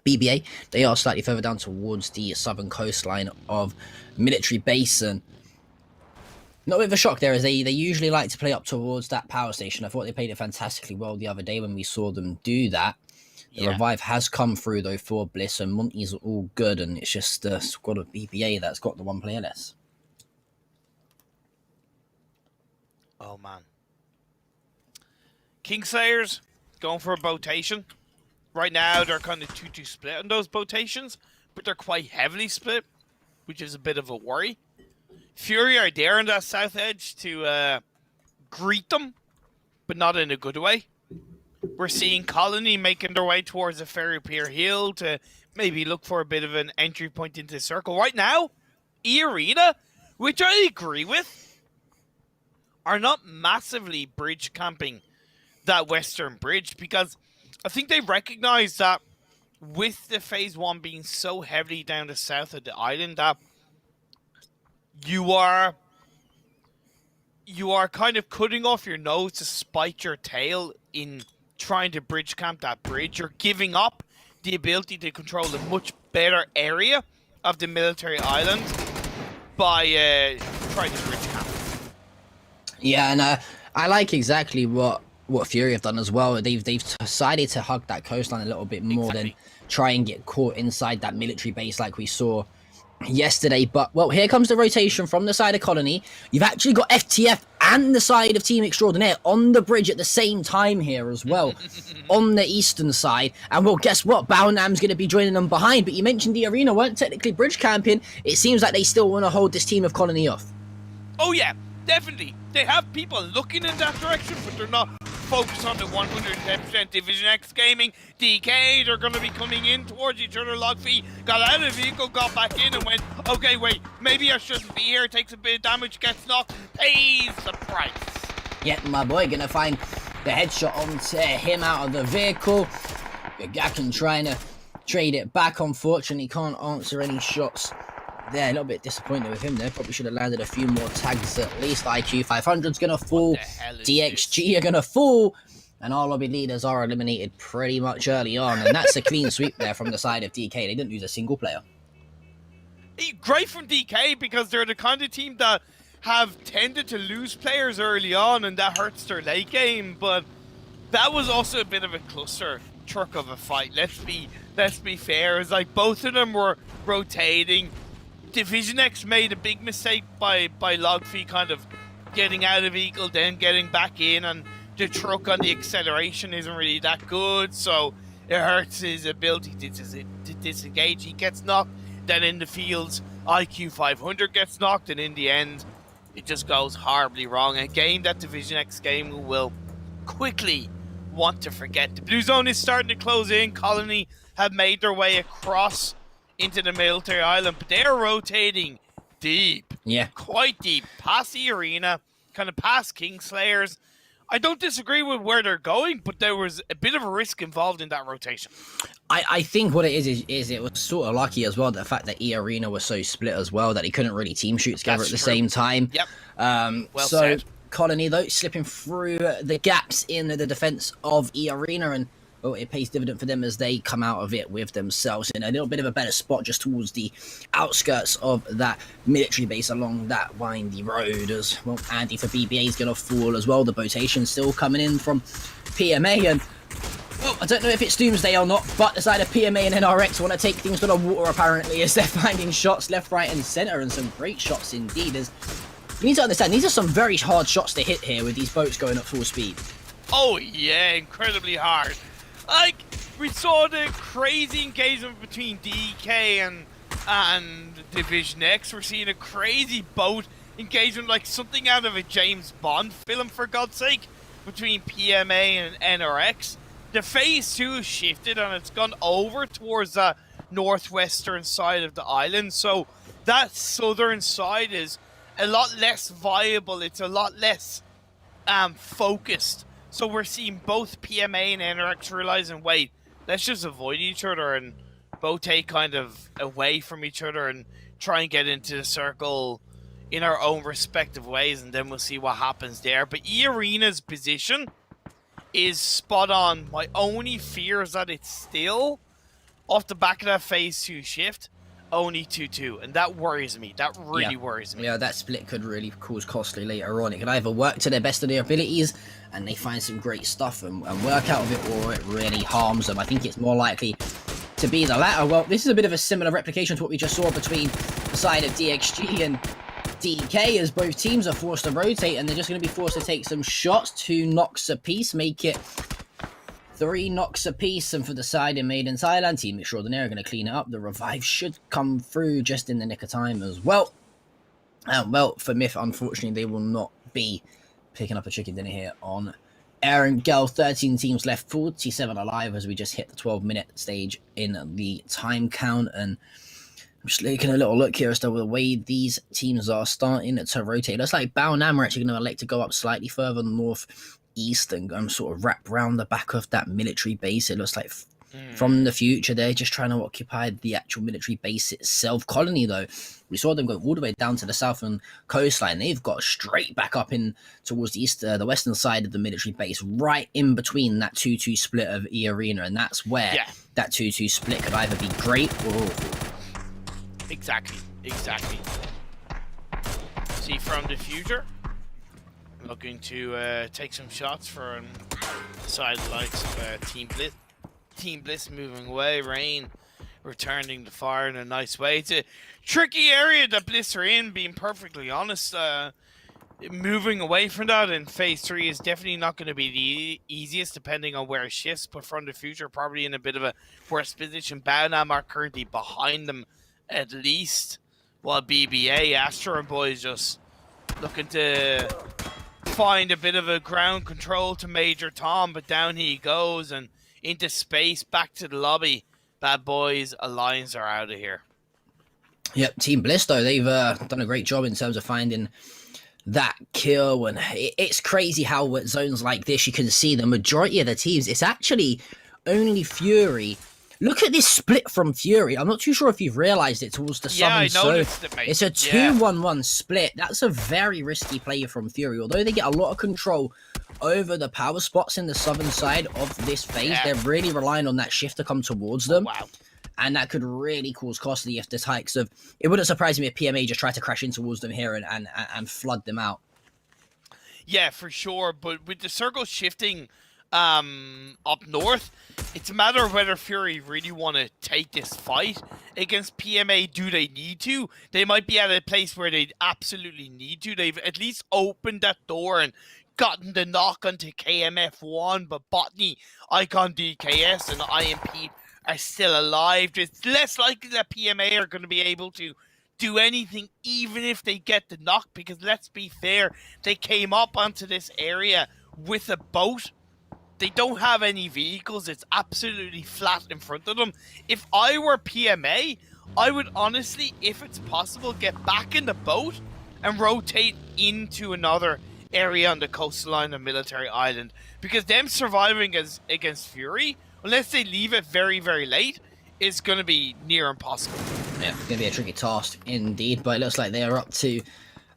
BBA, they are slightly further down towards the southern coastline of military base, and not a bit of a shock there, as they usually like to play up towards that power station. I thought they played it fantastically well the other day when we saw them do that. The revive has come through though for Bliss, and Monty's all good, and it's just the squad of BBA that's got the 1 player less. Oh man. Kingslayers going for a botation. Right now, they're kind of 2-2 split on those botations, but they're quite heavily split, which is a bit of a worry. Fury are there on that south edge to greet them, but not in a good way. We're seeing Colony making their way towards the Ferry Pier Hill to maybe look for a bit of an entry point into the circle. Right now, E-Arena, which I agree with, are not massively bridge camping that western bridge, because I think they recognize that with the phase 1 being so heavily down the south of the island, that you are kind of cutting off your nose to spite your tail in trying to bridge camp that bridge. You're giving up the ability to control a much better area of the military island by trying to bridge camp. Yeah, and I like exactly what Fury have done as well. They've decided to hug that coastline a little bit more than try and get caught inside that military base like we saw yesterday. But, well, here comes the rotation from the side of Colony. You've actually got FTF and the side of Team Extraordinaire on the bridge at the same time here as well, on the eastern side. And, well, guess what? Baonam's going to be joining them behind. But you mentioned the arena weren't technically bridge camping. It seems like they still want to hold this team of Colony off. Oh, yeah, definitely. They have people looking in that direction, but they're not focused on the 110% Division X gaming. DK, they're going to be coming in towards each other. Logfee got out of the vehicle, got back in and went, okay, wait, maybe I shouldn't be here. Takes a bit of damage, gets knocked, pays the price. Yeah, my boy going to find the headshot onto him out of the vehicle. Gakken trying to trade it back. Unfortunately, can't answer any shots there. A little bit disappointed with him there. Probably should have landed a few more tags at least. IQ 500's going to fall. DXG are going to fall. And our lobby leaders are eliminated pretty much early on. And that's a clean sweep there from the side of DK. They didn't lose a single player. Great from DK, because they're the kind of team that have tended to lose players early on, and that hurts their late game. But that was also a bit of a cluster truck of a fight. Let's be fair. It's like both of them were rotating. Division X made a big mistake by Logfy kind of getting out of Eagle, then getting back in, and the truck on the acceleration isn't really that good, so it hurts his ability to disengage. He gets knocked. Then in the fields, IQ 500 gets knocked, and in the end, it just goes horribly wrong. A game that Division X game will quickly want to forget. The blue zone is starting to close in. Colony have made their way across into the military island, but they're rotating deep. Yeah. Quite deep. Past the arena, kind of past Kingslayers. I don't disagree with where they're going, but there was a bit of a risk involved in that rotation. I think what it is it was sort of lucky as well, the fact that E Arena was so split as well, that he couldn't really team shoot together at the same time. Yep. Well said. Colony, though, slipping through the gaps in the defense of E Arena, and well, it pays dividend for them as they come out of it with themselves in a little bit of a better spot just towards the outskirts of that military base along that windy road. As well, Andy for BBA is going to fall as well. The rotation still coming in from PMA, and well, I don't know if it's Doomsday or not, but the side of PMA and NRX want to take things to the water apparently, as they're finding shots left, right and centre, and some great shots indeed. As you need to understand, these are some very hard shots to hit here with these boats going at full speed. Oh yeah, incredibly hard. Like, we saw the crazy engagement between DK and Division X. We're seeing a crazy boat engagement, like something out of a James Bond film, for God's sake, between PMA and NRX. The phase 2 shifted, and it's gone over towards the northwestern side of the island. So that southern side is a lot less viable. It's a lot less focused. So we're seeing both PMA and NRX realizing, wait, let's just avoid each other and both take kind of away from each other and try and get into the circle in our own respective ways, and then we'll see what happens there. But E-Arena's position is spot on. My only fear is that it's still, off the back of that phase 2 shift, only 2-2, and that worries me. That really worries me. Yeah, that split could really cause costly later on. It could either work to their best of their abilities and they find some great stuff and work out of it, or it really harms them. I think it's more likely to be the latter. Well, this is a bit of a similar replication to what we just saw between the side of DXG and DK, as both teams are forced to rotate and they're just going to be forced to take some shots. 2 knocks apiece, make it 3 knocks apiece, and for the side in Made in Thailand, Team Extraordinaire are going to clean it up. The revive should come through just in the nick of time as well. Well, for Myth, unfortunately, they will not be picking up a chicken dinner here on Aaron Gell. 13 teams left, 47 alive as we just hit the 12-minute stage in the time count, and I'm just taking a little look here as to the way these teams are starting to rotate. It looks like Bao Nam are actually going to elect to go up slightly further northeast and sort of wrap around the back of that military base. It looks like from the future they're just trying to occupy the actual military base itself. Colony, though, we saw them go all the way down to the southern coastline. They've got straight back up in towards the east, the western side of the military base, right in between that 2-2 split of E Arena, and that's where that 2-2 split could either be great or awful. Exactly. See, from the future, looking to take some shots from the side of the likes of Team Bliss. Team Bliss moving away, Rain returning to fire in a nice way. It's a tricky area that Bliss are in, being perfectly honest. Moving away from that in phase 3 is definitely not going to be the easiest, depending on where it shifts, but from the future, probably in a bit of a worse position. Baonam are currently behind them, at least, while BBA, Astro and Boys just looking to find a bit of a ground control to Major Tom, but down he goes and into space, back to the lobby. Bad Boys Alliance are out of here. Yep, Team Bliss, though, they've done a great job in terms of finding that kill, and it's crazy how at zones like this you can see the majority of the teams, it's actually only Fury Look at this split from Fury. I'm not too sure if you've realised it towards the southern. I noticed it, mate. It's a 2-1-1 split. That's a very risky play from Fury. Although they get a lot of control over the power spots in the southern side of this phase, they're really relying on that shift to come towards them. Wow. And that could really cause costly if there's hikes of... It wouldn't surprise me if PMA just tried to crash in towards them here and flood them out. Yeah, for sure. But with the circle shifting up north, it's a matter of whether Fury really want to take this fight against PMA. Do they need to? They might be at a place where they absolutely need to. They've at least opened that door and gotten the knock onto KMF1, but Botany, Icon DKS, and IMP are still alive. It's less likely that PMA are going to be able to do anything even if they get the knock, because let's be fair, they came up onto this area with a boat. They don't have any vehicles. It's absolutely flat in front of them. If I were PMA, I would honestly, if it's possible, get back in the boat and rotate into another area on the coastline of Military Island, because them surviving against Fury, unless they leave it very, very late, is going to be near impossible. Yeah, it's going to be a tricky task indeed, but it looks like they're up to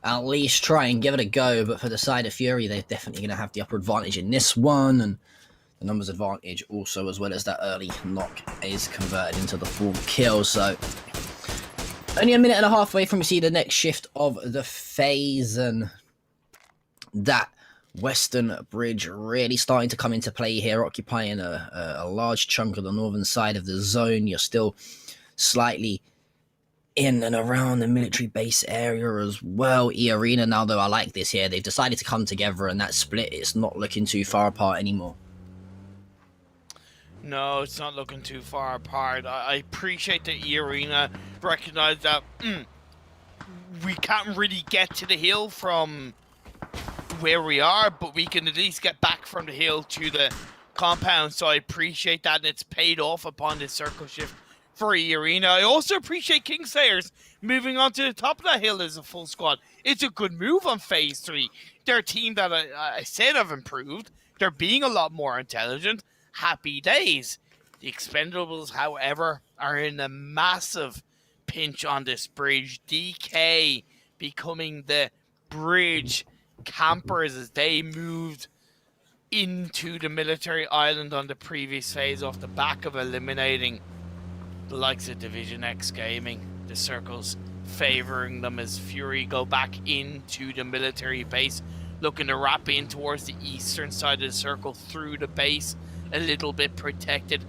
at least try and give it a go. But for the side of Fury, they're definitely going to have the upper advantage in this one, and the numbers advantage also, as well as that early knock is converted into the full kill. So only a minute and a half away from we see the next shift of the phase, and that western bridge really starting to come into play here, occupying a large chunk of the northern side of the zone. You're still slightly in and around the military base area as well. E-Arena now, though, I like this here. They've decided to come together, and that split, it's not looking too far apart anymore. No, it's not looking too far apart. I appreciate that E-Arena recognize that we can't really get to the hill from where we are, but we can at least get back from the hill to the compound. So I appreciate that, and it's paid off upon this circle shift for E-Arena. I also appreciate Kingslayers moving on to the top of that hill as a full squad. It's a good move on phase 3. They're a team that I said have improved. They're being a lot more intelligent. Happy days. The Expendables, however, are in a massive pinch on this bridge. DK becoming the bridge campers as they moved into the Military Island on the previous phase off the back of eliminating the likes of Division X Gaming. The circles favoring them as Fury go back into the military base, looking to wrap in towards the eastern side of the circle through the base, a little bit protected.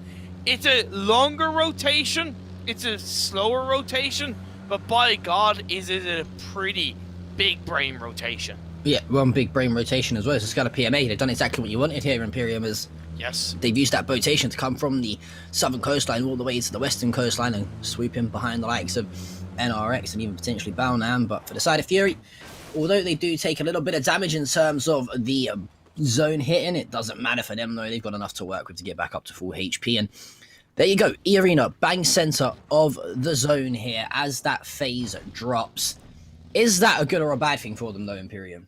It's a longer rotation, it's a slower rotation, but by God, is it a pretty big brain rotation. Yeah, one big brain rotation as well. It's got a PMA. They've done exactly what you wanted here, Imperium, is yes, they've used that rotation to come from the southern coastline all the way to the western coastline and swoop in behind the likes of NRX and even potentially Balnam. But for the side of Fury, although they do take a little bit of damage in terms of the zone hitting, it doesn't matter for them though. They've got enough to work with to get back up to full HP. And there you go, E-Arena, bang center of the zone here as that phase drops. Is that a good or a bad thing for them though, Imperium?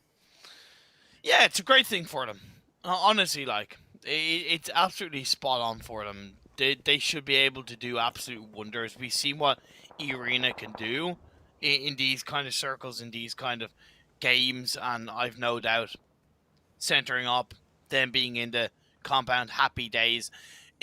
Yeah, it's a great thing for them. Honestly, like, it's absolutely spot on for them. They should be able to do absolute wonders. We've seen what E-Arena can do in these kind of circles, in these kind of games, and I've no doubt centering up, them being in the compound, happy days.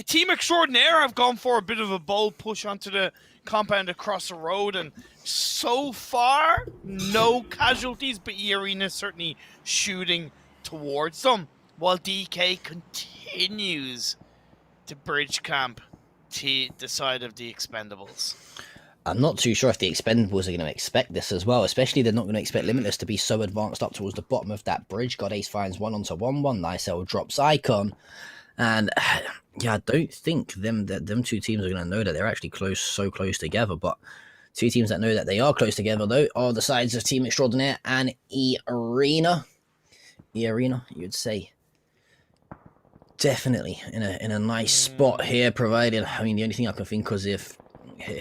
Team Extraordinaire have gone for a bit of a bold push onto the compound across the road, and so far, no casualties, but E-Arena certainly shooting towards them, while DK continues to bridge camp to the side of the Expendables. I'm not too sure if the Expendables are going to expect this as well, especially they're not going to expect Limitless to be so advanced up towards the bottom of that bridge. God Ace finds 1-on-1, nice L drops Icon, and yeah, I don't think them two teams are going to know that they're actually so close together, but two teams that know that they are close together, though, are the sides of Team Extraordinaire and E-Arena. E-Arena, you'd say, definitely in a nice spot here, provided, I mean, the only thing I can think is if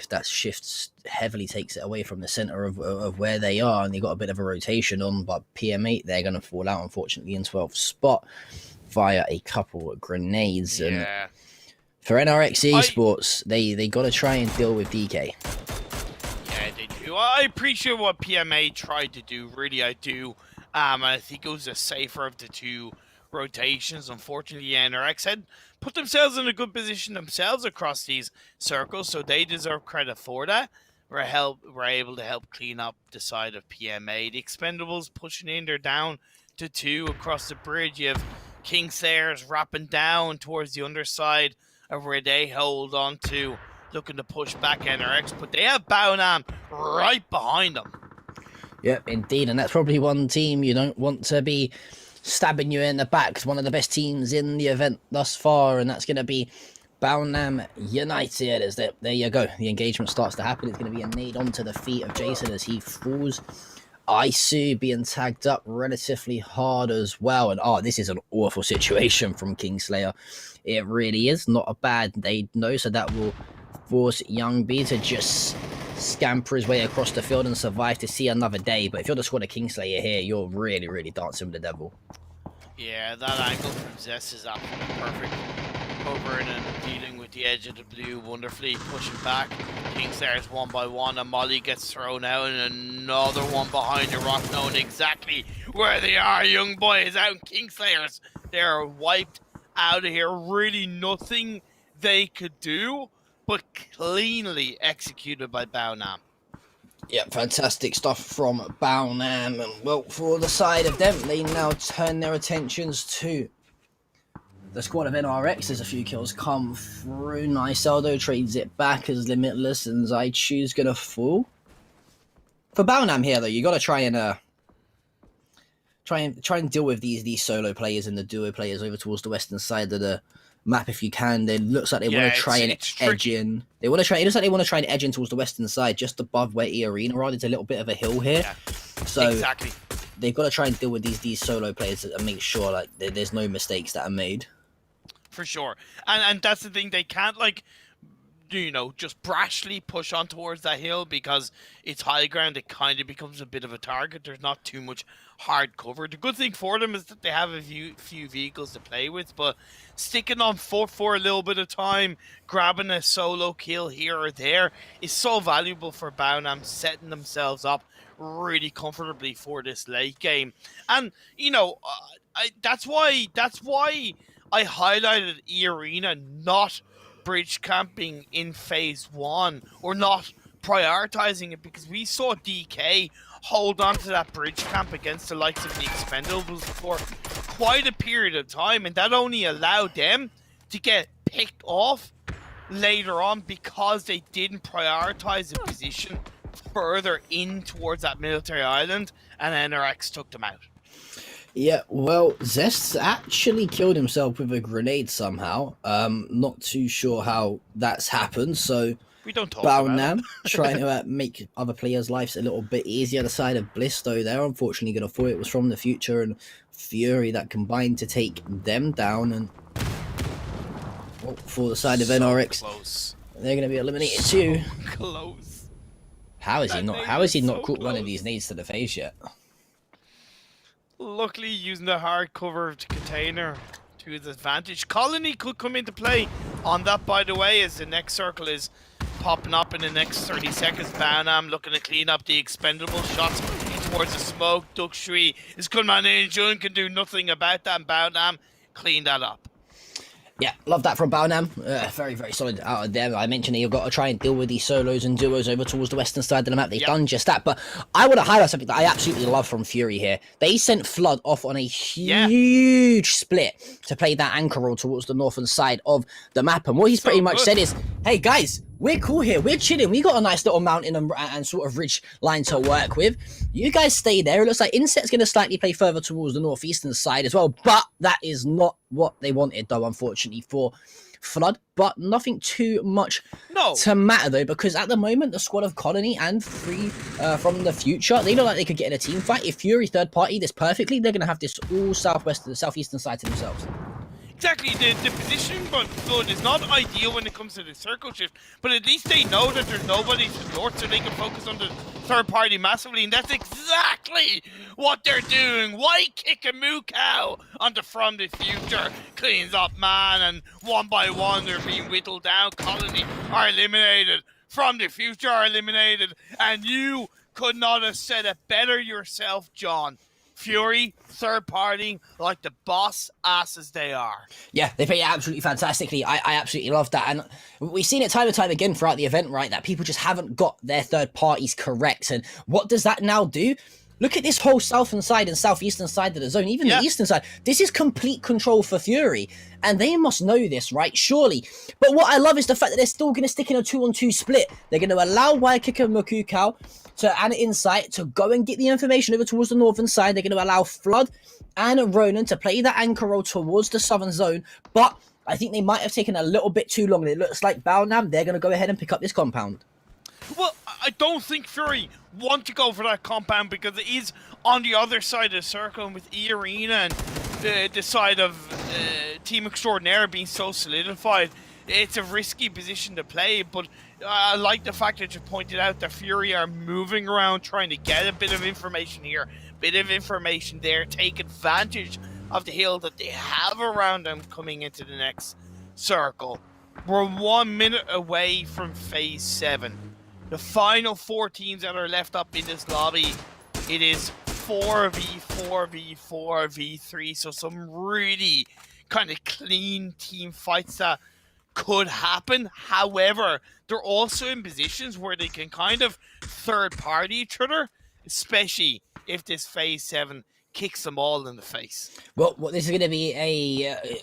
that shift heavily takes it away from the center of where they are, and they got a bit of a rotation on, but PM8, they're going to fall out, unfortunately, in 12th spot via a couple of grenades. Yeah. And For NRX Esports, they got to try and deal with DK. Yeah, they do. I appreciate what PMA tried to do. Really, I do. I think it was a safer of the two rotations. Unfortunately, NRX had put themselves in a good position themselves across these circles, so they deserve credit for that. We're able to help clean up the side of PMA. The Expendables pushing in, they're down to 2 across the bridge. You have Kingslayers wrapping down towards the underside of where they hold on to, looking to push back NRX, but they have Baonam right behind them. Yep, indeed, and that's probably one team you don't want to be stabbing you in the back. It's one of the best teams in the event thus far, and that's going to be Baonam United. There you go. The engagement starts to happen. It's going to be a nade onto the feet of Jason as he falls. Isu being tagged up relatively hard as well, and this is an awful situation from Kingslayer. It really is not a bad they know, so that will force Young B to just scamper his way across the field and survive to see another day. But if you're the squad of Kingslayer here, you're really, really dancing with the devil. Yeah, that angle from Zest is absolutely perfect. Covering and dealing with the edge of the blue wonderfully, pushing back. Kingslayer's 1 by 1, and Molly gets thrown out, and another one behind the rock, knowing exactly where they are. Young boy is out, and Kingslayers, they're wiped out of here. Really nothing they could do, but cleanly executed by Baonam. Yeah, fantastic stuff from Baonam. And well, for the side of them, they now turn their attentions to the squad of NRX. There's a few kills come through. Nice Eldo trades it back as Limitless and Zaichu's gonna fall. For Baonam here though, you gotta try and deal with these solo players and the duo players over towards the western side of the map if you can. It looks like they want to try and edge in. It looks like they want to try and edge in towards the western side, just above where E Arena are. There's a little bit of a hill here, so exactly. They've got to try and deal with these solo players and make sure like there's no mistakes that are made. For sure, and that's the thing. They can't just brashly push on towards that hill because it's high ground. It kind of becomes a bit of a target. There's not too much hard cover. The good thing for them is that they have a few vehicles to play with, but sticking on foot for a little bit of time, grabbing a solo kill here or there is so valuable for Baonam, setting themselves up really comfortably for this late game. And that's why I highlighted E Arena not bridge camping in phase 1 or not prioritizing it, because we saw DK hold on to that bridge camp against the likes of the Expendables for quite a period of time, and that only allowed them to get picked off later on because they didn't prioritize the position further in towards that military island, and NRX took them out. Yeah, well, Zest actually killed himself with a grenade somehow. Not too sure how that's happened, so we don't talk Baonam about it. trying to make other players' lives a little bit easier. The side of Bliss, though, they're unfortunately going to fall. It was from the Future and Fury that combined to take them down, and for the side of NRX, close. They're going to be eliminated too. Close. How is he not caught one of these nades to the face yet? Luckily, using the hard cover to container to his advantage. Colony could come into play on that, by the way, as the next circle is popping up in the next 30 seconds. Baonam looking to clean up the expendable shots towards the smoke. Dukshui is coming on in. Jun can do nothing about that, and Baonam clean that up. Yeah, love that from Baonam. Very, very solid out of them. I mentioned that you've got to try and deal with these solos and duos over towards the western side of the map. They've done just that. But I want to highlight something that I absolutely love from Fury here. They sent Flood off on a huge split to play that anchor role towards the northern side of the map. And what he's pretty much said is, hey, guys, we're cool here. We're chilling. We got a nice little mountain and sort of ridge line to work with. You guys stay there. It looks like Inset's going to slightly play further towards the northeastern side as well. But that is not what they wanted, though, unfortunately, for Flood. But nothing too much to matter, though, because at the moment, the squad of Colony and Free from the Future, they look like they could get in a team fight. If Fury third party this perfectly, they're going to have this all southeastern side to themselves. Exactly, the positioning but good is not ideal when it comes to the circle shift, but at least they know that there's nobody to the north, so they can focus on the third party massively, and that's exactly what they're doing. Why kick a moo cow onto From the Future? Cleans up, man, and one by one they're being whittled down. Colony are eliminated. From the Future are eliminated, and you could not have said it better yourself, John. Fury, third party, like the boss asses they are. Yeah, they play absolutely fantastically. I absolutely love that. And we've seen it time and time again throughout the event, right? That people just haven't got their third parties correct. And what does that now do? Look at this whole southern side and southeastern side of the zone, even the eastern side. This is complete control for Fury. And they must know this, right? Surely. But what I love is the fact that they're still going to stick in a 2-on-2 split. They're going to allow Waikiki and Makukau and Insight to go and get the information over towards the northern side. They're going to allow Flood and Ronan to play the anchor role towards the southern zone. But I think they might have taken a little bit too long. It looks like Baonam, they're going to go ahead and pick up this compound. Well, I don't think Fury want to go for that compound because it is on the other side of the circle, and with E-Arena and the side of Team Extraordinaire being so solidified, it's a risky position to play. But I like the fact that you pointed out that Fury are moving around, trying to get a bit of information here, bit of information there, take advantage of the hill that they have around them coming into the next circle. We're 1 minute away from Phase 7. The final 4 teams that are left up in this lobby, it is 4v4v4v3, so some really kind of clean team fights that could happen. However, they're also in positions where they can kind of third party each other, especially if this Phase 7 kicks them all in the face. Well, this is going to be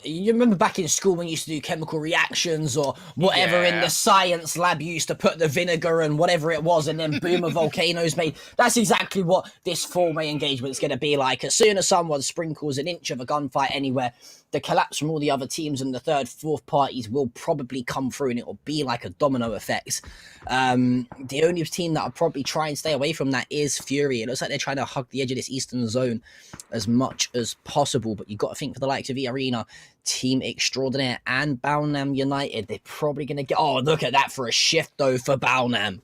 you remember back in school when you used to do chemical reactions or whatever in the science lab, you used to put the vinegar and whatever it was, and then boom, a volcano's made. That's exactly what this four-way engagement is going to be like. As soon as someone sprinkles an inch of a gunfight anywhere, the collapse from all the other teams and the third, fourth parties will probably come through, and it will be like a domino effect. The only team that will probably try and stay away from that is Fury. It looks like they're trying to hug the edge of this eastern zone as much as possible, but you've got to think for the likes of E-Arena, Team Extraordinaire, and Baonam United, they're probably going to get... Oh, look at that for a shift, though, for Baonam.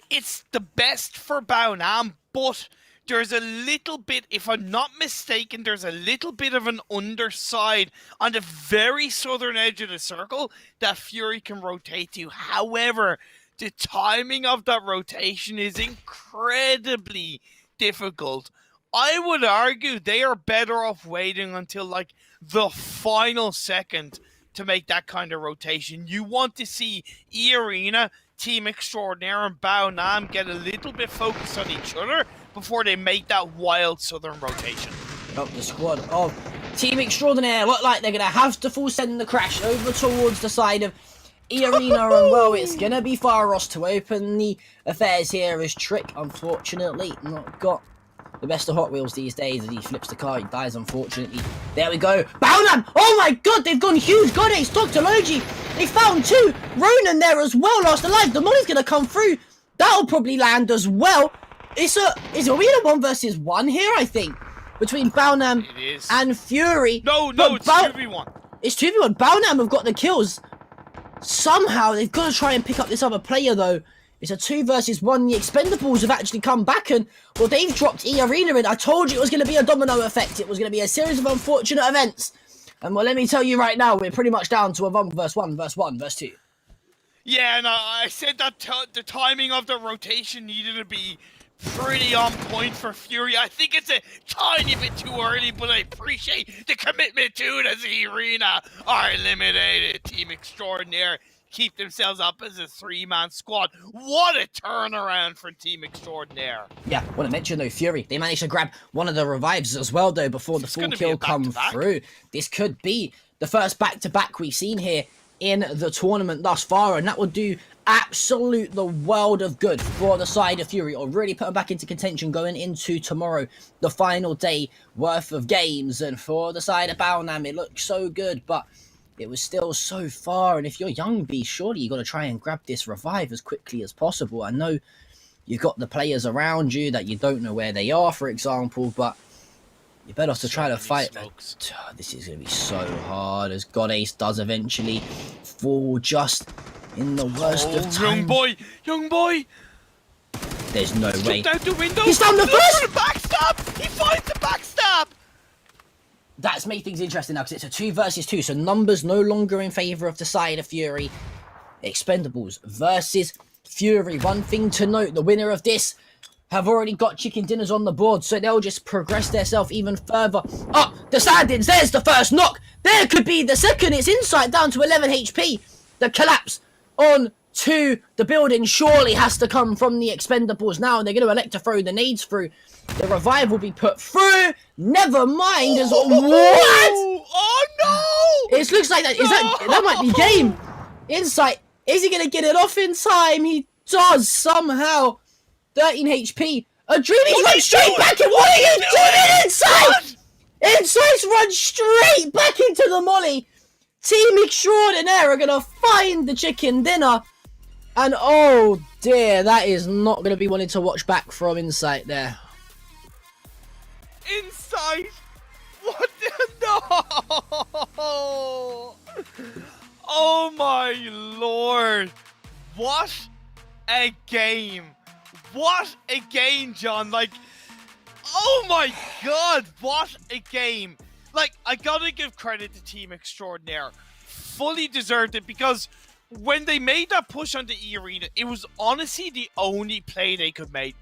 It's the best for Baonam, but there's a little bit, if I'm not mistaken, there's a little bit of an underside on the very southern edge of the circle that Fury can rotate to. However, the timing of that rotation is incredibly difficult. I would argue they are better off waiting until like the final second to make that kind of rotation. You want to see E-Arena, Team Extraordinaire, and Baonam get a little bit focused on each other before they make that wild southern rotation. Oh, the squad of Team Extraordinaire look like they're going to have to full send the crash over towards the side of E-Arena, and well, it's going to be Pharos to open the affairs here as Trick, unfortunately, not got the best of Hot Wheels these days as he flips the car, he dies, unfortunately. There we go. Baonam! Oh my god, they've gone huge. God, it's Dr. Logi. They found 2. Ronan there as well, last alive. The money's going to come through. That'll probably land as well. Are we in a 1 versus 1 here, I think? Between Baonam and Fury. No, it's 2v1. It's 2v1. Baonam have got the kills. Somehow, they've got to try and pick up this other player, though. It's a 2 versus 1. The Expendables have actually come back and, well, they've dropped E-Arena in. I told you it was going to be a domino effect. It was going to be a series of unfortunate events. And, well, let me tell you right now, we're pretty much down to a 1 versus 1 versus 1 versus 2. Yeah, and I said that the timing of the rotation needed to be pretty on point for Fury. I think it's a tiny bit too early, but I appreciate the commitment to it as E-Arena are eliminated. Team Extraordinaire keep themselves up as a 3-man squad. What a turnaround for Team Extraordinaire. Yeah, I want to mention, though, Fury, they managed to grab one of the revives as well, though, before the full kill come through. This could be the first back-to-back we've seen here in the tournament thus far, and that would do absolute the world of good for the side of Fury, or really put them back into contention going into tomorrow, the final day worth of games. And for the side of Baonam, it looked so good, but it was still so far. And if you're young B, surely you got to try and grab this revive as quickly as possible. I know you've got the players around you that you don't know where they are, for example, but You better to try to fight. Smokes. This is going to be so hard as God Ace does eventually fall just in the worst of times. Young boy. There's no way. Out the window. He's done the first. The backstab. He finds the backstab. That's made things interesting now because it's a 2 versus 2. So numbers no longer in favour of the side of Fury. Expendables versus Fury. One thing to note, the winner of this have already got chicken dinners on the board, so they'll just progress themselves even further up the standings. There's the first knock. There could be the second. It's Insight down to 11 HP. The collapse on to the building surely has to come from the Expendables now, and they're going to elect to throw the nades through. The revive will be put through. Never mind. What? Oh no! It looks like that. Is that might be game. Insight. Is he going to get it off in time? He does somehow. 13 HP. A Dreamy's run straight back in. What are you doing, Insight? Insight's run straight back into the molly. Team Extraordinaire are going to find the chicken dinner. And oh dear, that is not going to be wanting to watch back from Insight there. Insight? What the... No! Oh my lord. What a game. What a game, John. Like, oh my god, what a game. Like, I gotta give credit to Team Extraordinaire. Fully deserved it, because when they made that push on the E-Arena, it was honestly the only play they could make,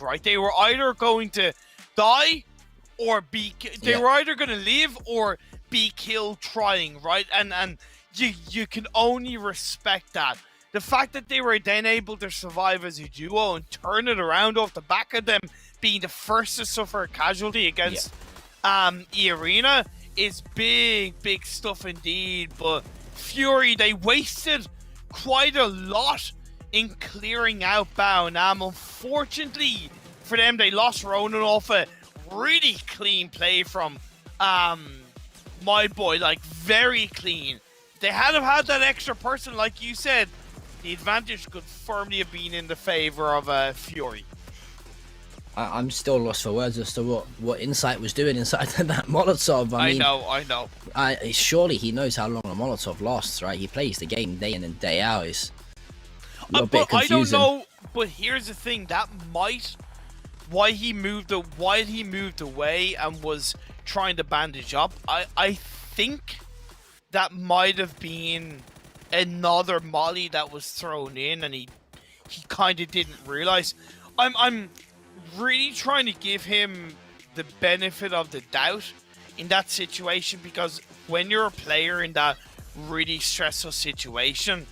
right? They were either going to die or be... They were either going to live or be killed trying, right? And you can only respect that. The fact that they were then able to survive as a duo and turn it around off the back of them being the first to suffer a casualty against E-Arena is big stuff indeed. But Fury, they wasted quite a lot in clearing out Bao-Nam. Unfortunately for them, they lost Ronan off a really clean play from my boy, like very clean. They had have had that extra person, like you said, the advantage could firmly have been in the favor of Fury. I'm still lost for words as to what Insight was doing inside that Molotov. I know. Surely he knows how long a Molotov lasts, right? He plays the game day in and day out. It's a little bit confusing. I don't know, but here's the thing. That might... Why he moved away and was trying to bandage up, I think that might have been another molly that was thrown in, and he kind of didn't realize. I'm really trying to give him the benefit of the doubt in that situation, because when you're a player in that really stressful situation,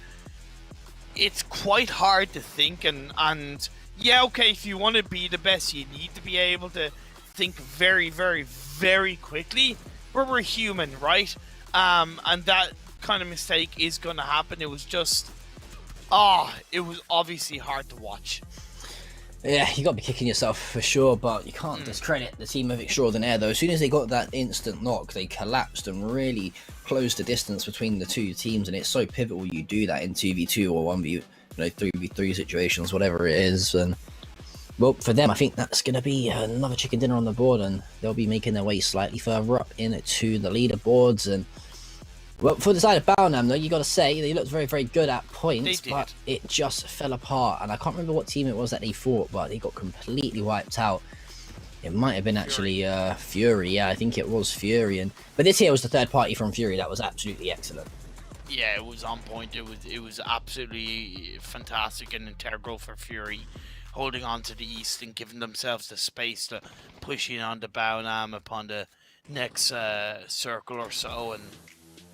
it's quite hard to think and yeah, okay, if you want to be the best, you need to be able to think very, very, very quickly. But we're human, right? And that kind of mistake is going to happen. It was just... it was obviously hard to watch. Yeah, you got to be kicking yourself for sure, but you can't discredit the team of Extraordinaire, though. As soon as they got that instant knock, they collapsed and really closed the distance between the two teams, and it's so pivotal you do that in 2v2 or 1v... 3v3 situations, whatever it is. And well, for them, I think that's going to be another chicken dinner on the board, and they'll be making their way slightly further up into the leaderboards. And well, for the side of Bao-Nam, though, you got to say they looked very, very good at points, but it just fell apart. And I can't remember what team it was that they fought, but they got completely wiped out. It might have been actually Fury. Yeah, I think it was Fury. But this here was the third party from Fury that was absolutely excellent. Yeah, it was on point. It was absolutely fantastic and integral for Fury, holding on to the East and giving themselves the space to push in on the Bao-Nam upon the next circle or so, and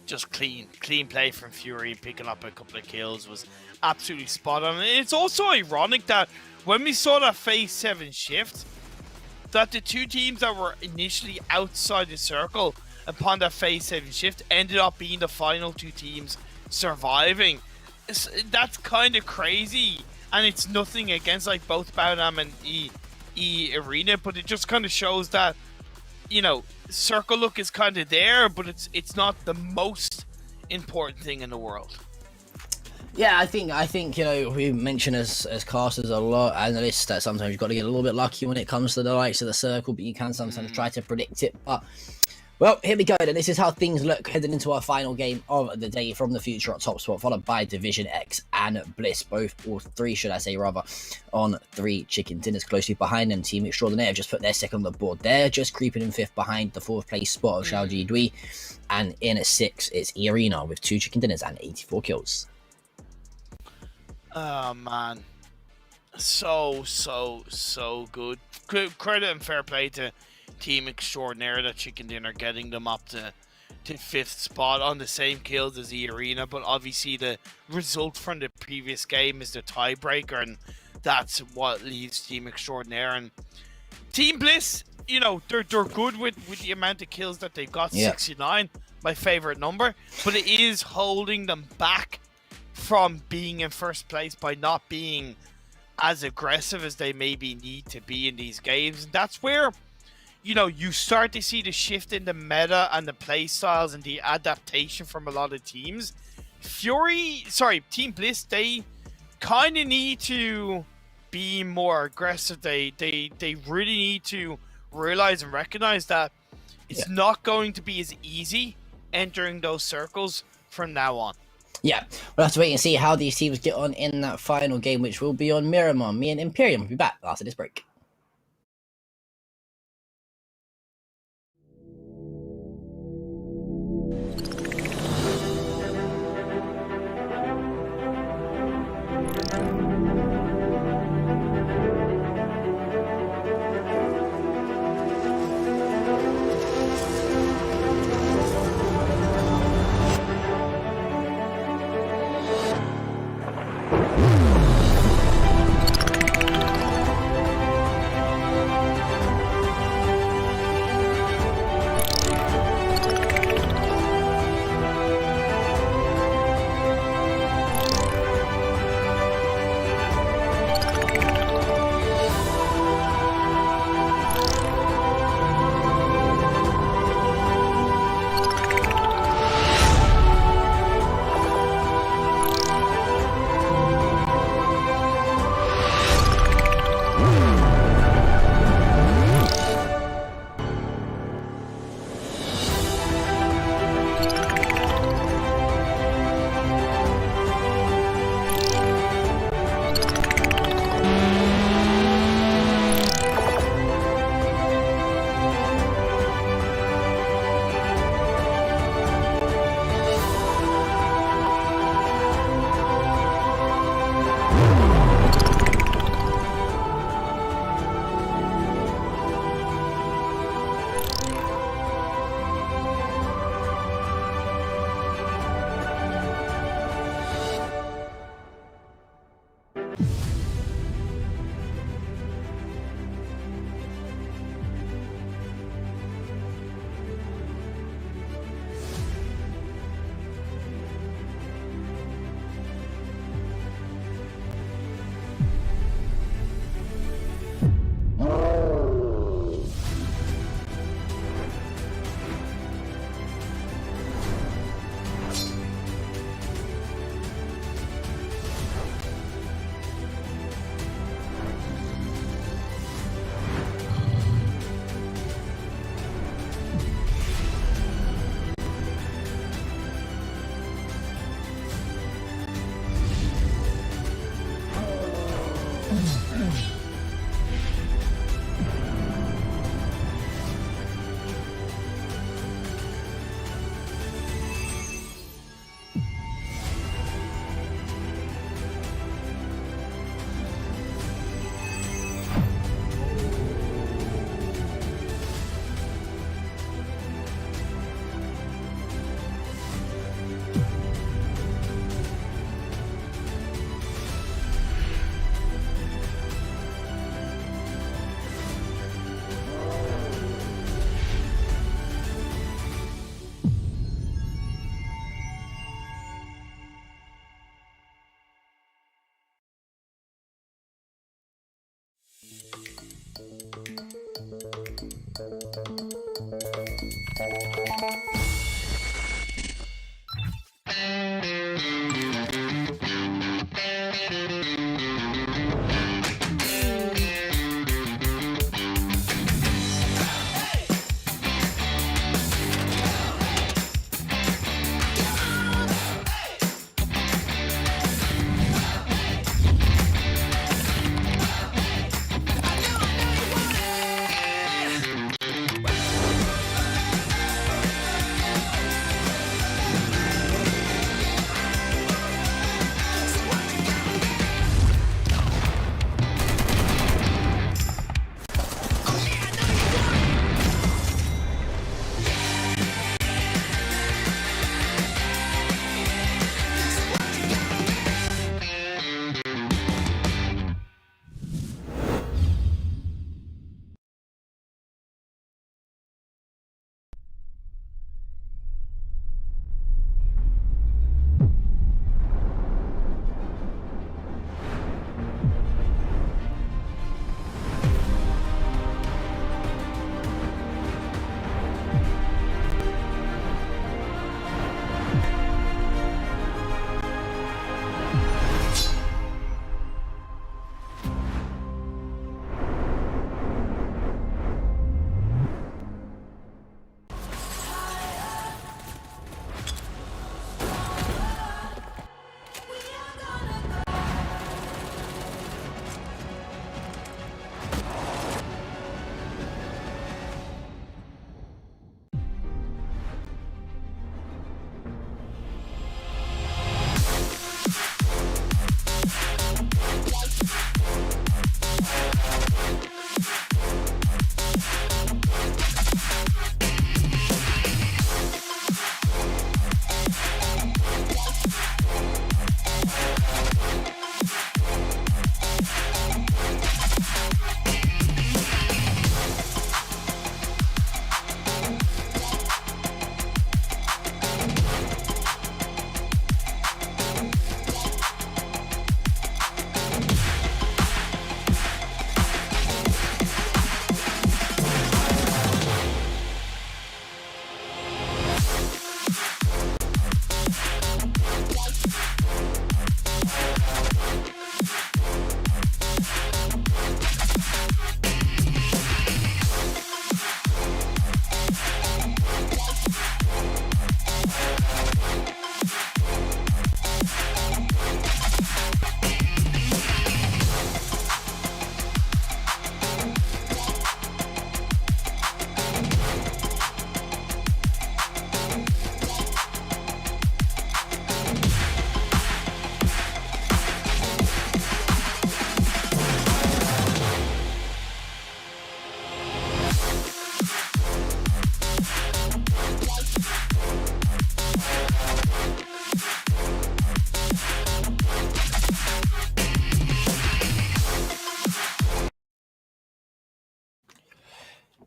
just clean play from Fury, picking up a couple of kills was absolutely spot on. And it's also ironic that when we saw that phase 7 shift, that the two teams that were initially outside the circle upon that phase 7 shift ended up being the final two teams surviving. That's kind of crazy, and it's nothing against like both Bao-Nam and E-Arena, but it just kind of shows that, you know, circle look is kind of there, but it's not the most important thing in the world. Yeah, I think we mention as casters a lot, analysts, that sometimes you've got to get a little bit lucky when it comes to the likes of the circle, but you can sometimes try to predict it. But well, here we go. And this is how things look heading into our final game of the day from the future at top spot, followed by Division X and Bliss, or three, should I say, rather, on 3 chicken dinners. Closely behind them, Team Extraordinaire have just put their second on the board. They're just creeping in 5th behind the 4th place spot of Xiaoji Dui. And in 6th, it's Arena with 2 chicken dinners and 84 kills. Oh man, so good. Credit and fair play to Team Extraordinaire, that chicken dinner, getting them up to 5th spot on the same kills as the Arena. But obviously the result from the previous game is the tiebreaker, and that's what leads Team Extraordinaire. And Team Bliss, they're good with the amount of kills that they've got. 69, my favorite number, but it is holding them back from being in first place by not being as aggressive as they maybe need to be in these games. And that's where, you start to see the shift in the meta and the play styles and the adaptation from a lot of teams. Team Bliss, they kind of need to be more aggressive. They really need to realize and recognize that it's not going to be as easy entering those circles from now on. Yeah, we'll have to wait and see how these teams get on in that final game, which will be on Miramar. Me and Imperium will be back after this break.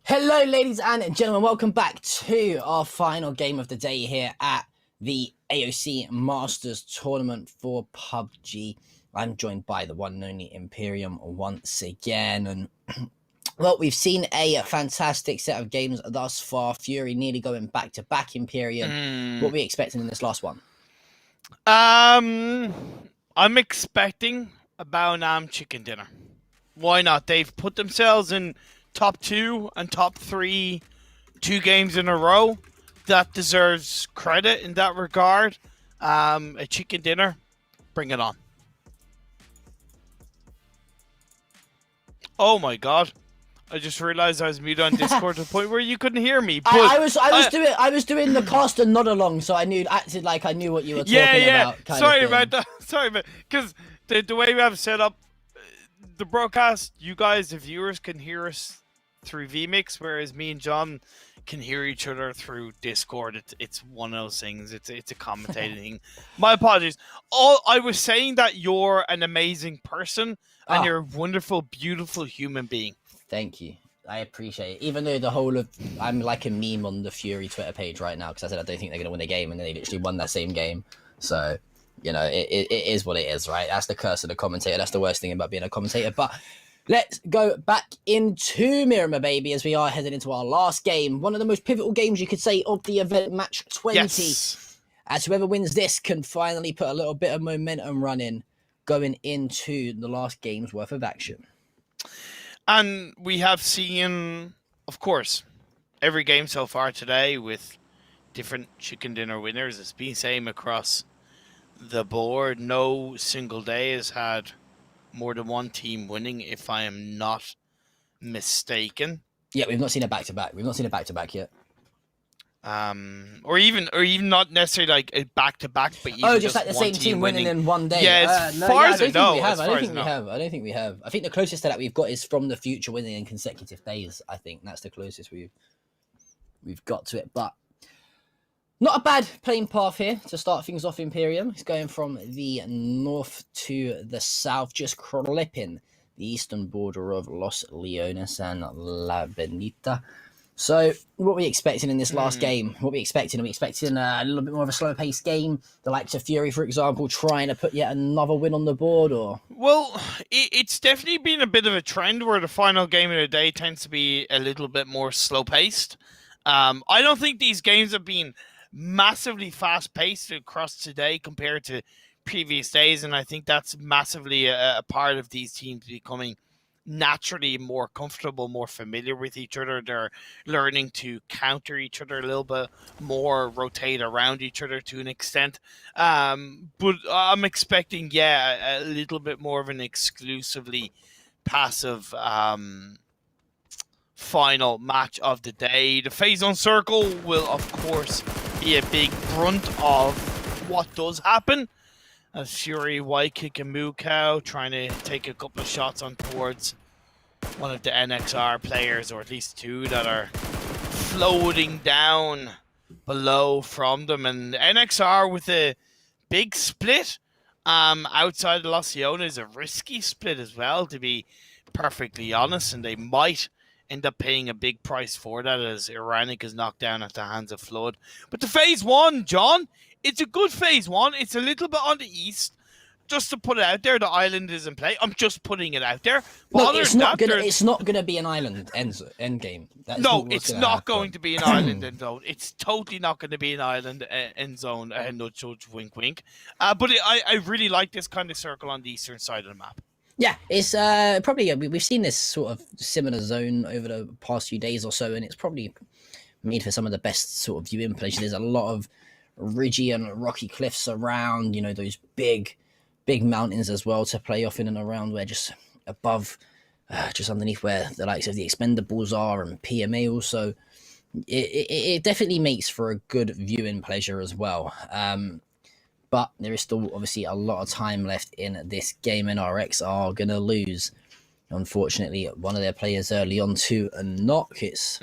Hello, ladies and gentlemen. Welcome back to our final game of the day here at the AOC Masters Tournament for PUBG. I'm joined by the one and only Imperium once again. And, well, we've seen a fantastic set of games thus far. Fury nearly going back-to-back, Imperium. What are we expecting in this last one? I'm expecting a Bao chicken dinner. Why not? They've put themselves in top 2 and top 3 2 games in a row. That deserves credit in that regard. A chicken dinner, bring it on. Oh my god. I just realized I was muted on Discord to the point where you couldn't hear me. But I was doing the cast and nod along, so I acted like I knew what you were talking about. Sorry about that. Sorry, but because the way we have set up the broadcast, you guys, the viewers, can hear us through vMix, whereas me and John can hear each other through Discord. It's one of those things. It's a commentating thing. My apologies. I was saying that you're an amazing person and you're a wonderful, beautiful human being. Thank you. I appreciate it. Even though I'm like a meme on the Fury Twitter page right now because I said I don't think they're going to win a game, and they literally won that same game. So, you know, it is what it is, right? That's the curse of the commentator. That's the worst thing about being a commentator. But let's go back into Miramar, baby, as we are heading into our last game. One of the most pivotal games, you could say, of the event, match 20. Yes. As whoever wins this can finally put a little bit of momentum running going into the last game's worth of action. And we have seen, of course, every game so far today with different chicken dinner winners. It's been the same across the board. No single day has had more than one team winning, if I am not mistaken. Yeah, we've not seen a back-to-back. We've not seen a back-to-back yet. Or even not necessarily like a back-to-back, but even just like the same team winning in one day. Yeah, as far as I know, I don't think we have. I think the closest to that we've got is From the Future winning in consecutive days. I think that's the closest we've got to it. But not a bad playing path here to start things off. Imperium. It's going from the north to the south, just clipping the eastern border of Los Leones and La Benita. So, what are we expecting in this last game? What are we expecting? Are we expecting a little bit more of a slow-paced game? The likes of Fury, for example, trying to put yet another win on the board, or? Well, it's definitely been a bit of a trend where the final game of the day tends to be a little bit more slow-paced. I don't think these games have been massively fast-paced across today compared to previous days, and I think that's massively a part of these teams becoming naturally more comfortable, more familiar with each other. They're learning to counter each other a little bit more, rotate around each other to an extent. But I'm expecting, a little bit more of an exclusively passive final match of the day. The phase on circle will, of course, be a big brunt of what does happen. As Fury, White Kick, and Moo Cow trying to take a couple of shots on towards one of the NXR players, or at least 2 that are floating down below from them. And NXR with a big split outside of Los Leones, a risky split as well, to be perfectly honest, and they might end up paying a big price for that as Iranic is knocked down at the hands of Flood. But the phase 1, John, it's a good phase 1. It's a little bit on the east. Just to put it out there, the island is in play. I'm just putting it out there. But it's not gonna be an island end game. No, it's not going to be an island end zone. It's totally not going to be an island end zone. Nudge, nudge, wink, wink. But I really like this kind of circle on the eastern side of the map. Yeah, it's probably we've seen this sort of similar zone over the past few days or so, and it's probably made for some of the best sort of viewing places. There's a lot of ridgy and rocky cliffs around, you know, those big mountains as well to play off in and around, where just above, just underneath where the likes of the Expendables are and PMA also. It definitely makes for a good viewing pleasure as well. But there is still obviously a lot of time left in this game, and RX are going to lose. Unfortunately, one of their players early on to a knock. It's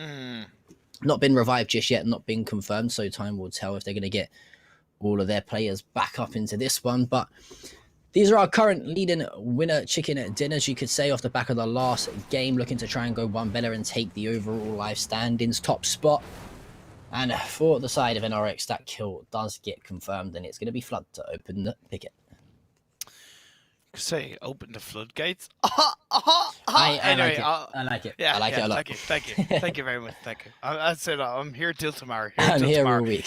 not been revived just yet, not been confirmed, so time will tell if they're going to get all of their players back up into this one. But These are our current leading winner chicken dinners, you could say, off the back of the last game, looking to try and go one better and take the overall live standings top spot. And for the side of NRX, that kill does get confirmed, and it's going to be Flood to open the picket. Say, open the floodgates. I like it. I like it. Yeah, I like it a lot. Thank you. Thank you very much. Thank you. I said I'm here till tomorrow. I'm here all week.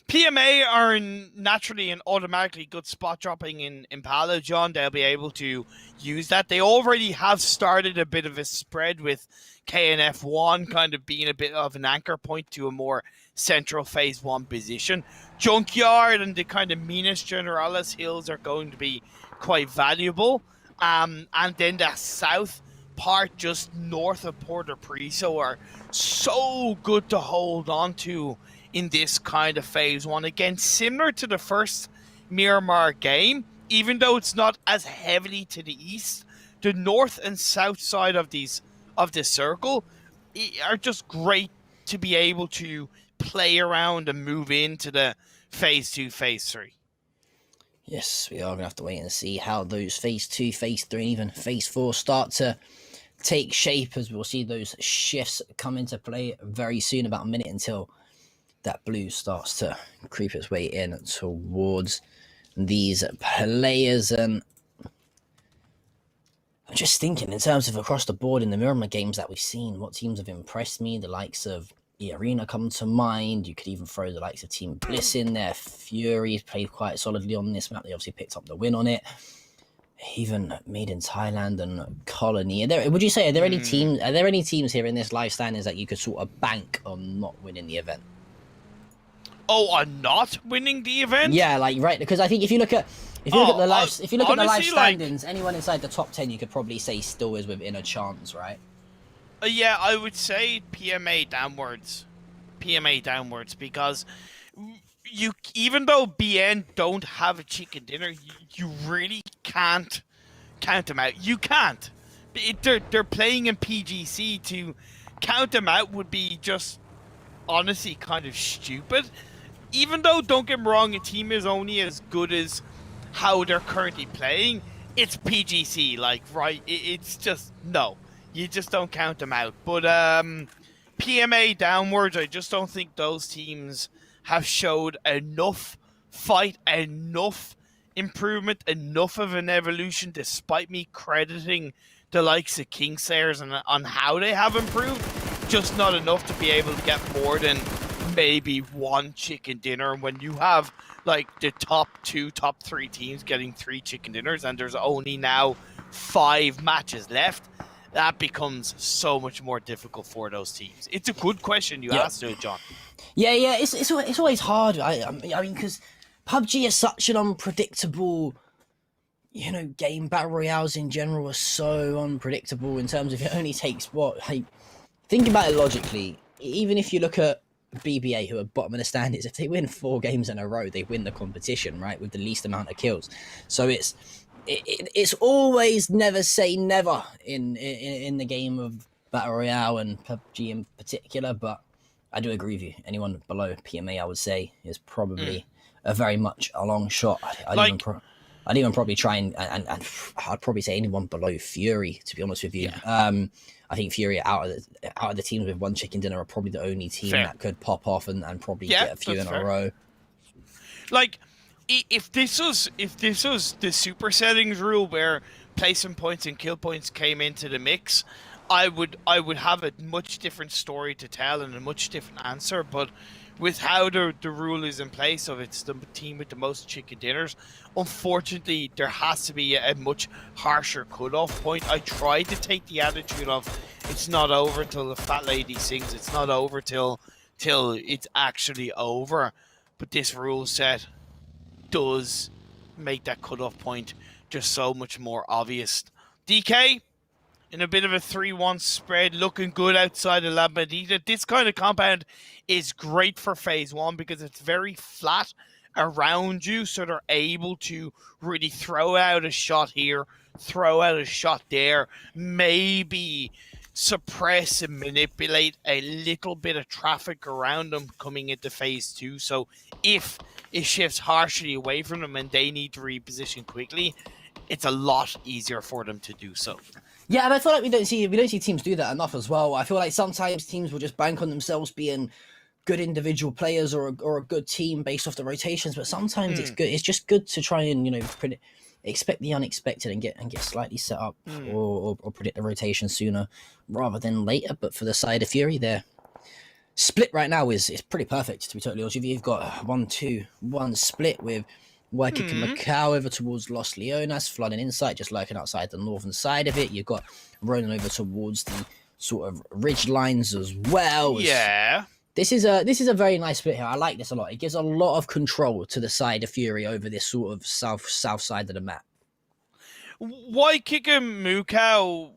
PMA are naturally and automatically good spot dropping in Impala, John. They'll be able to use that. They already have started a bit of a spread with KNF1 kind of being a bit of an anchor point to a more central phase 1 position. Junkyard and the kind of Minas Generalis hills are going to be quite valuable. And then the south part just north of Porto Priso are so good to hold on to in this kind of phase 1. Again, similar to the first Miramar game, even though it's not as heavily to the east, the north and south side of this circle are just great to be able to play around and move into the phase 2, phase 3. Yes, we are going to have to wait and see how those phase 2, phase 3, and even phase 4 start to take shape, as we'll see those shifts come into play very soon, about a minute until that blue starts to creep its way in towards these players. And I'm just thinking, in terms of across the board in the Miramar games that we've seen, what teams have impressed me. The likes of the Arena come to mind. You could even throw the likes of Team Bliss in there. Fury played quite solidly on this map. They obviously picked up the win on it. Even Made in Thailand and Colony. Would you say, are there any teams here in this live standings that you could sort of bank on not winning the event? Oh, on not winning the event? Yeah, like, right, because I think if you look at the live standings, anyone inside the top 10 you could probably say still is within a chance, right? Yeah, I would say PMA downwards, because you, even though BN don't have a chicken dinner, you really can't count them out. You can't. They're playing in PGC. To count them out would be just honestly kind of stupid. Even though, don't get me wrong, a team is only as good as how they're currently playing. It's PGC, like, right? It's just, no. You just don't count them out. But PMA downwards, I just don't think those teams have showed enough fight, enough improvement, enough of an evolution, despite me crediting the likes of Kingslayers on how they have improved. Just not enough to be able to get more than maybe one chicken dinner when you have like the top 2, top 3 teams getting 3 chicken dinners and there's only now 5 matches left. That becomes so much more difficult for those teams. It's a good question you asked, John. Yeah, it's always hard. I mean, because PUBG is such an unpredictable, game. Battle royales in general are so unpredictable in terms of it only takes think about it logically. Even if you look at BBA, who are bottom of the standings, if they win 4 games in a row, they win the competition, right, with the least amount of kills. So it's always never say never in the game of Battle Royale and PUBG in particular, but I do agree with you. Anyone below PMA, I would say, is probably a very much a long shot. I'd even probably try and I'd probably say anyone below Fury, to be honest with you. Yeah. I think Fury out of the teams with 1 chicken dinner are probably the only team that could pop off and probably get a few in a row. Like, if this was the super settings rule where placement points and kill points came into the mix, I would have a much different story to tell and a much different answer. But with how the rule is in place of it's the team with the most chicken dinners, unfortunately there has to be a much harsher cutoff point. I tried to take the attitude of it's not over till the fat lady sings, it's not over till it's actually over. But this rule set does make that cutoff point just so much more obvious. DK, in a bit of a 3-1 spread, looking good outside of La Medina. This kind of compound is great for phase 1 because it's very flat around you, so they're able to really throw out a shot here, throw out a shot there, maybe suppress and manipulate a little bit of traffic around them coming into phase 2. So if it shifts harshly away from them and they need to reposition quickly, it's a lot easier for them to do so. Yeah, and I feel like we don't see teams do that enough as well. I feel like sometimes teams will just bank on themselves being good individual players or a good team based off the rotations, but sometimes it's good. It's just good to try and expect the unexpected and get slightly set up or predict the rotation sooner rather than later. But for the side of Fury, their split right now is pretty perfect, to be totally honest with you. You've got 1-2-1 split with Waikiki Macau over towards Los Leonas, flooding inside, just lurking outside the northern side of it. You've got Ronan over towards the sort of ridge lines as well. Yeah. This is a very nice split here. I like this a lot. It gives a lot of control to the side of Fury over this sort of south side of the map. Waikiki Macau,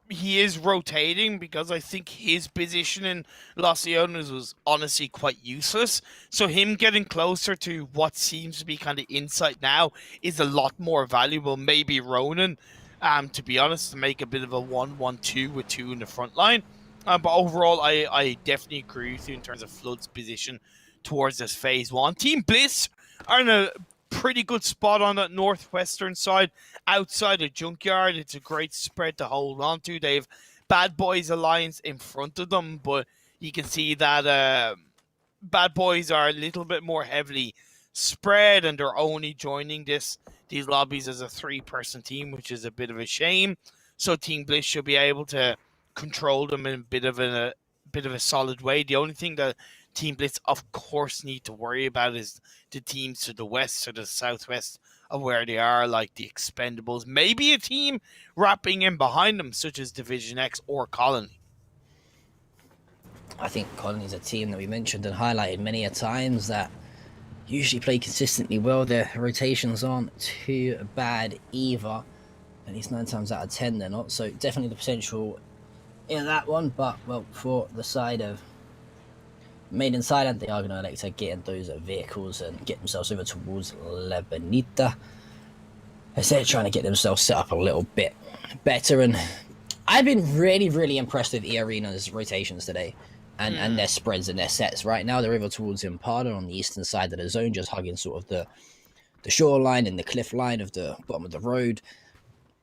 he is rotating because I think his position in Los Leones was honestly quite useless. So him getting closer to what seems to be kind of insight now is a lot more valuable. Maybe Ronan, to be honest, to make a bit of a 1-1-2 with 2 in the front line. But overall, I definitely agree with you in terms of Flood's position towards this phase 1. Team Bliss are in a pretty good spot on that northwestern side. Outside of Junkyard, it's a great spread to hold on to. They have Bad Boys Alliance in front of them, but you can see that Bad Boys are a little bit more heavily spread, and they're only joining these lobbies as a 3-person team, which is a bit of a shame. So Team Bliss should be able to control them in a bit of a solid way. The only thing that Team Blitz, of course, need to worry about is the teams to the west or the southwest of where they are, like the Expendables. Maybe a team wrapping in behind them, such as Division X or Colony. I think Colony's a team that we mentioned and highlighted many a times that usually play consistently well. Their rotations aren't too bad either. At least 9 times out of 10 they're not. So definitely the potential in that one, but well, for the side of Maiden Silent, they are going to elect to get in those vehicles and get themselves over towards La Bonita. They're trying to get themselves set up a little bit better, and I've been really, really impressed with the arena's rotations today and their spreads and their sets. Right now, they're over towards Impala on the eastern side of the zone, just hugging sort of the shoreline and the cliff line of the bottom of the road.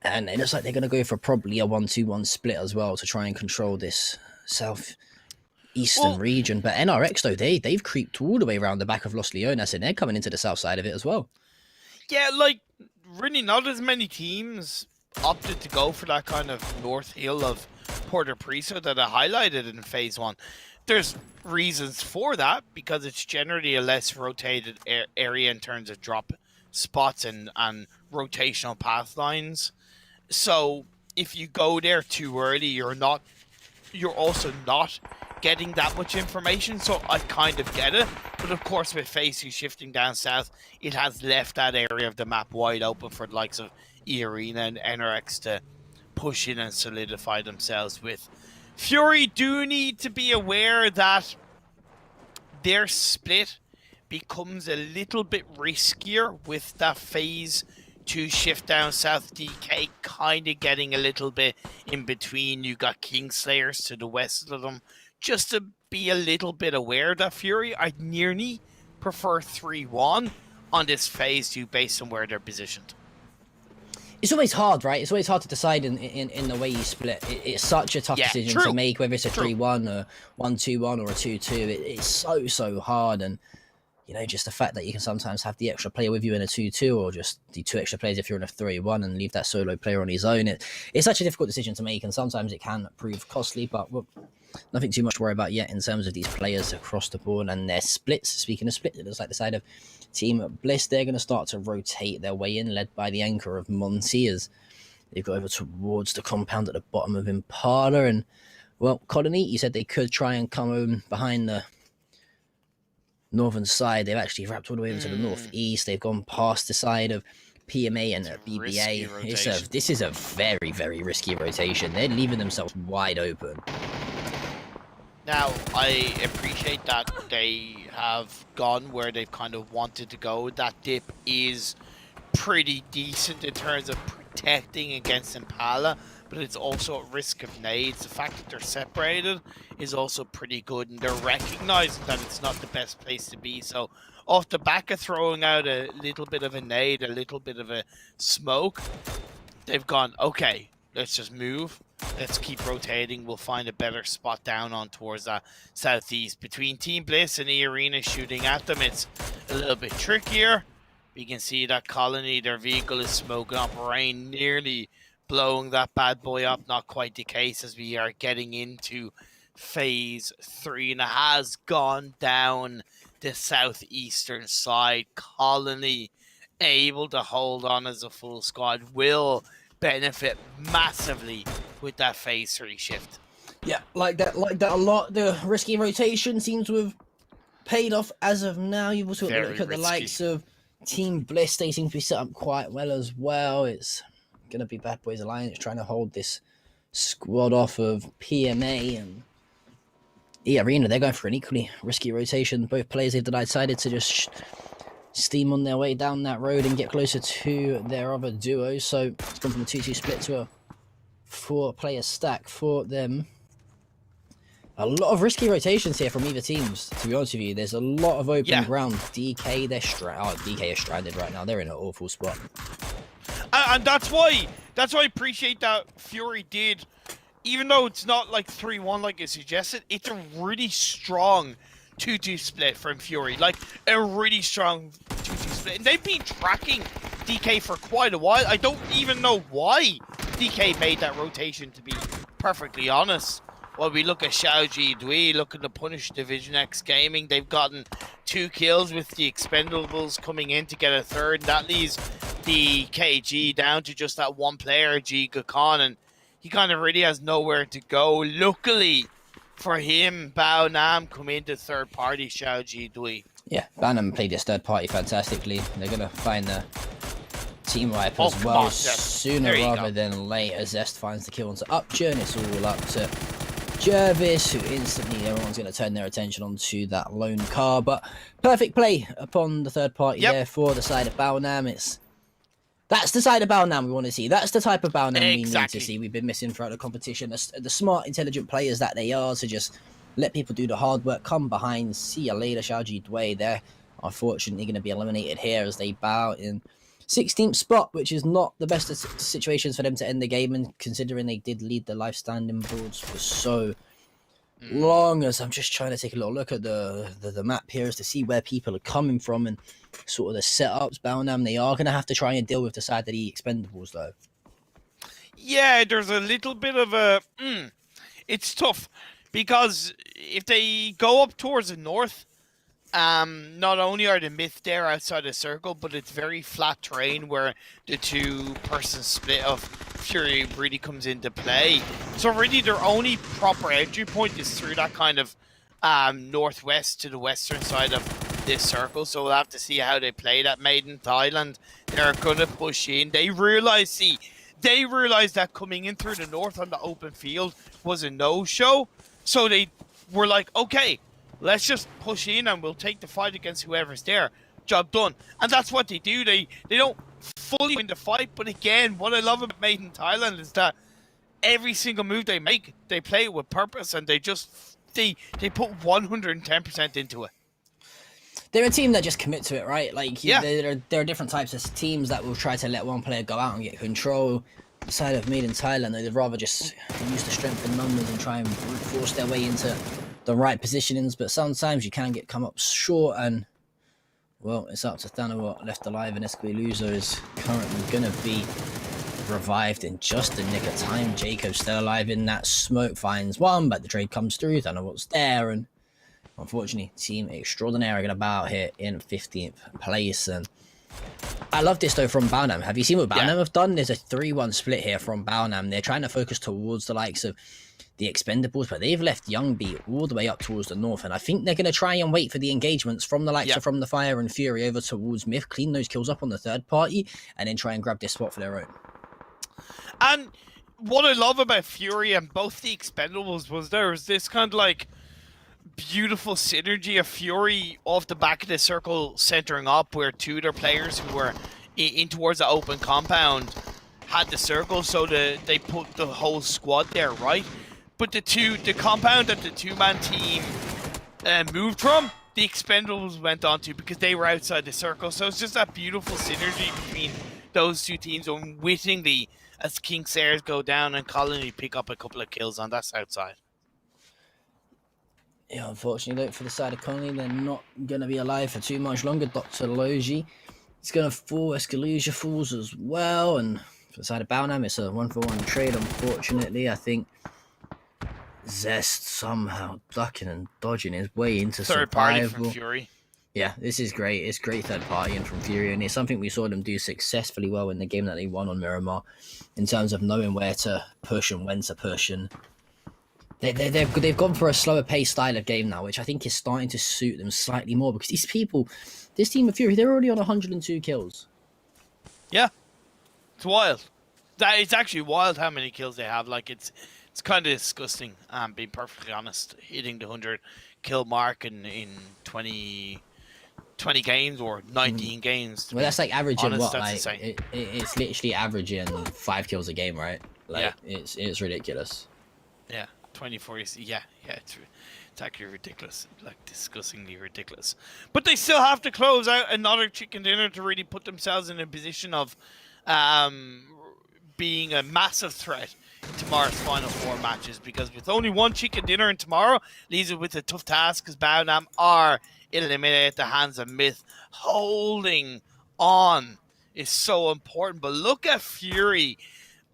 And it looks like they're going to go for probably a 1-2-1 split as well to try and control this southeastern region. But NRX, though, they've creeped all the way around the back of Los Leonas, and they're coming into the south side of it as well. Yeah, like, really not as many teams opted to go for that kind of north hill of Puerto Prisa that I highlighted in phase 1. There's reasons for that, because it's generally a less rotated area in terms of drop spots and rotational path lines. So if you go there too early, you're also not getting that much information. So I kind of get it. But of course, with phase 2 shifting down south, it has left that area of the map wide open for the likes of E-Arena and NRX to push in and solidify themselves with. Fury do need to be aware that their split becomes a little bit riskier with that phase 2 shift down south. DK kind of getting a little bit in between. You got Kingslayers to the west of them. Just to be a little bit aware that Fury, I'd nearly prefer 3-1 on this phase 2 based on where they're positioned. It's always hard, right? It's always hard to decide in the way you split. It's such a tough decision to make, whether it's a 3-1 or 1-2-1 or a 2-2. It's so hard, and just the fact that you can sometimes have the extra player with you in a 2-2, or just the 2 extra players if you're in a 3-1 and leave that solo player on his own. It's such a difficult decision to make, and sometimes it can prove costly, but nothing too much to worry about yet in terms of these players across the board and their splits. Speaking of split, it looks like the side of Team Bliss, they're going to start to rotate their way in, led by the anchor of Monty, as they've got over towards the compound at the bottom of Impala. And, well, Colony, you said they could try and come home behind the northern side. They've actually wrapped all the way over to the northeast. They've gone past the side of PMA and BBA. This is a very, very risky rotation. They're leaving themselves wide open. Now, I appreciate that they have gone where they've kind of wanted to go. That dip is pretty decent in terms of protecting against Impala, but it's also at risk of nades. The fact that they're separated is also pretty good, and they're recognizing that it's not the best place to be. So off the back of throwing out a little bit of a nade, a little bit of a smoke, they've gone, okay, let's just move. Let's keep rotating. We'll find a better spot down on towards that southeast. Between Team Bliss and E Arena shooting at them, it's a little bit trickier. You can see that Colony, their vehicle is smoking up. Rain nearly blowing that bad boy up. Not quite the case as we are getting into phase 3, and it has gone down the southeastern side. Colony able to hold on as a full squad will benefit massively with that phase 3 shift. Yeah, like that a lot. The risky rotation seems to have paid off as of now. You've also got to look at the likes of Team Bliss. They seem to be set up quite well as well. It's going to be Bad Boys Alliance trying to hold this squad off of PMA and E Arena. They're going for an equally risky rotation. Both players have decided to just steam on their way down that road and get closer to their other duo. So it's gone from a 2-2 split to a 4-player stack for them. A lot of risky rotations here from either teams, to be honest with you. There's a lot of open ground. DK, DK is stranded right now. They're in an awful spot. And that's why I appreciate that Fury did, even though it's not like 3-1 like it suggested, it's a really strong 2-2 split from Fury. Like, a really strong 2-2 split. And they've been tracking DK for quite a while. I don't even know why DK made that rotation, to be perfectly honest. Well, we look at Xiaoji Dui, looking to punish Division X Gaming. They've gotten 2 kills with the Expendables coming in to get a third. That leaves the KG down to just that one player, Giga Khan, and he kind of really has nowhere to go. Luckily for him, Bao Nam come into third party Xiaoji Dui. Yeah, Bao Nam played this third party fantastically. They're going to find the team wipe as well sooner rather than later. Zest finds the kill onto Upture, and it's all up to Jervis, who instantly everyone's going to turn their attention onto that lone car. But perfect play upon the third party there for the side of Bao Nam. That's the side of Bao Nam we want to see. That's the type of Bao Nam we need to see. We've been missing throughout the competition. The smart, intelligent players that they are to just let people do the hard work, come behind, see you later, Xiaoji Dui. They're unfortunately going to be eliminated here as they bow in 16th spot, which is not the best of situations for them to end the game, and considering they did lead the life standing boards for so long. As I'm just trying to take a little look at the map here as to see where people are coming from and sort of the setups. Bao Nam, they are going to have to try and deal with the side of the Expendables though. Yeah, there's a little bit of a it's tough because if they go up towards the north, not only are the myth there outside the circle, but it's very flat terrain where the 2-person split of Fury really comes into play. So really their only proper entry point is through that kind of northwest to the western side of this circle. So we'll have to see how they play that. Made in Thailand, they're going to push in. They realize that coming in through the north on the open field was a no-show. So they were like, okay, let's just push in and we'll take the fight against whoever's there. Job done. And that's what they do. They don't fully win the fight, but again, what I love about Made in Thailand is that every single move they make, they play it with purpose, and they put 110% into it. They're a team that just commit to it, right? Like, there are different types of teams that will try to let one player go out and get control. The side of Made in Thailand, they'd rather just use the strength in numbers and try and force their way into the right positionings, but sometimes you can come up short, and well, it's up to Thanawat left alive, and Esquiluso is currently going to be revived in just the nick of time. Jacob's still alive in that smoke, finds one, but the trade comes through. Thanawat's there, and unfortunately, Team Extraordinaire are going to bow out here in 15th place. And I love this though from Bao Nam. Have you seen what Bao Nam have done? There's a 3-1 split here from Bao Nam. They're trying to focus towards the likes of the Expendables, but they've left Youngbeat all the way up towards the north, and I think they're going to try and wait for the engagements from the likes of From the Fire and Fury over towards Myth, clean those kills up on the third party, and then try and grab this spot for their own. And what I love about Fury and both the Expendables was there was this kind of like beautiful synergy of Fury off the back of the circle centering up, where 2 of their players who were in towards the open compound had the circle, so they put the whole squad there, right? But the compound that the two-man team moved from, the Expendables went on to, because they were outside the circle. So it's just that beautiful synergy between those two teams, unwittingly, as King Sayers go down and Colony pick up a couple of kills on that south side. Yeah, unfortunately, for the side of Colony, they're not going to be alive for too much longer. Dr. Logi is going to fall. Escalusia falls as well. And for the side of Balnam, it's a 1-for-1 trade, unfortunately. I think Zest somehow ducking and dodging his way into third survival. Party from Fury. Yeah, this is great. It's great third party and from Fury, and it's something we saw them do successfully well in the game that they won on Miramar, in terms of knowing where to push and when to push. And they've gone for a slower paced style of game now, which I think is starting to suit them slightly more, because these people, this team of Fury, they're already on 102 kills. Yeah, it's wild. It's actually wild how many kills they have. Like, it's kind of disgusting, being perfectly honest, hitting the 100 kill mark in 20 games or 19 games. Well, that's like averaging honest, what? Like it's literally averaging 5 kills a game, right? Like, yeah. It's ridiculous. Yeah, 24. Yeah, it's actually ridiculous, like disgustingly ridiculous. But they still have to close out another chicken dinner to really put themselves in a position of being a massive threat in tomorrow's final 4 matches, because with only one chicken dinner in tomorrow, leaves it with a tough task, because Baonam are eliminated at the hands of Myth. Holding on is so important, but look at Fury.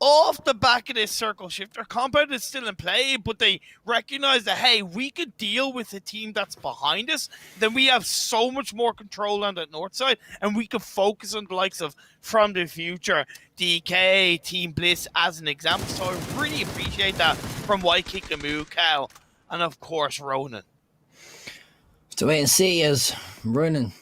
Off the back of this circle shift, their compound is still in play, but they recognize that, hey, we could deal with the team that's behind us. Then we have so much more control on that north side, and we can focus on the likes of From the Future, DK, Team Bliss as an example. So I really appreciate that from White the Moo Cow, and of course Ronan. To wait and see, as Ronan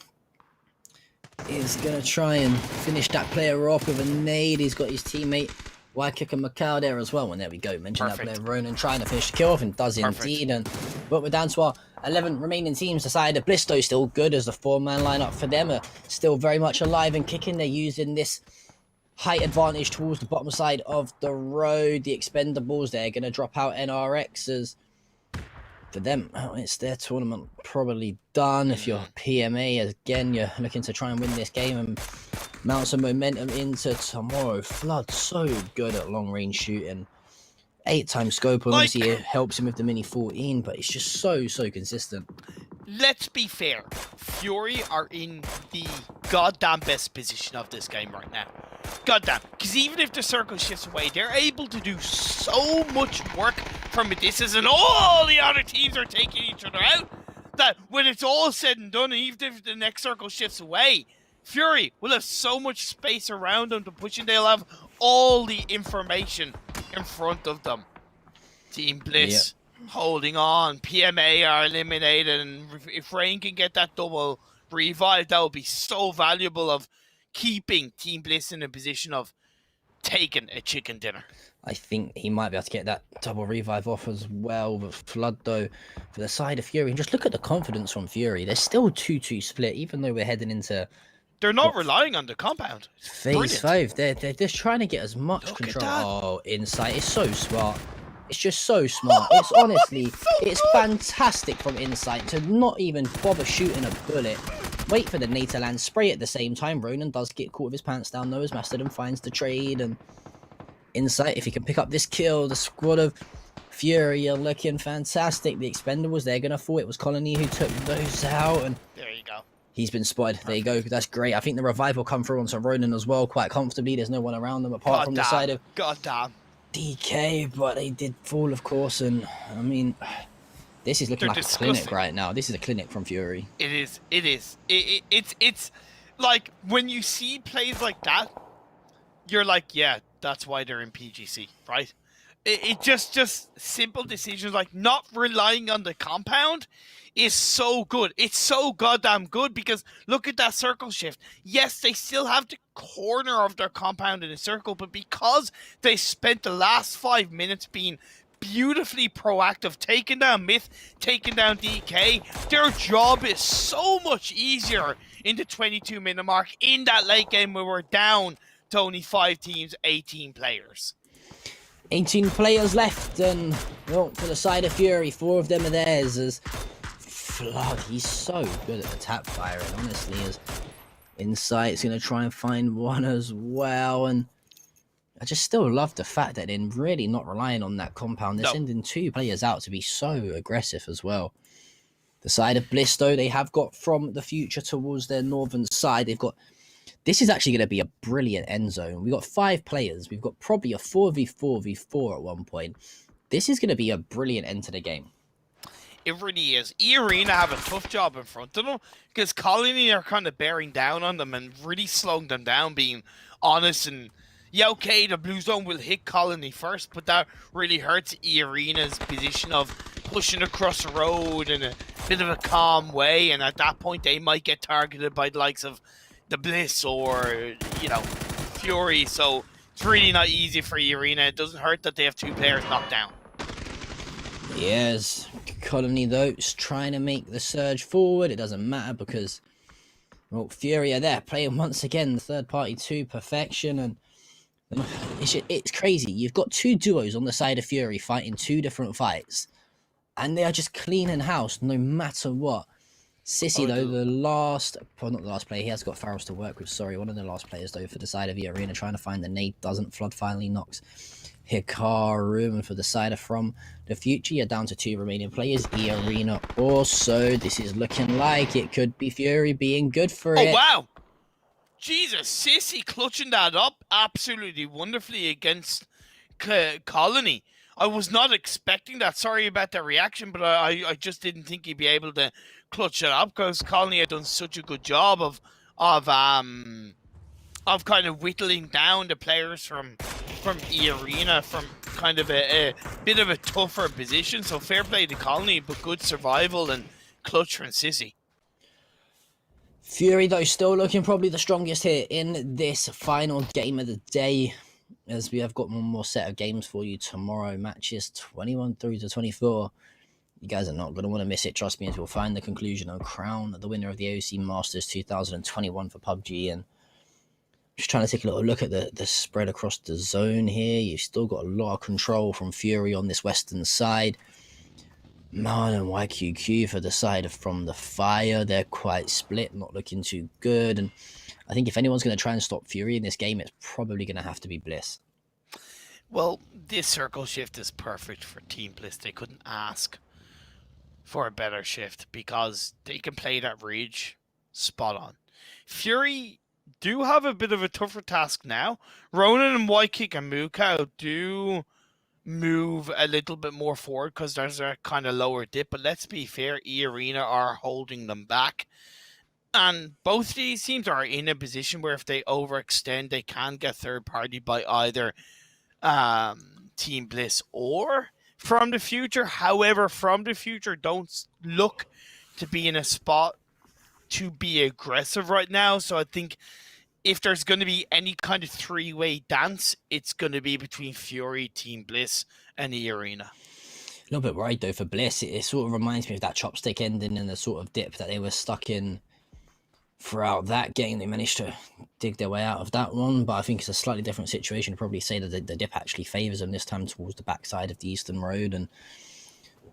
is going to try and finish that player off with a nade. He's got his teammate Waikik and Macau there as well. And there we go. Mention that player Ronan trying to finish the kill off, and does indeed. And but we're down to our 11 remaining teams decided. Blisto still good, as the 4-man lineup for them are still very much alive and kicking. They're using this height advantage towards the bottom side of the road. The Expendables, they're going to drop out NRXs. For them, it's their tournament probably done. If you're PMA, again, you're looking to try and win this game and mount some momentum into tomorrow. Flood, so good at long-range shooting. 8x scope, obviously, it helps him with the Mini 14, but it's just so consistent. Let's be fair. Fury are in the goddamn best position of this game right now. Goddamn. Because even if the circle shifts away, they're able to do so much work from a distance, and all the other teams are taking each other out, that when it's all said and done, and even if the next circle shifts away, Fury will have so much space around them to push, and they'll have all the information in front of them. Team Bliss holding on. PMA are eliminated, and if Rain can get that double revive, that will be so valuable of keeping Team Bliss in a position of taking a chicken dinner. I think he might be able to get that double revive off as well. But Flood, though, for the side of Fury, and just look at the confidence from Fury. They're still 2-2 split, even though we're heading into... They're not relying on the compound. Phase 5. They're just trying to get as much control. Oh, Insight. It's so smart. It's just so smart. It's honestly, it's fantastic from Insight to not even bother shooting a bullet. Wait for the nade to land, spray at the same time. Ronan does get caught with his pants down, though, as Mastodon finds the trade. And Insight, if he can pick up this kill, the squad of Fury are looking fantastic. The Expendables, they're going to fall. It was Colony who took those out. And there you go. He's been spotted. There you go. That's great. I think the revive will come through onto Ronan as well quite comfortably. There's no one around them apart from the side of DK, but they did fall, of course. And, I mean, this is looking like a clinic right now. This is a clinic from Fury. It is. It's like, when you see plays like that, you're like, yeah, that's why they're in PGC, right? It just simple decisions like not relying on the compound is so good. It's so goddamn good, because look at that circle shift. Yes, they still have the corner of their compound in a circle, but because they spent the last 5 minutes being beautifully proactive, taking down Myth, taking down DK, their job is so much easier in the 22-minute mark in that late game where we're down to only 5 teams, 18 players. 18 players left, and well, for the side of Fury, 4 of them are theirs. As Flood, he's so good at the tap firing, honestly. As Insight's going to try and find one as well, and I just still love the fact that they're really not relying on that compound. They're sending 2 players out to be so aggressive as well. The side of Bliss, though, they have got from the future towards their northern side. They've got... This is actually going to be a brilliant end zone. We've got 5 players. We've got probably a 4v4v4 at one point. This is going to be a brilliant end to the game. It really is. E-Arena have a tough job in front of them because Colony are kind of bearing down on them and really slowing them down, being honest. And yeah, okay, the Blue Zone will hit Colony first, but that really hurts E-Arena's position of pushing across the road in a bit of a calm way. And at that point, they might get targeted by the likes of the Bliss or, you know, Fury. So it's really not easy for E-Arena. It doesn't hurt that they have 2 players knocked down. Yes, Colony, though, is trying to make the surge forward. It doesn't matter because, well, Fury are there, playing once again the third party to perfection. And it's crazy. You've got 2 duos on the side of Fury fighting 2 different fights, and they are just cleaning house no matter what. Sissy, though, not the last player, he has got Farrells to work with, sorry. One of the last players, though, for the side of the arena, trying to find the nade, doesn't. Flood finally knocks Hikaru, and for the side of From the Future, you're down to 2 remaining players. E-Arena also, this is looking like it could be Fury being good for it. Oh, wow! Jesus, Sissy clutching that up absolutely wonderfully against Colony. I was not expecting that. Sorry about that reaction, but I just didn't think he'd be able to clutch it up because Colony had done such a good job of kind of whittling down the players from E-Arena from kind of a bit of a tougher position. So fair play to Colony, but good survival and clutch from Sissy. Fury, though, still looking probably the strongest here in this final game of the day, as we have got one more set of games for you tomorrow. Matches 21 through to 24. You guys are not going to want to miss it, trust me, as we'll find the conclusion and crown the winner of the OC Masters 2021 for Pubg. And just trying to take a little look at the spread across the zone here. You've still got a lot of control from Fury on this western side. Man and YQQ for the side of From the Fire. They're quite split, not looking too good. And I think if anyone's going to try and stop Fury in this game, it's probably going to have to be Bliss. Well, this circle shift is perfect for Team Bliss. They couldn't ask for a better shift because they can play that Ridge spot on. Fury do have a bit of a tougher task now. Ronan and Whitekick and Mukau do move a little bit more forward because there's a kind of lower dip, but let's be fair, E-Arena are holding them back. And both of these teams are in a position where if they overextend, they can get third party by either Team Bliss or From the Future. However, From the Future don't look to be in a spot to be aggressive right now. So I think if there's going to be any kind of 3-way dance, it's going to be between Fury, Team Bliss, and E-Arena. A little bit worried, though, for Bliss. It sort of reminds me of that chopstick ending and the sort of dip that they were stuck in throughout that game. They managed to dig their way out of that one, but I think it's a slightly different situation. I'd probably say that the dip actually favours them this time towards the backside of the Eastern Road. And,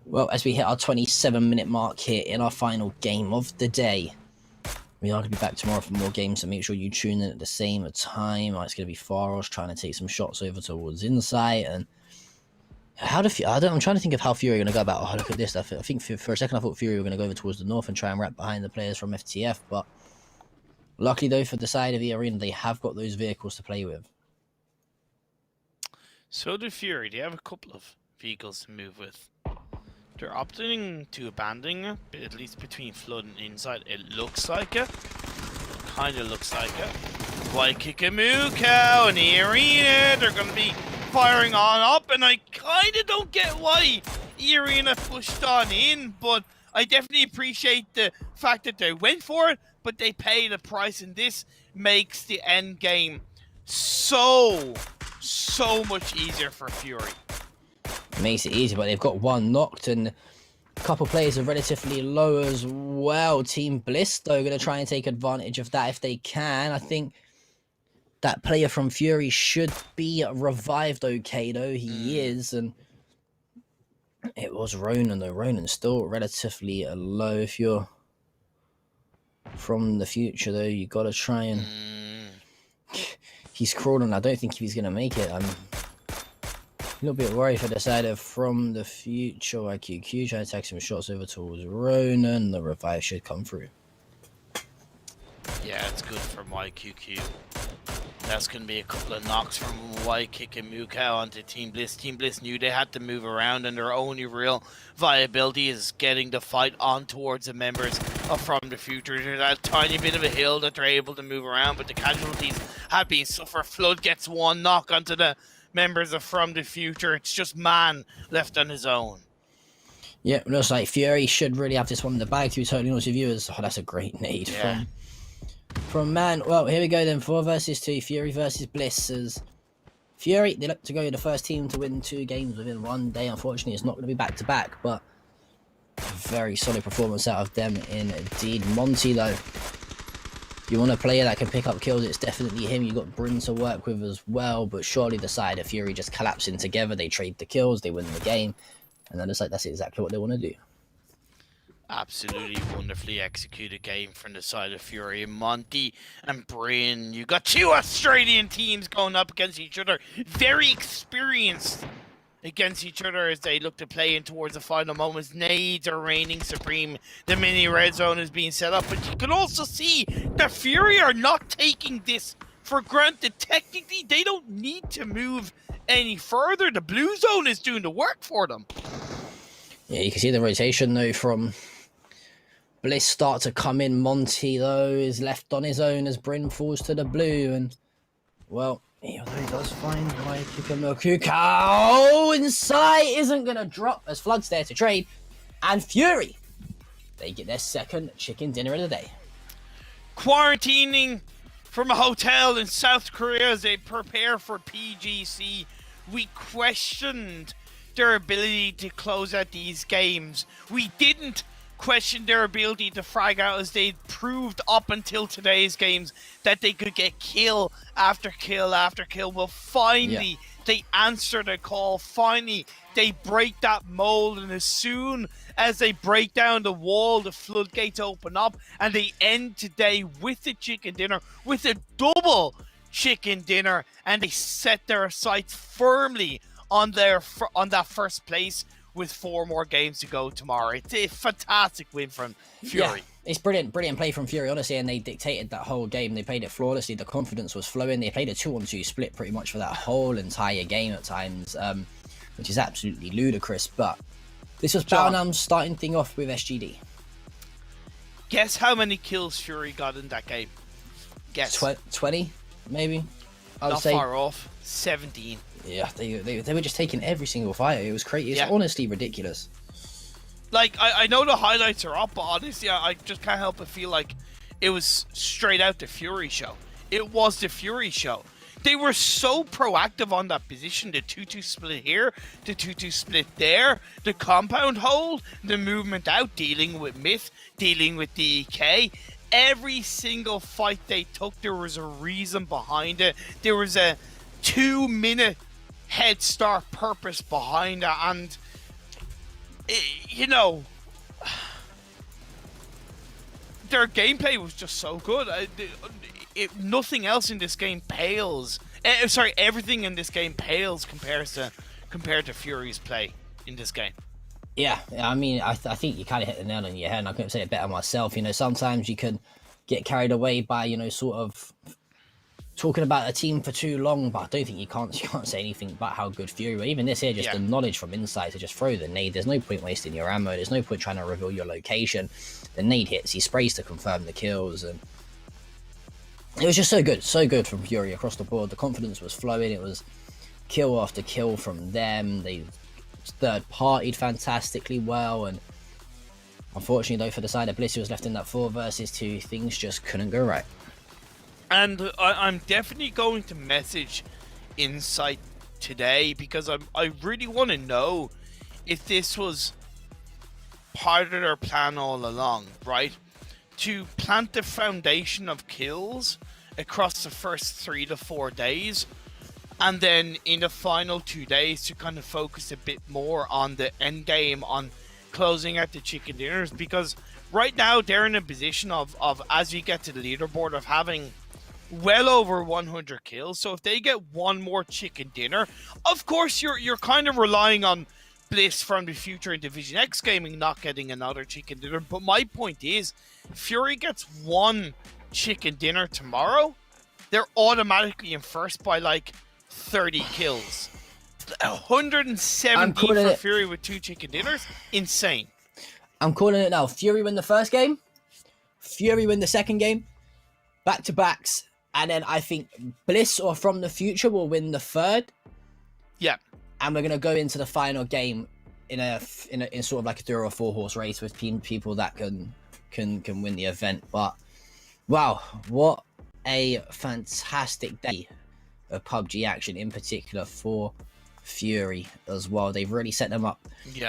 well, as we hit our 27-minute mark here in our final game of the day, we are going to be back tomorrow for more games, so make sure you tune in at the same time. It's going to be Faros trying to take some shots over towards Insight. And I'm trying to think of how Fury are going to go about. Oh, look at this. I think for a second I thought Fury were going to go over towards the north and try and wrap behind the players from FTF, but luckily, though, for the side of the arena, they have got those vehicles to play with. So do Fury. They have a couple of vehicles to move with. They're opting to abandoning it, at least between Flood and Inside. It looks like it. Kind of looks like it. Waikikamuko and E-Arena, they're going to be firing on up, and I kind of don't get why E-Arena pushed on in, but I definitely appreciate the fact that they went for it, but they pay the price, and this makes the end game so much easier for Fury. It makes it easy, but they've got one knocked, and a couple players are relatively low as well. Team Bliss, though, going to try and take advantage of that if they can. I think that player from Fury should be revived okay, though. He is, and it was Ronan, though. Ronan's still relatively low. If you're from the future, though, you got to try and... He's crawling. I don't think he's going to make it. I'm a little bit worried for the side of from the future. IQQ trying to take some shots over towards Ronan. The revive should come through. Yeah, it's good for YQQ. That's going to be a couple of knocks from YKick and Mukau onto Team Bliss. Team Bliss knew they had to move around, and their only real viability is getting the fight on towards the members of From the Future. There's that tiny bit of a hill that they're able to move around, but the casualties have been suffered. Flood gets one knock onto the members of From the Future. It's just Man left on his own. Yeah, it looks like Fury should really have this one in the bag, to be totally honest with you. Oh, that's a great nade from Man. Well, here we go then. 4 versus 2. Fury versus Bliss. As Fury, they look to go the first team to win 2 games within one day. Unfortunately, it's not going to be back-to-back, but a very solid performance out of them indeed. Monty, though, you want a player that can pick up kills, it's definitely him. You've got Bryn to work with as well, but surely the side of Fury just collapsing together. They trade the kills, they win the game, and that looks like that's exactly what they want to do. Absolutely wonderfully executed game from the side of Fury. Monty and Bryn, you got 2 Australian teams going up against each other. Very experienced against each other as they look to play in towards the final moments. Nades are reigning supreme. The mini red zone is being set up, but you can also see that Fury are not taking this for granted. Technically, they don't need to move any further. The blue zone is doing the work for them. Yeah, you can see the rotation, though, from Bliss start to come in. Monty, though, is left on his own as Bryn falls to the blue. And, well, he does find Kukao inside isn't going to drop as Flood's there to trade. And Fury, they get their second chicken dinner of the day. Quarantining from a hotel in South Korea as they prepare for PGC. We questioned their ability to close out these games. We didn't question their ability to frag out, as they proved up until today's games that they could get kill after kill after kill. Well, finally, they answer the call. Finally, they break that mold, and as soon as they break down the wall, the floodgates open up, and they end today with the chicken dinner, with a double chicken dinner, and they set their sights firmly on that first place with 4 more games to go tomorrow. It's a fantastic win from Fury. Yeah, it's brilliant play from Fury, honestly, and they dictated that whole game. They played it flawlessly. The confidence was flowing. They played a 2-on-2 split pretty much for that whole entire game at times, which is absolutely ludicrous. But this was Baonam starting thing off with SGD. Guess how many kills Fury got in that game? Guess. 20, maybe? Not far off. 17. Yeah, they were just taking every single fight. It was crazy. It's honestly ridiculous. Like, I know the highlights are up, but honestly, I just can't help but feel like it was straight out the Fury show. It was the Fury show. They were so proactive on that position. The 2-2 split here, the 2-2 split there, the compound hold, the movement out, dealing with Myth, dealing with DK. Every single fight they took, there was a reason behind it. There was a 2-minute head start purpose behind it, and their gameplay was just so good. Nothing else in this game pales. Everything in this game pales compared to Fury's play in this game. Yeah, I mean, I think you kind of hit the nail on your head, and I couldn't say it better myself. Sometimes you can get carried away by, sort of talking about a team for too long, but I don't think you can't say anything about how good Fury were. Even this here, just the knowledge from inside to just throw the nade. There's no point wasting your ammo. There's no point trying to reveal your location. The nade hits, he sprays to confirm the kills, and it was just so good from Fury across the board. The confidence was flowing. It was kill after kill from them. They third-partied fantastically well, and unfortunately, though, for the side of Bliss, who was left in that 4 versus 2, things just couldn't go right. And I'm definitely going to message Insight today, because I really want to know if this was part of their plan all along, right? To plant the foundation of kills across the first 3 to 4 days, and then in the final 2 days to kind of focus a bit more on the end game, on closing out the chicken dinners, because right now they're in a position of as you get to the leaderboard, of having well over 100 kills. So if they get one more chicken dinner, of course you're kind of relying on Bliss from the future in Division X Gaming not getting another chicken dinner. But my point is, Fury gets one chicken dinner tomorrow, they're automatically in first by like 30 kills. 170 for Fury with 2 chicken dinners. Insane. I'm calling it now. Fury win the first game, Fury win the second game, back-to-backs, and then I think Bliss or From the Future will win the third. Yeah. And we're gonna go into the final game in sort of like a 3 or 4 horse race with people that can win the event. But wow, what a fantastic day of PUBG action, in particular for Fury as well. They've really set them up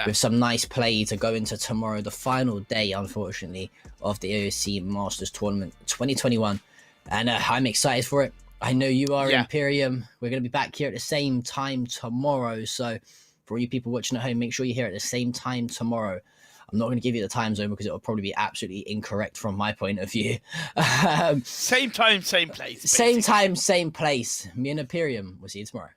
with some nice play to go into tomorrow, the final day, unfortunately, of the AOC Masters Tournament 2021. And I'm excited for it. I know you are, Imperium. We're going to be back here at the same time tomorrow. So for all you people watching at home, make sure you're here at the same time tomorrow. I'm not going to give you the time zone because it will probably be absolutely incorrect from my point of view. Same time, same place. Basically. Same time, same place. Me and Imperium. We'll see you tomorrow.